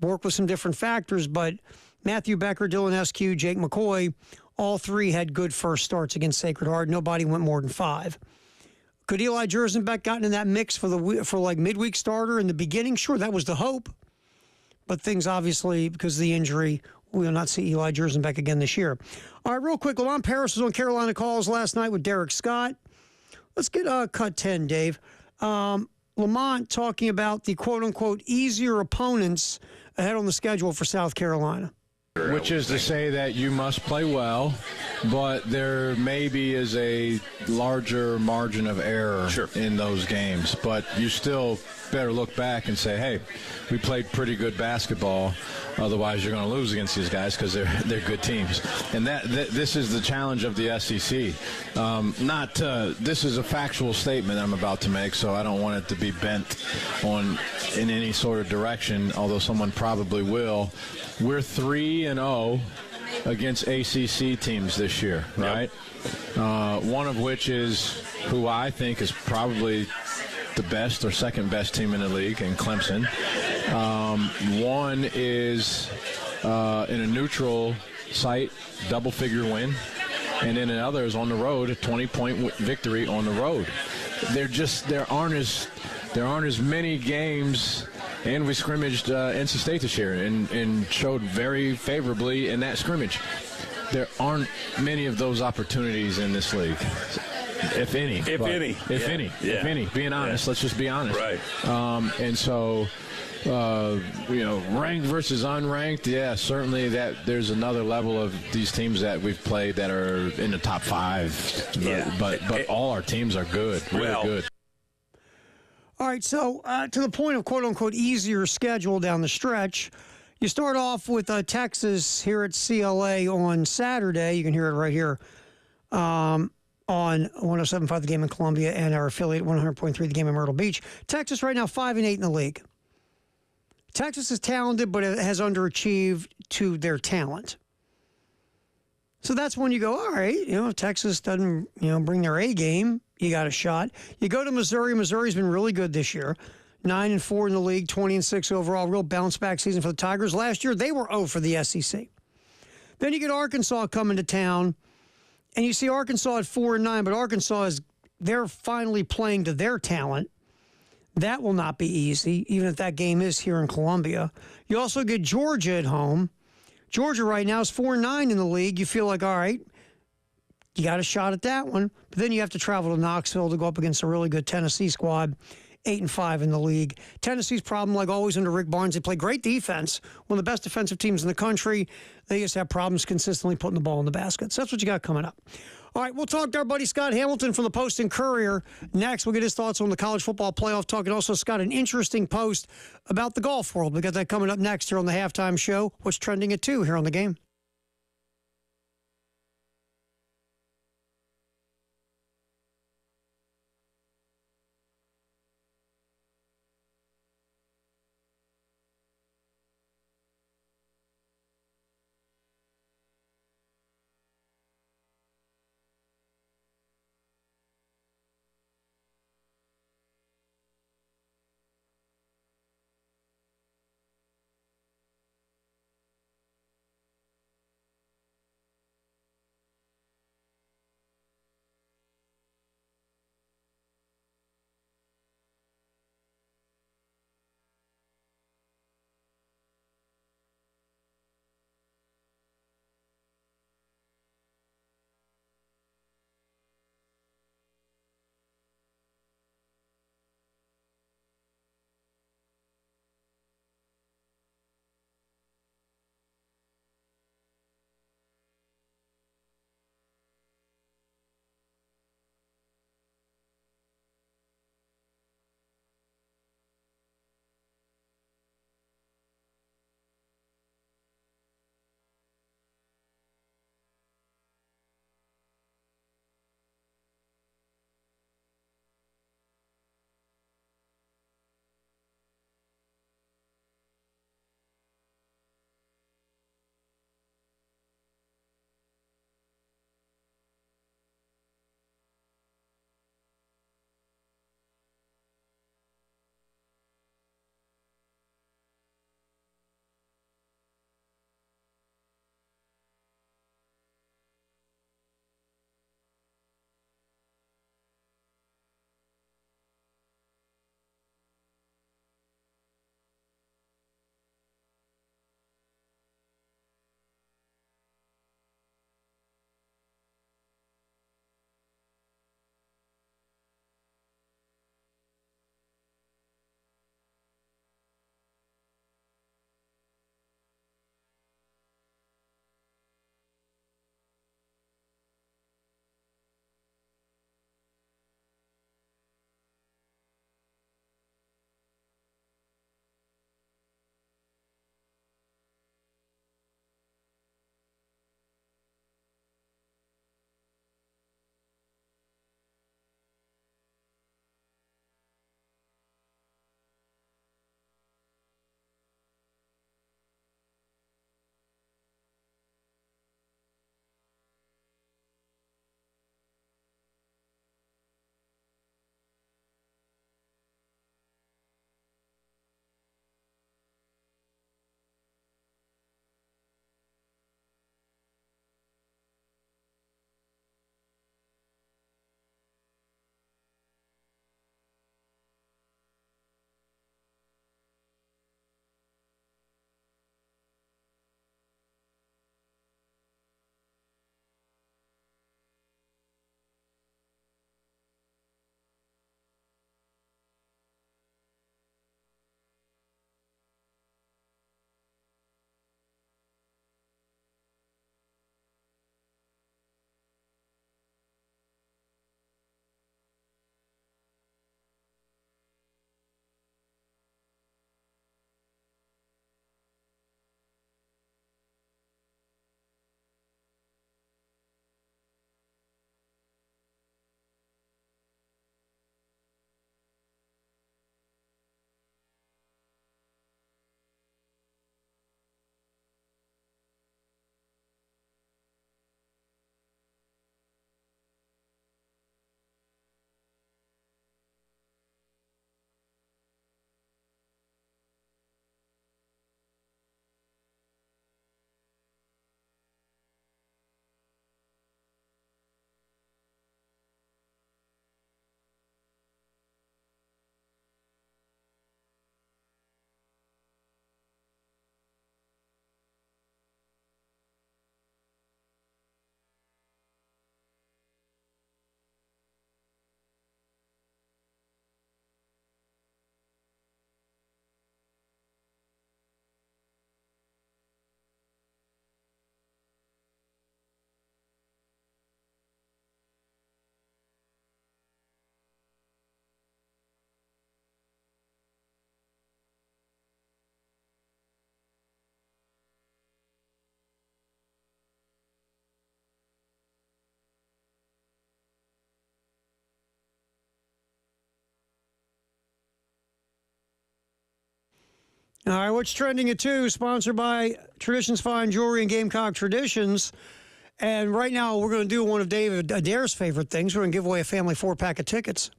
work with some different factors. But Matthew Becker, Dylan Eskew, Jake McCoy, all three had good first starts against Sacred Heart. Nobody went more than 5. Could Eli Jersenbeck gotten in that mix for like midweek starter in the beginning? Sure, that was the hope. But things obviously, because of the injury, we will not see Eli Jersenbeck again this year. All right, real quick, Lamont Paris was on Carolina Calls last night with Derek Scott. Let's get cut 10, Dave. Lamont talking about the quote-unquote easier opponents ahead on the schedule for South Carolina. Which is to say that you must play well, but there maybe is a larger margin of error in those games. But you still better look back and say, hey, we played pretty good basketball. Otherwise, you're going to lose against these guys because they're good teams. And this is the challenge of the SEC. This is a factual statement I'm about to make, so I don't want it to be bent in any sort of direction, although someone probably will. We're 3-0 against ACC teams this year, right? Yep. One of which is who I think is probably the best or second best team in the league, in Clemson. One is in a neutral site, double-figure win, and then another is on the road, a 20-point victory on the road. There aren't as many games. And we scrimmaged NC State this year and showed very favorably in that scrimmage. There aren't many of those opportunities in this league, if any. If any. Being honest, let's just be honest. Right. And so, ranked versus unranked, certainly that there's another level of these teams that we've played that are in the top 5. But all our teams are good, really good. All right, so to the point of quote-unquote easier schedule down the stretch, you start off with Texas here at CLA on Saturday. You can hear it right here on 107.5 The Game in Columbia and our affiliate 100.3 The Game in Myrtle Beach. Texas right now 5-8 in the league. Texas is talented, but it has underachieved to their talent. So that's when you go, all right, if Texas doesn't, bring their A game, you got a shot. You go to Missouri. Missouri's been really good this year. 9-4 in the league, 20-6 overall. Real bounce back season for the Tigers. Last year, they were 0 for the SEC. Then you get Arkansas coming to town, and you see Arkansas at 4-9, but Arkansas they're finally playing to their talent. That will not be easy, even if that game is here in Columbia. You also get Georgia at home. Georgia right now is 4-9 in the league. You feel like, all right, you got a shot at that one. But then you have to travel to Knoxville to go up against a really good Tennessee squad, 8-5 in the league. Tennessee's problem, like always under Rick Barnes, they play great defense, one of the best defensive teams in the country. They just have problems consistently putting the ball in the baskets. That's what you got coming up. All right, we'll talk to our buddy Scott Hamilton from the Post and Courier. Next, we'll get his thoughts on the college football playoff talk. And also, Scott, an interesting post about the golf world. We got that coming up next here on the Halftime Show. What's trending at 2 here on The Game? All right, what's trending at 2? Sponsored by Traditions Fine Jewelry and Gamecock Traditions. And right now, we're going to do one of David Adair's favorite things. We're going to give away a family 4-pack of tickets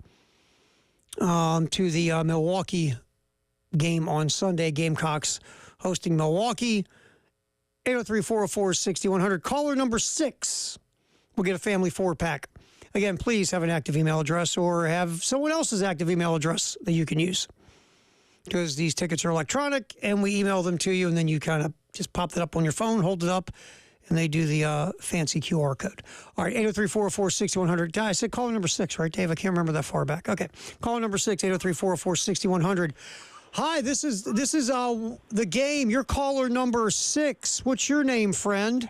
to the Milwaukee game on Sunday. Gamecocks hosting Milwaukee. 803-404-6100. Caller number 6 will get a family 4-pack. Again, please have an active email address or have someone else's active email address that you can use. Because these tickets are electronic, and we email them to you, and then you kind of just pop that up on your phone, hold it up, and they do the fancy QR code. All right, 803-404-6100. I said caller number 6, right, Dave? I can't remember that far back. Okay, caller number 6, 803-404-6100. Hi, this is the game. You're caller number 6. What's your name, friend?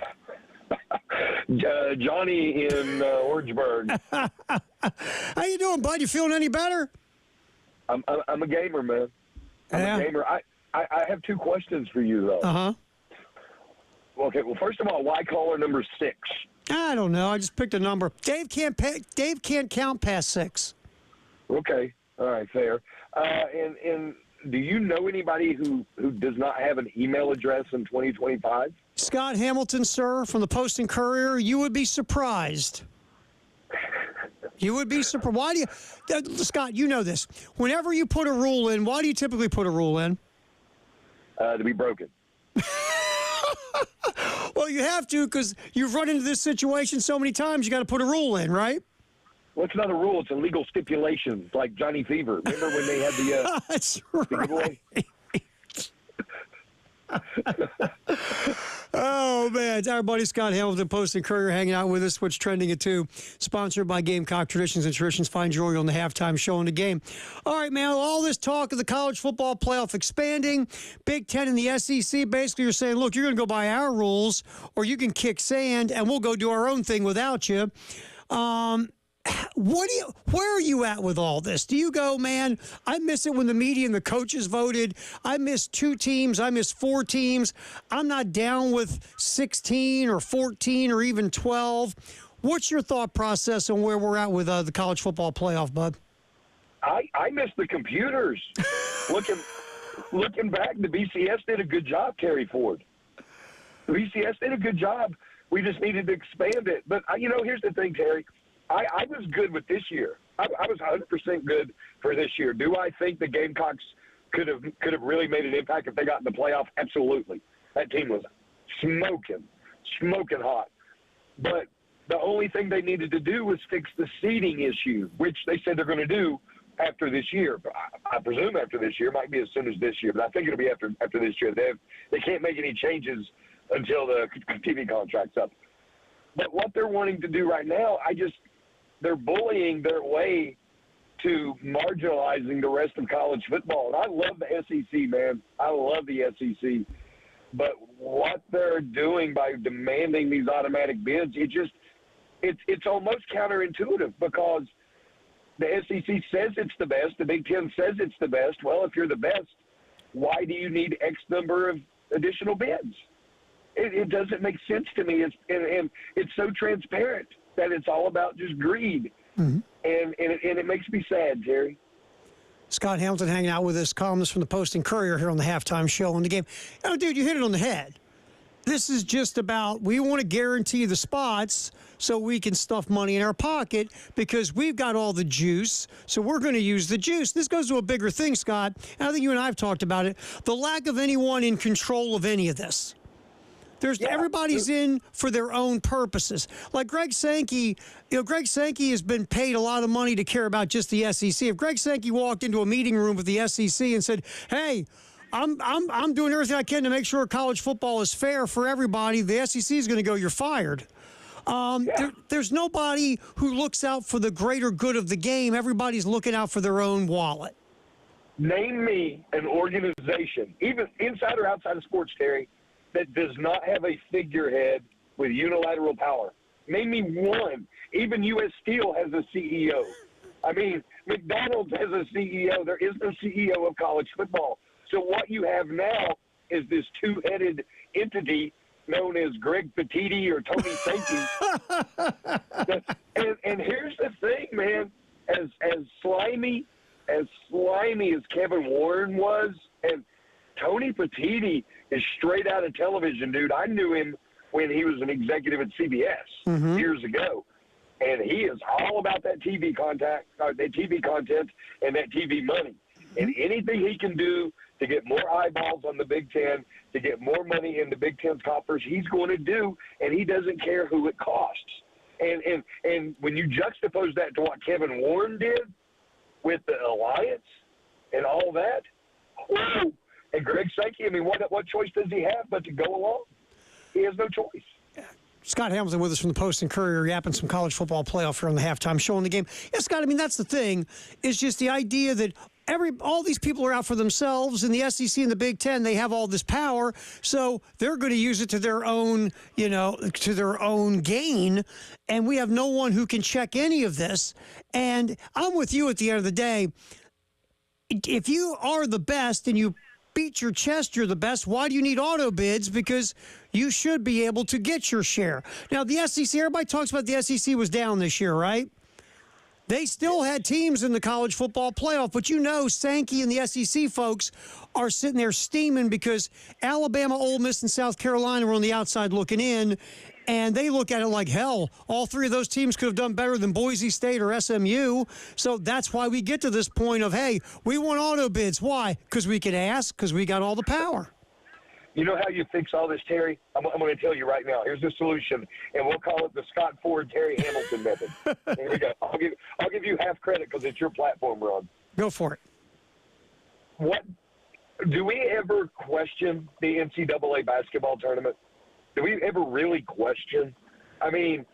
Johnny in Orangeburg. How you doing, bud? You feeling any better? I'm a gamer, man. I'm a gamer. I have 2 questions for you, though. Uh-huh. Okay, well, first of all, why caller number 6? I don't know. I just picked a number. Dave can't count past 6. Okay, all right, fair. And do you know anybody who does not have an email address in 2025? Scott Hamilton, sir, from the Post and Courier. You would be surprised. You would be surprised. Why do you, Scott? You know this. Whenever you put a rule in, why do you typically put a rule in? To be broken. Well, you have to because you've run into this situation so many times. You got to put a rule in, right? Well, it's not a rule. It's a legal stipulation, like Johnny Fever. Remember when they had the That's the right. Oh, man. It's our buddy Scott Hamilton, Post and Courier, hanging out with us. What's trending at 2? Sponsored by Gamecock Traditions and Traditions Fine Jewelry on the halftime show in the game. All right, man. All this talk of the college football playoff expanding, Big Ten and the SEC, basically you're saying, look, you're going to go by our rules or you can kick sand and we'll go do our own thing without you. Where are you at with all this? Do you go, man, I miss it when the media and the coaches voted. I miss 2 teams. I miss 4 teams. I'm not down with 16 or 14 or even 12. What's your thought process on where we're at with the college football playoff, bud? I miss the computers. Looking back, the BCS did a good job, Terry Ford. The BCS did a good job. We just needed to expand it. But, here's the thing, Terry. I was good with this year. I was 100% good for this year. Do I think the Gamecocks could have really made an impact if they got in the playoff? Absolutely. That team was smoking hot. But the only thing they needed to do was fix the seeding issue, which they said they're going to do after this year. I presume after this year. Might be as soon as this year, but I think it'll be after this year. They can't make any changes until the TV contract's up. But what they're wanting to do right now, they're bullying their way to marginalizing the rest of college football. And I love the SEC, man. I love the SEC. But what they're doing by demanding these automatic bids, it's almost counterintuitive because the SEC says it's the best. The Big Ten says it's the best. Well, if you're the best, why do you need X number of additional bids? It doesn't make sense to me. It's so transparent that it's all about just greed. Mm-hmm. And it makes me sad, Terry. Scott Hamilton hanging out with us, columnist from the Post and Courier here on the halftime show on the game. Dude, you hit it on the head. This is just about, we want to guarantee the spots so we can stuff money in our pocket because we've got all the juice, so we're going to use the juice. This goes to a bigger thing, Scott, and I think you and I have talked about it, the lack of anyone in control of any of this. Everybody's in for their own purposes. Like Greg Sankey, Greg Sankey has been paid a lot of money to care about just the SEC. If Greg Sankey walked into a meeting room with the SEC and said, "Hey, I'm doing everything I can to make sure college football is fair for everybody," the SEC is going to go, "You're fired." There's nobody who looks out for the greater good of the game. Everybody's looking out for their own wallet. Name me an organization, even inside or outside of sports, Terry, that does not have a figurehead with unilateral power. Name me one. Even U.S. Steel has a CEO. I mean, McDonald's has a CEO. There is no CEO of college football. So what you have now is this two-headed entity known as Greg Petiti or Tony Sankey. and here's the thing, man. As slimy as Kevin Warren was, and Tony Petitti is straight out of television, dude. I knew him when he was an executive at CBS years ago. And he is all about that TV content, and that TV money. And anything he can do to get more eyeballs on the Big Ten, to get more money in the Big Ten's coffers, he's going to do, and he doesn't care who it costs. And when you juxtapose that to what Kevin Warren did with the Alliance and all that, whoa, and Greg Sankey, I mean, what choice does he have but to go along? He has no choice. Scott Hamilton with us from the Post and Courier, yapping some college football playoff here on the halftime show in the game. Yeah, Scott, I mean, that's the thing, is just the idea that all these people are out for themselves. In the SEC and the Big Ten, they have all this power, so they're going to use it to their own, to their own gain. And we have no one who can check any of this. And I'm with you at the end of the day. If you are the best and you beat your chest you're the best, why do you need auto bids? Because you should be able to get your share. Now, the SEC, everybody talks about the SEC was down this year, right? They still had teams in the college football playoff, but Sankey and the SEC folks are sitting there steaming because Alabama, Ole Miss, and South Carolina were on the outside looking in, and they look at it like, hell, all three of those teams could have done better than Boise State or SMU. So that's why we get to this point of, hey, we want auto bids. Why? Because we can ask, because we got all the power. You know how you fix all this, Terry? I'm going to tell you right now. Here's the solution, and we'll call it the Scott Ford, Terry Hamilton method. Here we go. I'll give you half credit because it's your platform, Ron. Go for it. What do we ever question the NCAA basketball tournament? Do we ever really question? I mean,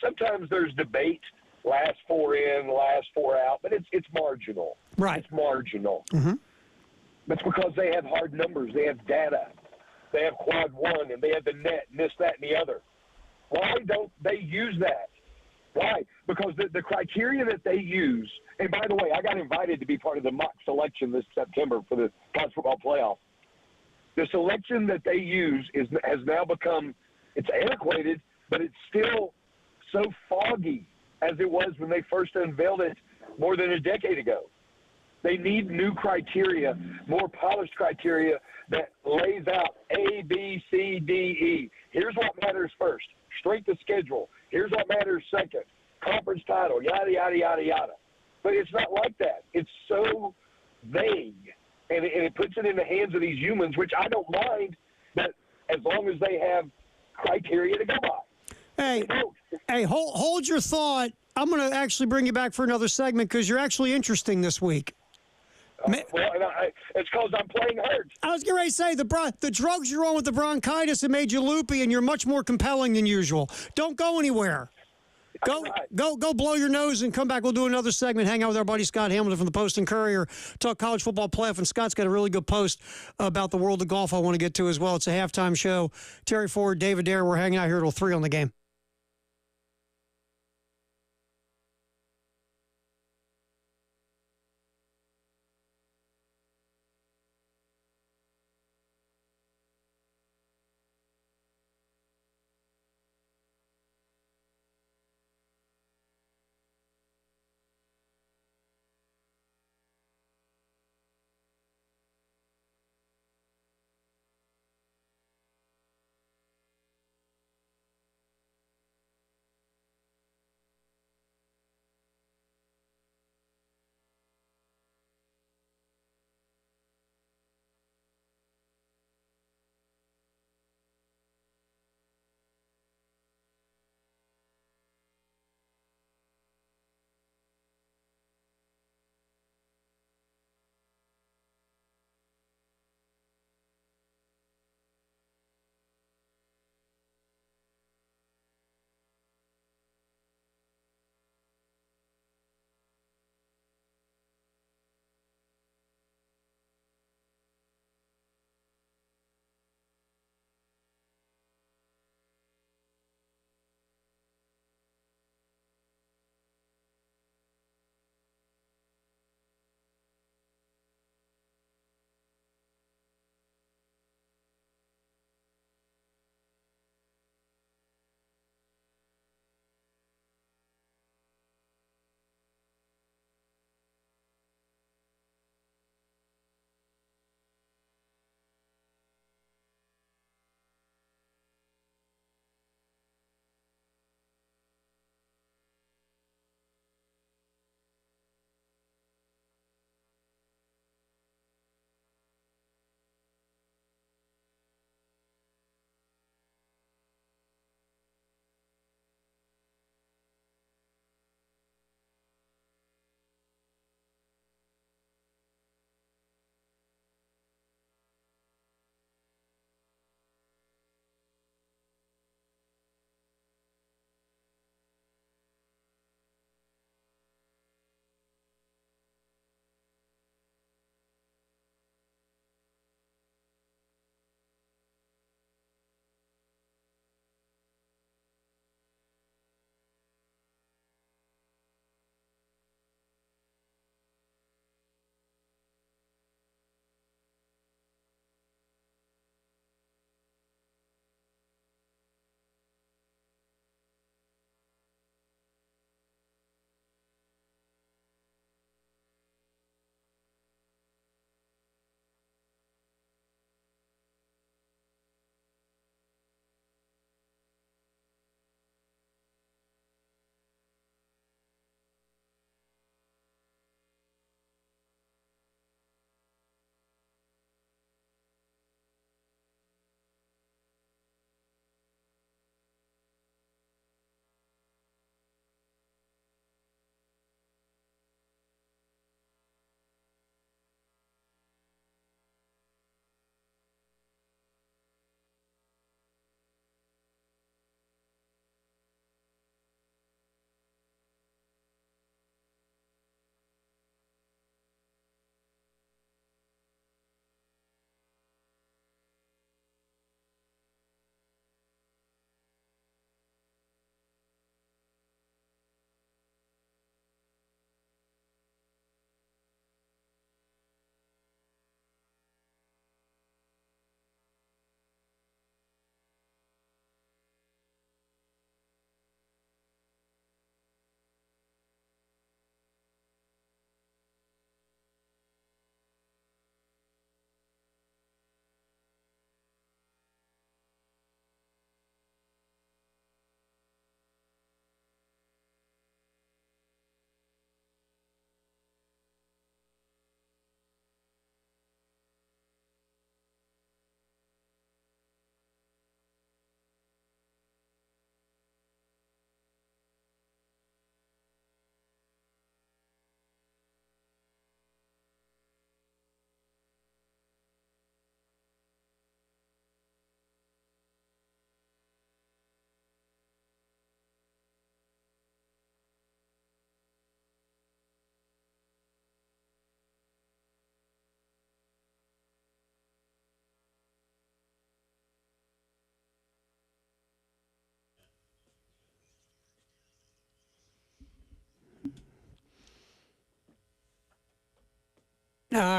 sometimes there's debate, last four in, last four out, but it's marginal. Right. It's marginal. Mm-hmm. That's because they have hard numbers. They have data. They have quad one, and they have the net, and this, that, and the other. Why don't they use that? Why? Because the criteria that they use, and by the way, I got invited to be part of the mock selection this September for the college football playoff. The selection that they use has now become, it's antiquated, but it's still so foggy as it was when they first unveiled it more than a decade ago. They need new criteria, more polished criteria that lays out A, B, C, D, E. Here's what matters first. Strength of schedule. Here's what matters second. Conference title, yada, yada, yada, yada. But it's not like that. It's so vague. And it puts it in the hands of these humans, which I don't mind, but as long as they have criteria to go by. Hey, hold your thought. I'm going to actually bring you back for another segment because you're actually interesting this week. It's because I'm playing hurt. I was getting ready to say, the drugs you're on with the bronchitis have made you loopy, and you're much more compelling than usual. Don't go anywhere. Go blow your nose and come back. We'll do another segment. Hang out with our buddy Scott Hamilton from the Post and Courier. Talk college football playoff, and Scott's got a really good post about the world of golf I want to get to as well. It's a halftime show. Terry Ford, David Dare, we're hanging out here till 3 on the game.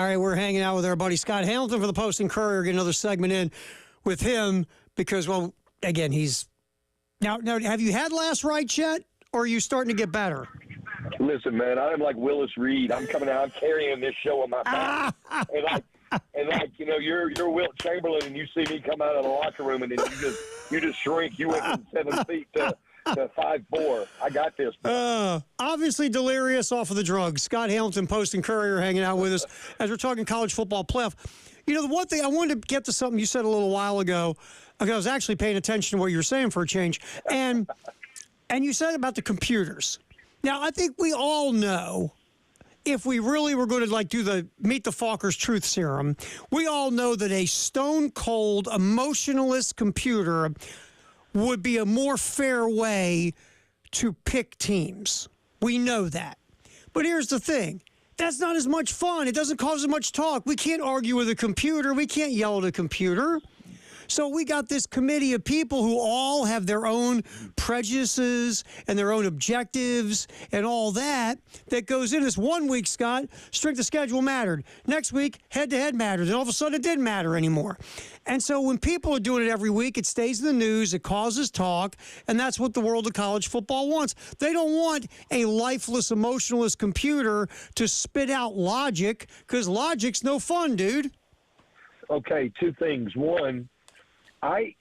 right, we're hanging out with our buddy Scott Hamilton for the Post and Courier. Get another segment in with him because, well, again, he's now. Have you had last rites yet, or are you starting to get better? Listen, man, I'm like Willis Reed. I'm coming out carrying this show on my back, and like you know, you're Wilt Chamberlain, and you see me come out of the locker room, and then you just shrink. You went from 7 feet to 5'4". I got this. Obviously delirious off of the drugs. Scott Hamilton, Post and Courier, hanging out with us as we're talking college football playoff. You know, the one thing I wanted to get to something you said a little while ago. Okay, I was actually paying attention to what you were saying for a change, and you said about the computers. Now, I think we all know, if we really were going to like do the Meet the Fockers truth serum, we all know that a stone cold emotionalist computer would be a more fair way to pick teams. We know that. But here's the thing. That's not as much fun. It doesn't cause as much talk. We can't argue with a computer. We can't yell at a computer. So we got this committee of people who all have their own prejudices and their own objectives and all that goes in. This 1 week, Scott, strength of schedule mattered. Next week, head-to-head mattered. And all of a sudden, it didn't matter anymore. And so when people are doing it every week, it stays in the news, it causes talk, and that's what the world of college football wants. They don't want a lifeless, emotionless computer to spit out logic, because logic's no fun, dude. Okay, two things. One, I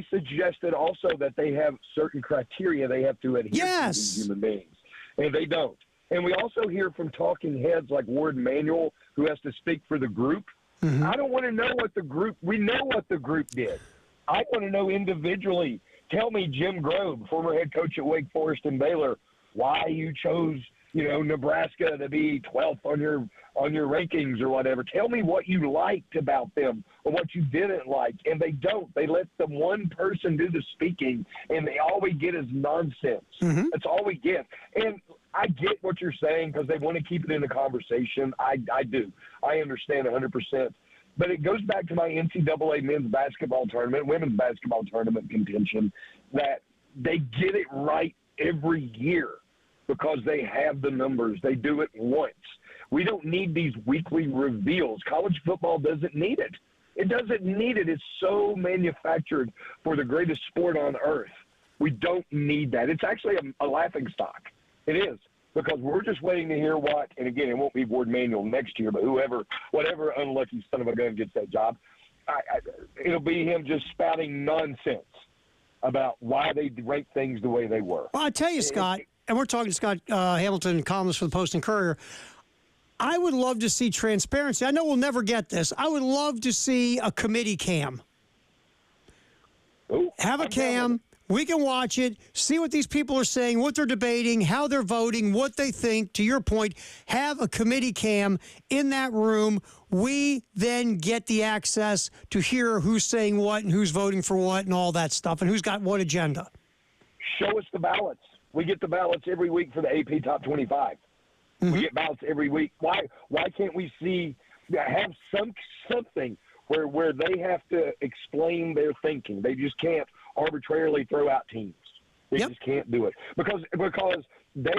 suggested also that they have certain criteria they have to adhere to, these human beings, and they don't. And we also hear from talking heads like Ward Manuel, who has to speak for the group. Mm-hmm. I don't want to know what the group – we know what the group did. I want to know individually. Tell me, Jim Grove, former head coach at Wake Forest and Baylor, why you chose – Nebraska to be 12th on your rankings or whatever. Tell me what you liked about them or what you didn't like. And they don't. They let the one person do the speaking, and all we get is nonsense. Mm-hmm. That's all we get. And I get what you're saying because they want to keep it in the conversation. I do. I understand 100%. But it goes back to my NCAA men's basketball tournament, women's basketball tournament contention, that they get it right every year. Because they have the numbers. They do it once. We don't need these weekly reveals. College football doesn't need it. It doesn't need it. It's so manufactured for the greatest sport on earth. We don't need that. It's actually a laughing stock. It is. Because we're just waiting to hear what, and again, it won't be Ward Manuel next year, but whatever unlucky son of a gun gets that job, it'll be him just spouting nonsense about why they rank things the way they were. Well, I tell you, Scott, and we're talking to Scott Hamilton, columnist for the Post and Courier, I would love to see transparency. I know we'll never get this. I would love to see a committee cam. Have a cam. We can watch it, see what these people are saying, what they're debating, how they're voting, what they think. To your point, have a committee cam in that room. We then get the access to hear who's saying what and who's voting for what and all that stuff and who's got what agenda. Show us the ballots. We get the ballots every week for the AP Top 25. Mm-hmm. We get ballots every week. Why can't we have something where they have to explain their thinking? They just can't arbitrarily throw out teams. They just can't do it because they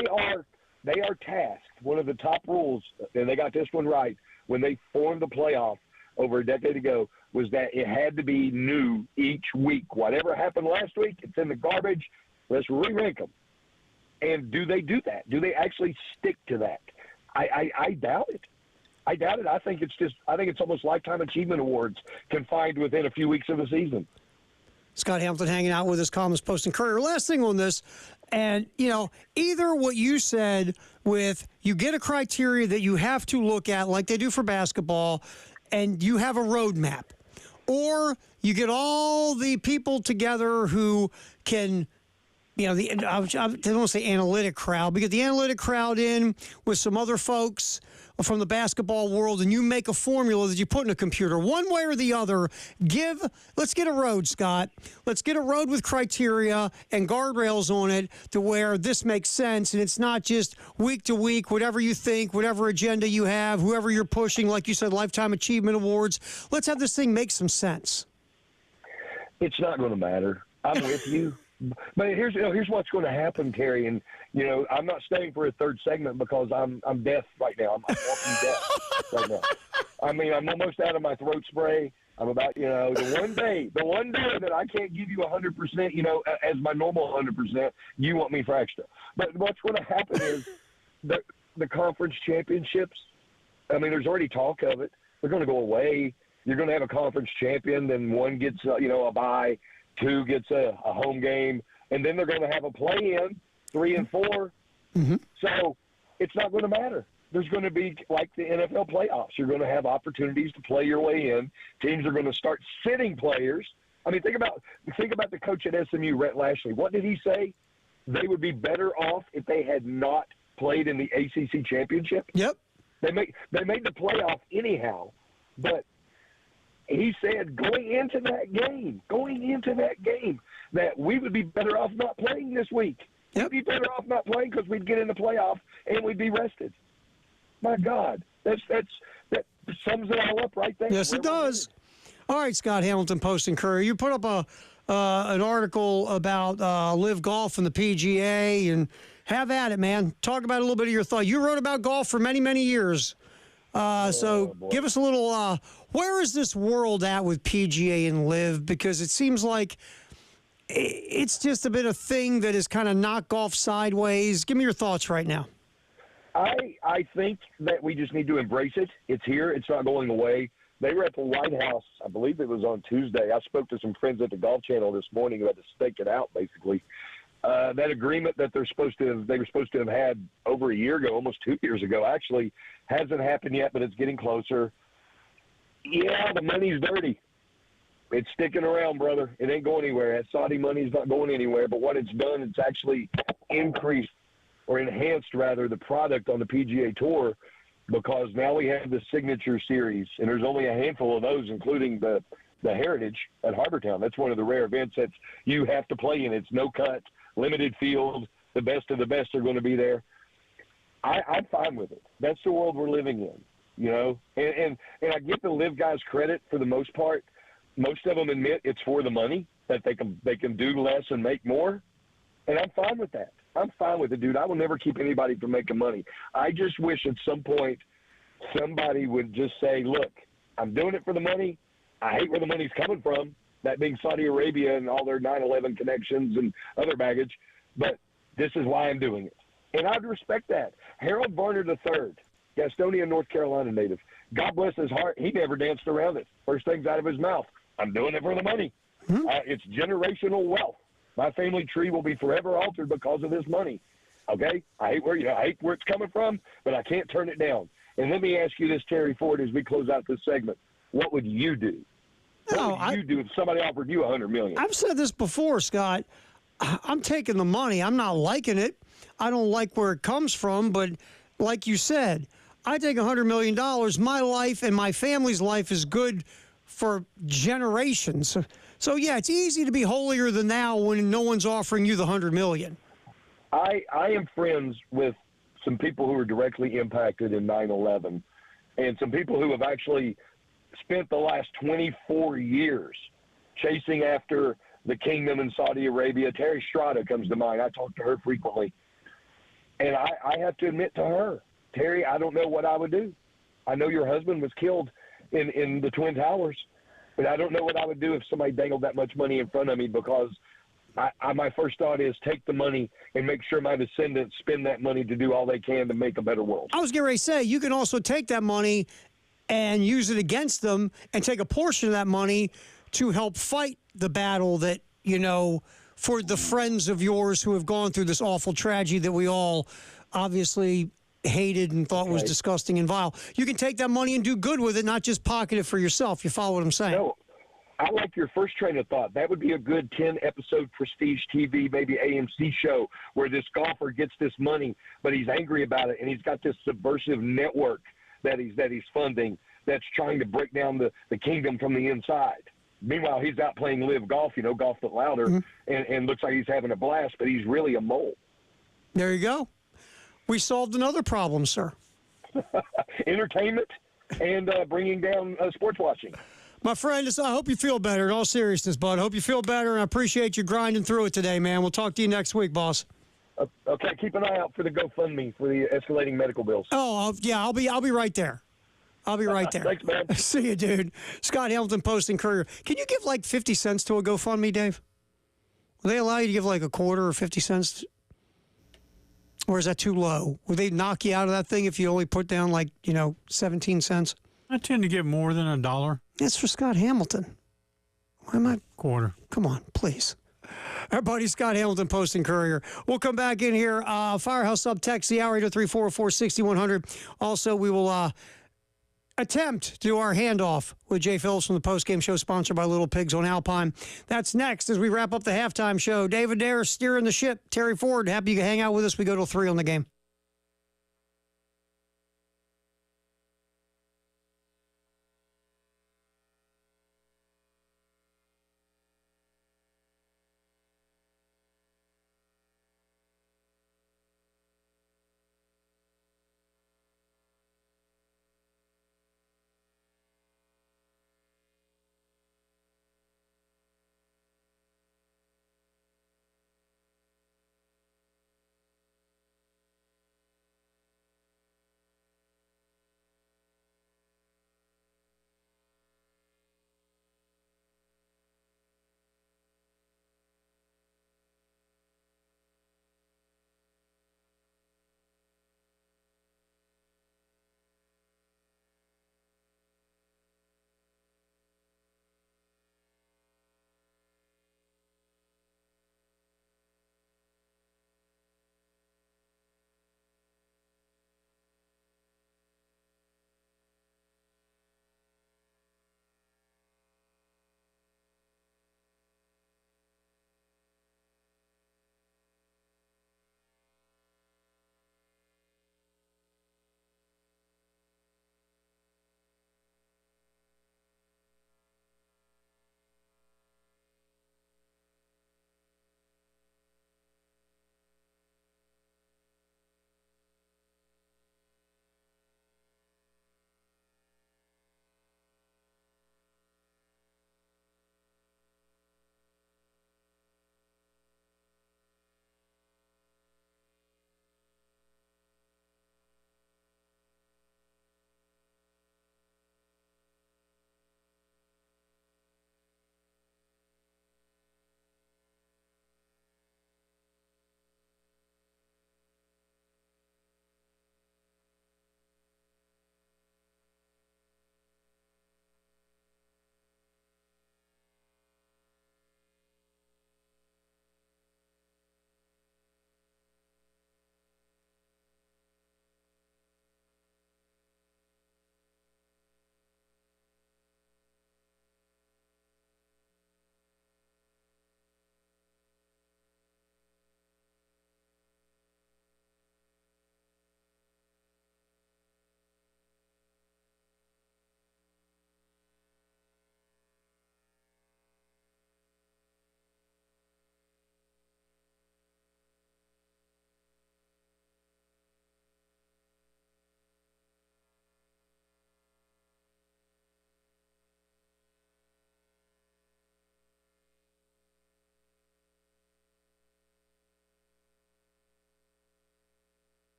are tasked. One of the top rules, and they got this one right when they formed the playoff over a decade ago, was that it had to be new each week. Whatever happened last week, it's in the garbage. Let's re-rank them. And do they do that? Do they actually stick to that? I doubt it. I doubt it. I think it's almost lifetime achievement awards confined within a few weeks of the season. Scott Hamilton hanging out with us, columnist, Post and Courier. Last thing on this, and, either what you said with you get a criteria that you have to look at like they do for basketball, and you have a roadmap, or you get all the people together who can – I don't want to say analytic crowd, but get the analytic crowd in with some other folks from the basketball world, and you make a formula that you put in a computer. One way or the other, let's get a road, Scott. Let's get a road with criteria and guardrails on it to where this makes sense, and it's not just week to week, whatever you think, whatever agenda you have, whoever you're pushing, like you said, Lifetime Achievement Awards. Let's have this thing make some sense. It's not going to matter. I'm with you. But here's what's going to happen, Terry. And I'm not staying for a third segment because I'm deaf right now. I'm walking deaf right now. I mean, I'm almost out of my throat spray. I'm about, the one day that I can't give you 100%, as my normal 100%, you want me for extra. But what's going to happen is the conference championships. I mean, there's already talk of it. They're going to go away. You're going to have a conference champion, then one gets, a bye, two gets a home game, and then they're going to have a play-in, 3 and 4. Mm-hmm. So it's not going to matter. There's going to be like the NFL playoffs. You're going to have opportunities to play your way in. Teams are going to start sitting players. I mean, think about the coach at SMU, Rhett Lashley. What did he say? They would be better off if they had not played in the ACC championship. Yep. They made the playoff anyhow, but he said going into that game, that we would be better off not playing this week. Yep. We'd be better off not playing because we'd get in the playoff and we'd be rested. My God, that sums it all up right there. Yes, it does. All right, Scott Hamilton, Post and Courier. You put up an article about Live Golf and the PGA, and have at it, man. Talk about a little bit of your thought. You wrote about golf for many, many years. So give us a little, where is this world at with PGA and Live? Because it seems like it's just a bit of thing that has kind of knocked golf sideways. Give me your thoughts right now. I think that we just need to embrace it. It's here. It's not going away. They were at the White House, I believe it was on Tuesday. I spoke to some friends at the Golf Channel this morning who had to stake it out, basically. That agreement that they were supposed to have had over a year ago, almost 2 years ago, actually hasn't happened yet, but it's getting closer. Yeah, the money's dirty. It's sticking around, brother. It ain't going anywhere. That Saudi money's not going anywhere. But what it's done, it's actually increased or enhanced, rather, the product on the PGA Tour, because now we have the Signature Series, and there's only a handful of those, including the Heritage at Harbortown. That's one of the rare events that you have to play in. It's no cut, limited field. The best of the best are going to be there. I'm fine with it. That's the world we're living in, And I give the Live guys credit for the most part. Most of them admit it's for the money, that they can do less and make more, and I'm fine with that. I'm fine with it, dude. I will never keep anybody from making money. I just wish at some point somebody would just say, look, I'm doing it for the money. I hate where the money's coming from, that being Saudi Arabia and all their 9/11 connections and other baggage, but this is why I'm doing it. And I'd respect that. Harold Varner III, Gastonia, North Carolina native, God bless his heart, he never danced around it. First things out of his mouth, I'm doing it for the money. Mm-hmm. It's generational wealth. My family tree will be forever altered because of this money. Okay? I hate where it's coming from, but I can't turn it down. And let me ask you this, Terry Ford, as we close out this segment. What would you do? What would you do if somebody offered you $100 million? I've said this before, Scott. I'm taking the money. I'm not liking it. I don't like where it comes from, but like you said, I take $100 million. My life and my family's life is good for generations. So, yeah, it's easy to be holier than thou when no one's offering you the $100 million. I am friends with some people who were directly impacted in 9/11 and some people who have actually spent the last 24 years chasing after the kingdom in Saudi Arabia. Terry Strada comes to mind. I talk to her frequently. And I have to admit to her, Terry, I don't know what I would do. I know your husband was killed in the Twin Towers, but I don't know what I would do if somebody dangled that much money in front of me, because my first thought is take the money and make sure my descendants spend that money to do all they can to make a better world. I was getting ready to say, you can also take that money and use it against them and take a portion of that money to help fight the battle that, for the friends of yours who have gone through this awful tragedy that we all obviously hated and thought was disgusting and vile. You can take that money and do good with it, not just pocket it for yourself. You follow what I'm saying? No, I like your first train of thought. That would be a good 10-episode prestige TV, maybe AMC show, where this golfer gets this money, but he's angry about it, and he's got this subversive network that he's funding that's trying to break down the kingdom from the inside. Meanwhile, he's out playing Live Golf, Golf But Louder, and looks like he's having a blast, but he's really a mole. There you go. We solved another problem, sir. Entertainment and bringing down sports watching. My friend, I hope you feel better. In all seriousness, bud. I hope you feel better, and I appreciate you grinding through it today, man. We'll talk to you next week, boss. Okay, keep an eye out for the GoFundMe for the escalating medical bills. Oh, I'll be right there. I'll be right there. Thanks, man. See you, dude. Scott Hamilton, Post and Courier. Can you give like 50 cents to a GoFundMe, Dave? Will they allow you to give like a quarter or 50 cents? Or is that too low? Will they knock you out of that thing if you only put down 17 cents? I tend to give more than $1. That's for Scott Hamilton. Why am I? Quarter. Come on, please. Our buddy Scott Hamilton, Post and Courier. We'll come back in here. Firehouse sub text the hour 803-404-6100. Also, we will attempt to do our handoff with Jay Phillips from the postgame show, sponsored by Little Pigs on Alpine. That's next as we wrap up the halftime show. David Dare steering the ship. Terry Ford, happy you can hang out with us. We go till 3 on the game.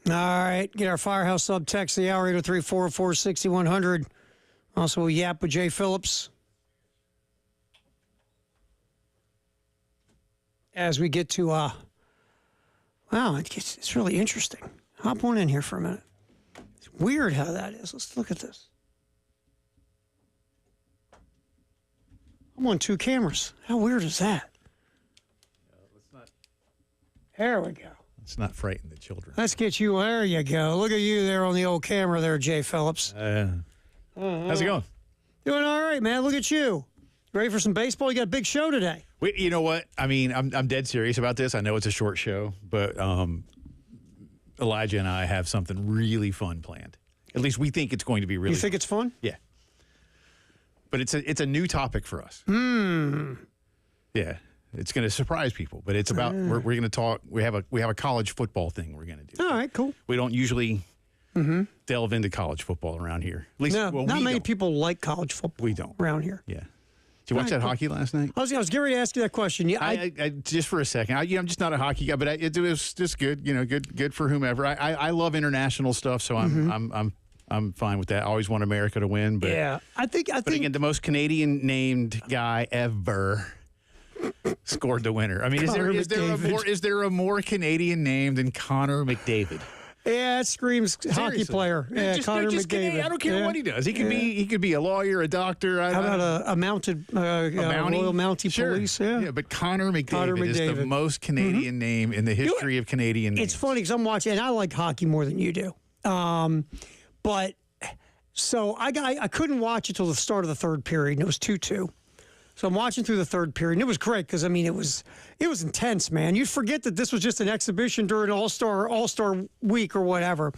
All right. Get our Firehouse sub text the hour 803-404-6100. Also, we'll yap with Jay Phillips as we get to, wow, it's really interesting. Hop on in here for a minute. It's weird how that is. Let's look at this. I'm on 2 cameras. How weird is that? There we go. Let's not frighten the children. Let's get you. There you go. Look at you there on the old camera there, Jay Phillips. How's it going? Doing all right, man. Look at you. Ready for some baseball? You got a big show today. You know what? I mean, I'm dead serious about this. I know it's a short show, but Elijah and I have something really fun planned. At least we think it's going to be really You think it's fun? Yeah. But it's a new topic for us. Yeah. It's going to surprise people, but it's about we're going to talk. We have a college football thing we're going to do. All right, cool. We don't usually delve into college football around here. At least, No, well, not we many don't. people like college football. We don't around here. Yeah. Did you watch that hockey last night? I was getting ready to ask you that question. Yeah, I just for a second. I'm just not a hockey guy, but it was just good. Good for whomever. I love international stuff, so I'm fine with that. I always want America to win, but yeah, I think. But again, the most Canadian named guy ever scored the winner. I mean, is there a more Canadian name than Connor McDavid? Yeah, it screams hockey player. Yeah, Connor McDavid. I don't care what he does. He could be a lawyer, a doctor. How about a mounted Royal Mountie Police? Yeah, but Connor McDavid is the most Canadian name in the history of Canadian names. It's funny because I'm watching, and I like hockey more than you do. But so I couldn't watch it till the start of the third period, and it was 2-2. So I'm watching through the third period, and it was great because, I mean, it was intense, man. You'd forget that this was just an exhibition during All-Star week or whatever.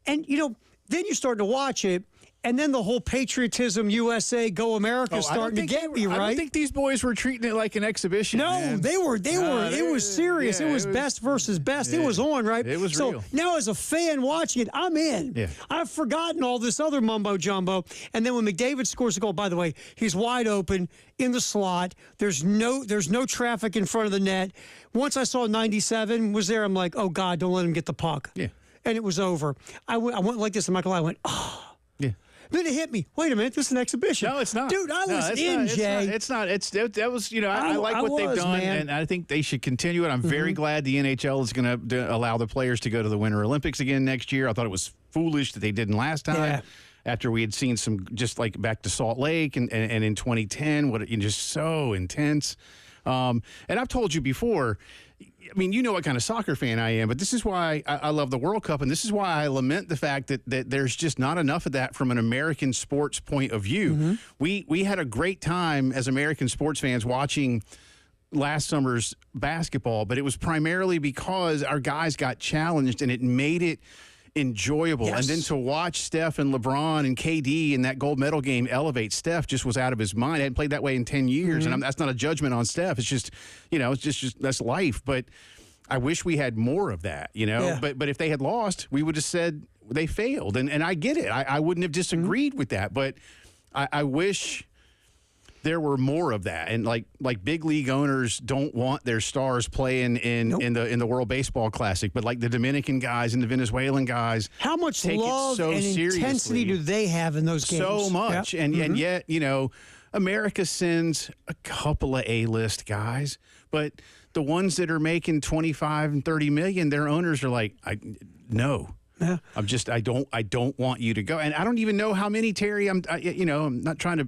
And, then you start to watch it, and then the whole patriotism, USA, go America starting to get me, right? I don't think these boys were treating it like an exhibition. No, man. they were. It was serious. Yeah, it was best versus best. Yeah, it was on, right? It was so real. now, as a fan watching it, I'm in. Yeah. I've forgotten all this other mumbo jumbo. And then when McDavid scores a goal, by the way, he's wide open in the slot. There's no traffic in front of the net. Once I saw 97 was there, I'm like, oh God, don't let him get the puck. Yeah. And it was over. I went like this, and Michael, I went, oh. Yeah. Then it hit me. Wait a minute, this is an exhibition. No, it's not. Dude, I was in, Jay. It's not. That was, I like what they've done, man. and I think they should continue it. I'm very glad the NHL is going to allow the players to go to the Winter Olympics again next year. I thought it was foolish that they didn't last time. Yeah. After we had seen some, just like back to Salt Lake and in 2010, just so intense. And I've told you before, I mean, you know what kind of soccer fan I am, but this is why I love the World Cup, and this is why I lament the fact that there's just not enough of that from an American sports point of view. We had a great time as American sports fans watching last summer's basketball, but it was primarily because our guys got challenged, and it made it enjoyable. Yes. And then to watch Steph and LeBron and KD in that gold medal game elevate Steph just was out of his mind. He hadn't played that way in 10 years. And that's not a judgment on Steph. It's just, it's just that's life. But I wish we had more of that, Yeah. But if they had lost, we would have said they failed. And I get it. I wouldn't have disagreed with that. But I wish there were more of that, and like big league owners don't want their stars playing in the World Baseball Classic, but like the Dominican guys and the Venezuelan guys, how much take love it so and seriously. intensity do they have in those games? So much, Yep. and yet America sends a couple of A-list guys, but the ones that are making 25 and 30 million, their owners are like, no. Yeah. I don't want you to go. And I don't even know how many, Terry. I'm not trying to.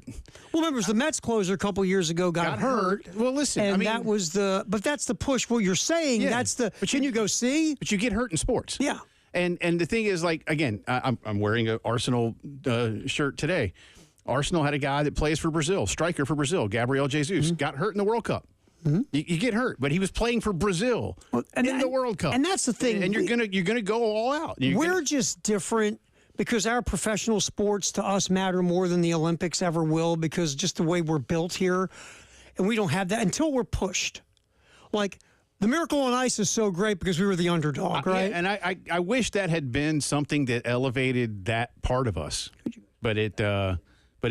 Well, remember, the Mets closer a couple years ago got hurt. Well, listen, and that was but that's the push. Well, you're saying that's the. But can you go see? But you get hurt in sports. Yeah. And the thing is, like, again, I'm wearing an Arsenal shirt today. Arsenal had a guy that plays for Brazil, striker for Brazil, Gabriel Jesus, got hurt in the World Cup. You get hurt, but he was playing for Brazil in the World Cup, and that's the thing. And you're gonna go all out. We're just different because our professional sports to us matter more than the Olympics ever will, because just the way we're built here, and we don't have that until we're pushed. Like the Miracle on Ice is so great because we were the underdog, right? Yeah, and I wish that had been something that elevated that part of us, but it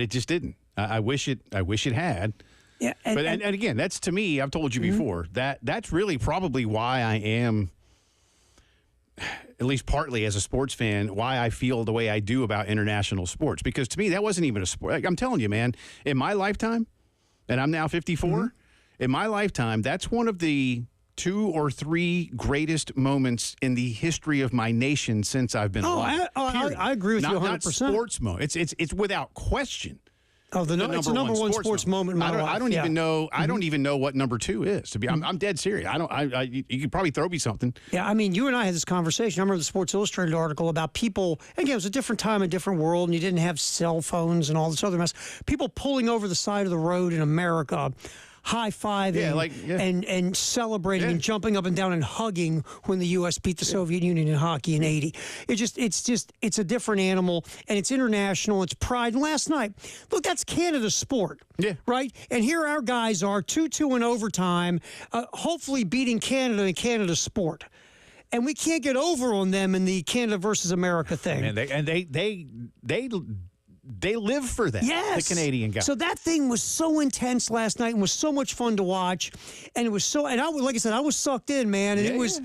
just didn't. I wish it had. Yeah, and again, that's, to me, I've told you before, that's really probably why I am at least partly as a sports fan, why I feel the way I do about international sports. Because to me, that wasn't even a sport. Like, I'm telling you, man, in my lifetime, and I'm now 54, in my lifetime, that's one of the 2 or 3 greatest moments in the history of my nation since I've been alive. I agree with you 100%. Not sports moment. It's without question. Oh, it's the number one sports moment in my life. I don't even know. I don't even know what number 2 is. To be, I'm dead serious. You could probably throw me something. Yeah, I mean, you and I had this conversation. I remember the Sports Illustrated article about people. Again, it was a different time, a different world, and you didn't have cell phones and all this other mess. People pulling over the side of the road in America, high-fiving and celebrating and jumping up and down and hugging when the U.S. beat the Soviet Union in hockey in '80. It's a different animal, and it's international. It's pride. And last night, look, that's Canada's sport, right? And here our guys are 2-2 in overtime, hopefully beating Canada in Canada's sport. And we can't get over on them in the Canada versus America thing. And they live for that, the Canadian guys. So that thing was so intense last night and was so much fun to watch. And it was so, and like I said, I was sucked in, man. And it was,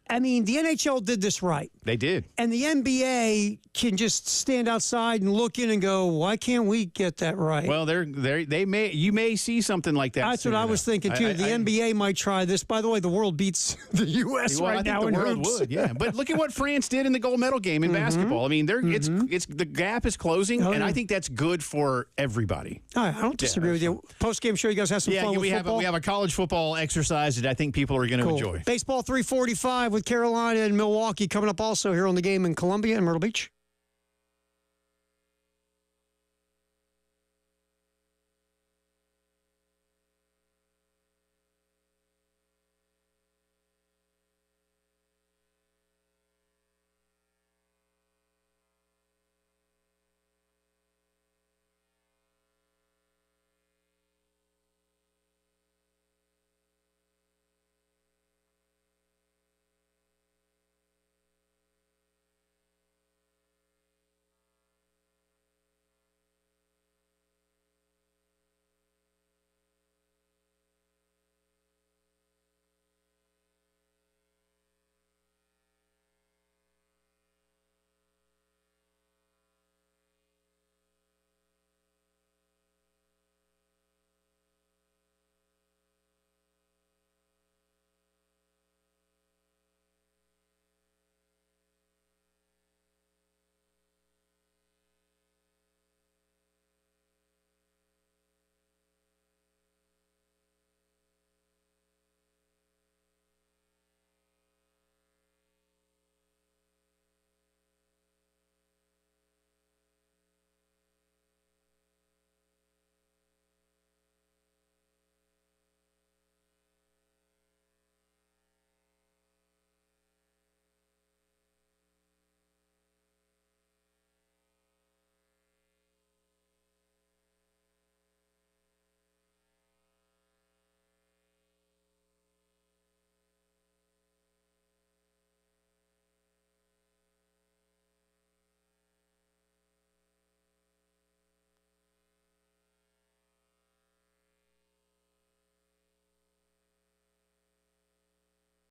I mean, the NHL did this right. They did. And the NBA can just stand outside and look in and go, why can't we get that right? Well, you may see something like that. That's what I was thinking, too. The NBA might try this. By the way, the world beats the U.S. right now in hoops. Would, yeah. But look at what France did in the gold medal game in basketball. I mean, it's the gap is closing, and I think that's good for everybody. I don't disagree with you. Post-game show, you guys have some fun with football? We have a college football exercise that I think people are going to enjoy. Baseball 345 with Carolina and Milwaukee coming up also here on the Game in Columbia and Myrtle Beach.